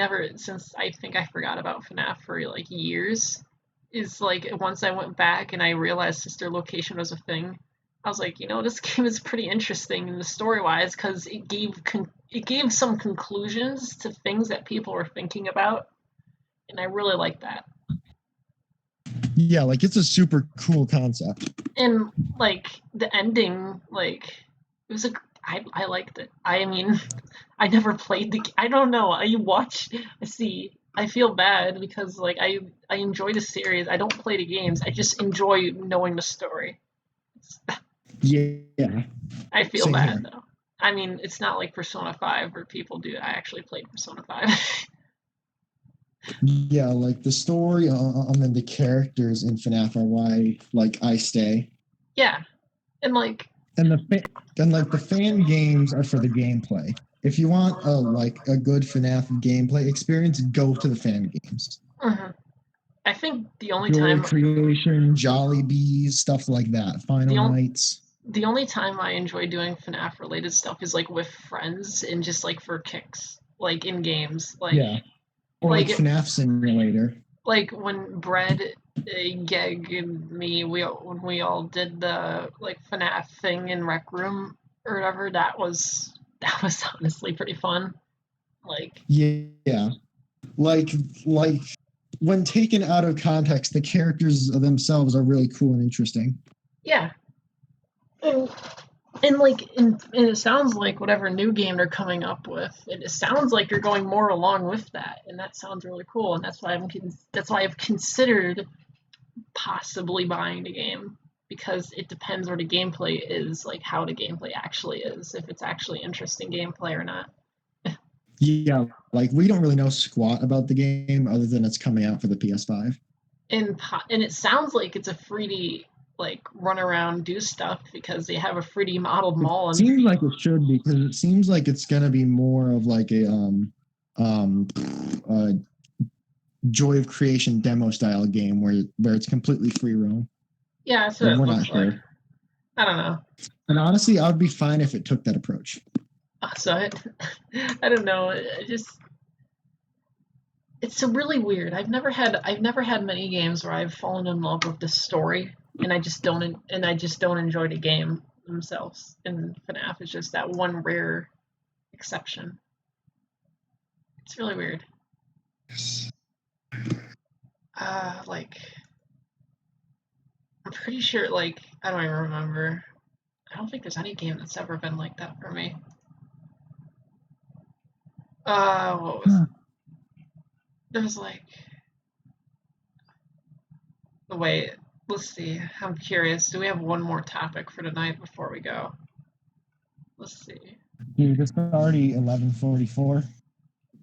think I forgot about FNAF for like years, is like once I went back and I realized Sister Location was a thing, I was like, this game is pretty interesting in the story-wise because it gave some conclusions to things that people were thinking about, and I really like that. Yeah, like it's a super cool concept. And like the ending, like it was I liked it. I mean, I never played I don't know. I feel bad because like I enjoy the series. I don't play the games. I just enjoy knowing the story. Yeah. I feel Same bad here. though. I mean, it's not like Persona 5 where people do. I actually played Persona 5. Yeah, like the story and the characters in FNAF are why like I stay. Yeah, and like And the fan games are for the gameplay. If you want a good FNAF gameplay experience, go to the fan games. I think the only Joy time Creation, Jolly Bees, stuff like that. Final Nights. the only time I enjoy doing FNAF related stuff is like with friends and just like for kicks, like in games, like Yeah. Or like FNAF Simulator. like when Brad, Geg, and me, when we all did the like FNAF thing in Rec Room or whatever. That was honestly pretty fun. Like Yeah. Like when taken out of context, the characters themselves are really cool and interesting. yeah, and like and it sounds like whatever new game they're coming up with, it sounds like you're going more along with that, and that sounds really cool. And that's why I've considered possibly buying the game, because it depends where the gameplay is, like how the gameplay actually is, if it's actually interesting gameplay or not. Yeah, like we don't really know squat about the game other than it's coming out for the PS5. And it sounds like it's a 3D like run around do stuff because they have a 3D modeled mall. It seems like it should, because it seems like it's gonna be more of like a Joy of Creation demo style game where it's completely free roam. Yeah, that's what it We're looks not sure. like. I don't know. And honestly, I would be fine if it took that approach. So I don't know. It's so really weird. I've never had many games where I've fallen in love with the story, and I just don't enjoy the game themselves. And FNAF is just that one rare exception. It's really weird. Like I'm pretty sure. Like I don't even remember. I don't think there's any game that's ever been like that for me. What was it? There was like, wait, let's see. I'm curious. Do we have one more topic for tonight before we go? Let's see. Dude, it's already 11:44.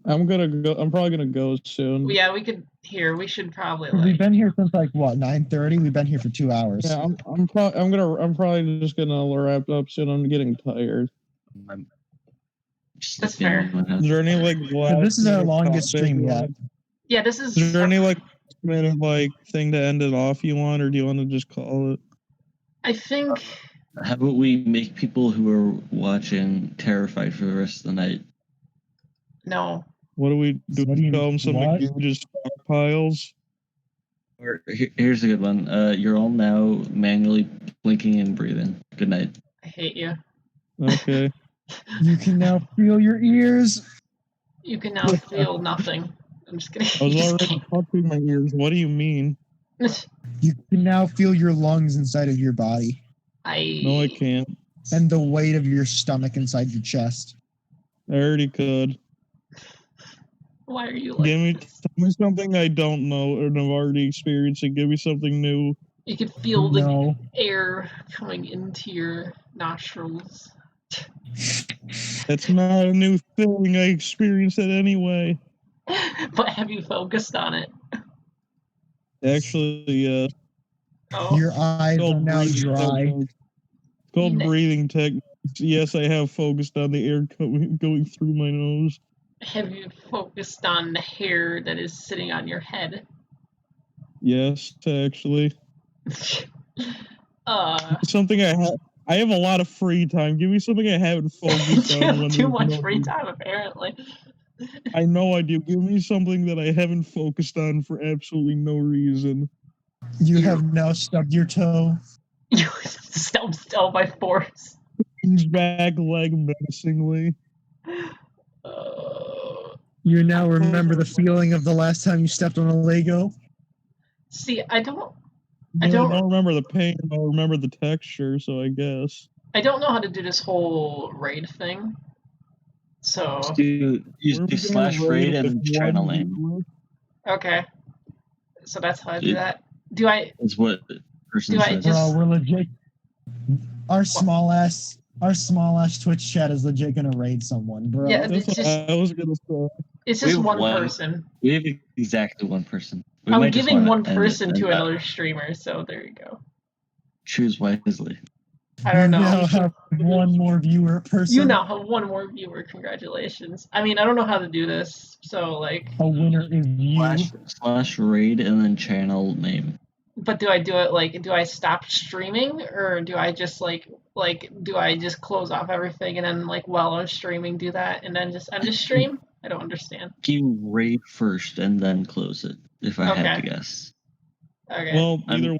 I'm probably gonna go soon. Yeah, we should probably We've been here since like what, 9:30? We've been here for 2 hours. Yeah, I'm probably just gonna wrap up soon. I'm getting tired. That's fair. Is there any like This is our longest stream yet. Yeah, this is. Is there any like minute like thing to end it off you want, or do you want to just call it? I think. How about we make people who are watching terrified for the rest of the night? No. What do we do? What do you- Tell them something what? new, just stockpiles? Or here's a good one. You're all now manually blinking and breathing. Good night. I hate you. Okay. You can now feel your ears. You can now feel nothing. I'm just kidding. I was already touching my ears. What do you mean? You can now feel your lungs inside of your body No, I can't. and the weight of your stomach inside your chest. I already could. Why are you like Tell me something I don't know and I've already experienced it. Give me something new. You can feel the No. air coming into your nostrils. That's not a new thing. I experienced it anyway. But have you focused on it? Actually, yeah. Oh, Your eyes are now dry. It's called breathing techniques. Yes, I have focused on the air going through my nose. have you focused on the hair that is sitting on your head? Yes, actually. Something I have a lot of free time. Give me something I haven't focused on. You too much free time, apparently. I know I do. Give me something that I haven't focused on for absolutely no reason. You have now stubbed your toe. You stump still by force. His back leg menacingly. You now remember the feeling of the last time you stepped on a Lego? See, I don't I don't remember the pain. I remember the texture. So I guess. know how to do this whole raid thing. So You do slash raid and then channel name. okay, so that's how I do that. Do I? Is what the person Do I says. just- Bro, we're legit. Our small ass Twitch chat is legit gonna raid someone, bro. Yeah, That's it's what just- I was gonna say. It's We just have one one. person. We have exactly one person. We I'm might just giving wanna one end it person and to that. another streamer, so there you go. Choose wisely. I don't You now know. have one more viewer person. You now have one more viewer. Congratulations. I mean, I don't know how to do this, so like. A winner is you. Slash raid and then channel name. But do I do it like? Do I stop streaming, or do I just do I just close off everything and then like while I'm streaming do that and then just end the stream? I don't understand. You raid first and then close it. If I had to Okay. guess. Okay. Well, either way,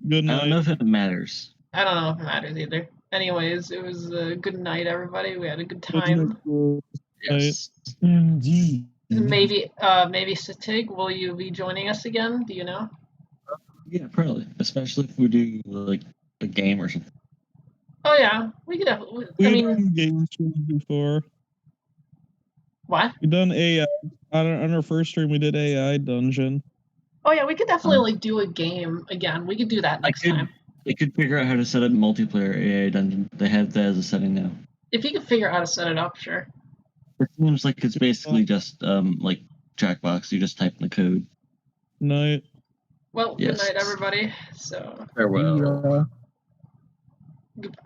good I night. don't know if it matters. I don't know if it matters either. Anyways, it was a good night, everybody. We had a good Good time. night. Yes. Indeed. Maybe Satig, will you be joining us again? Do you know? Yeah, probably. Especially if we do like a game or something. Oh yeah, we could definitely. I We've mean, done game streams before. what? We've done AI on our first stream. We did AI dungeon. Oh yeah, we could definitely like do a game again. We could do that next time. They could figure out how to set up multiplayer AI dungeon. They have that as a setting now. If you could figure out how to set it up, sure. It seems like it's basically just like Jackbox. You just type in the code. Night. Well, Yes. good night, everybody. So Farewell. Yeah. goodbye.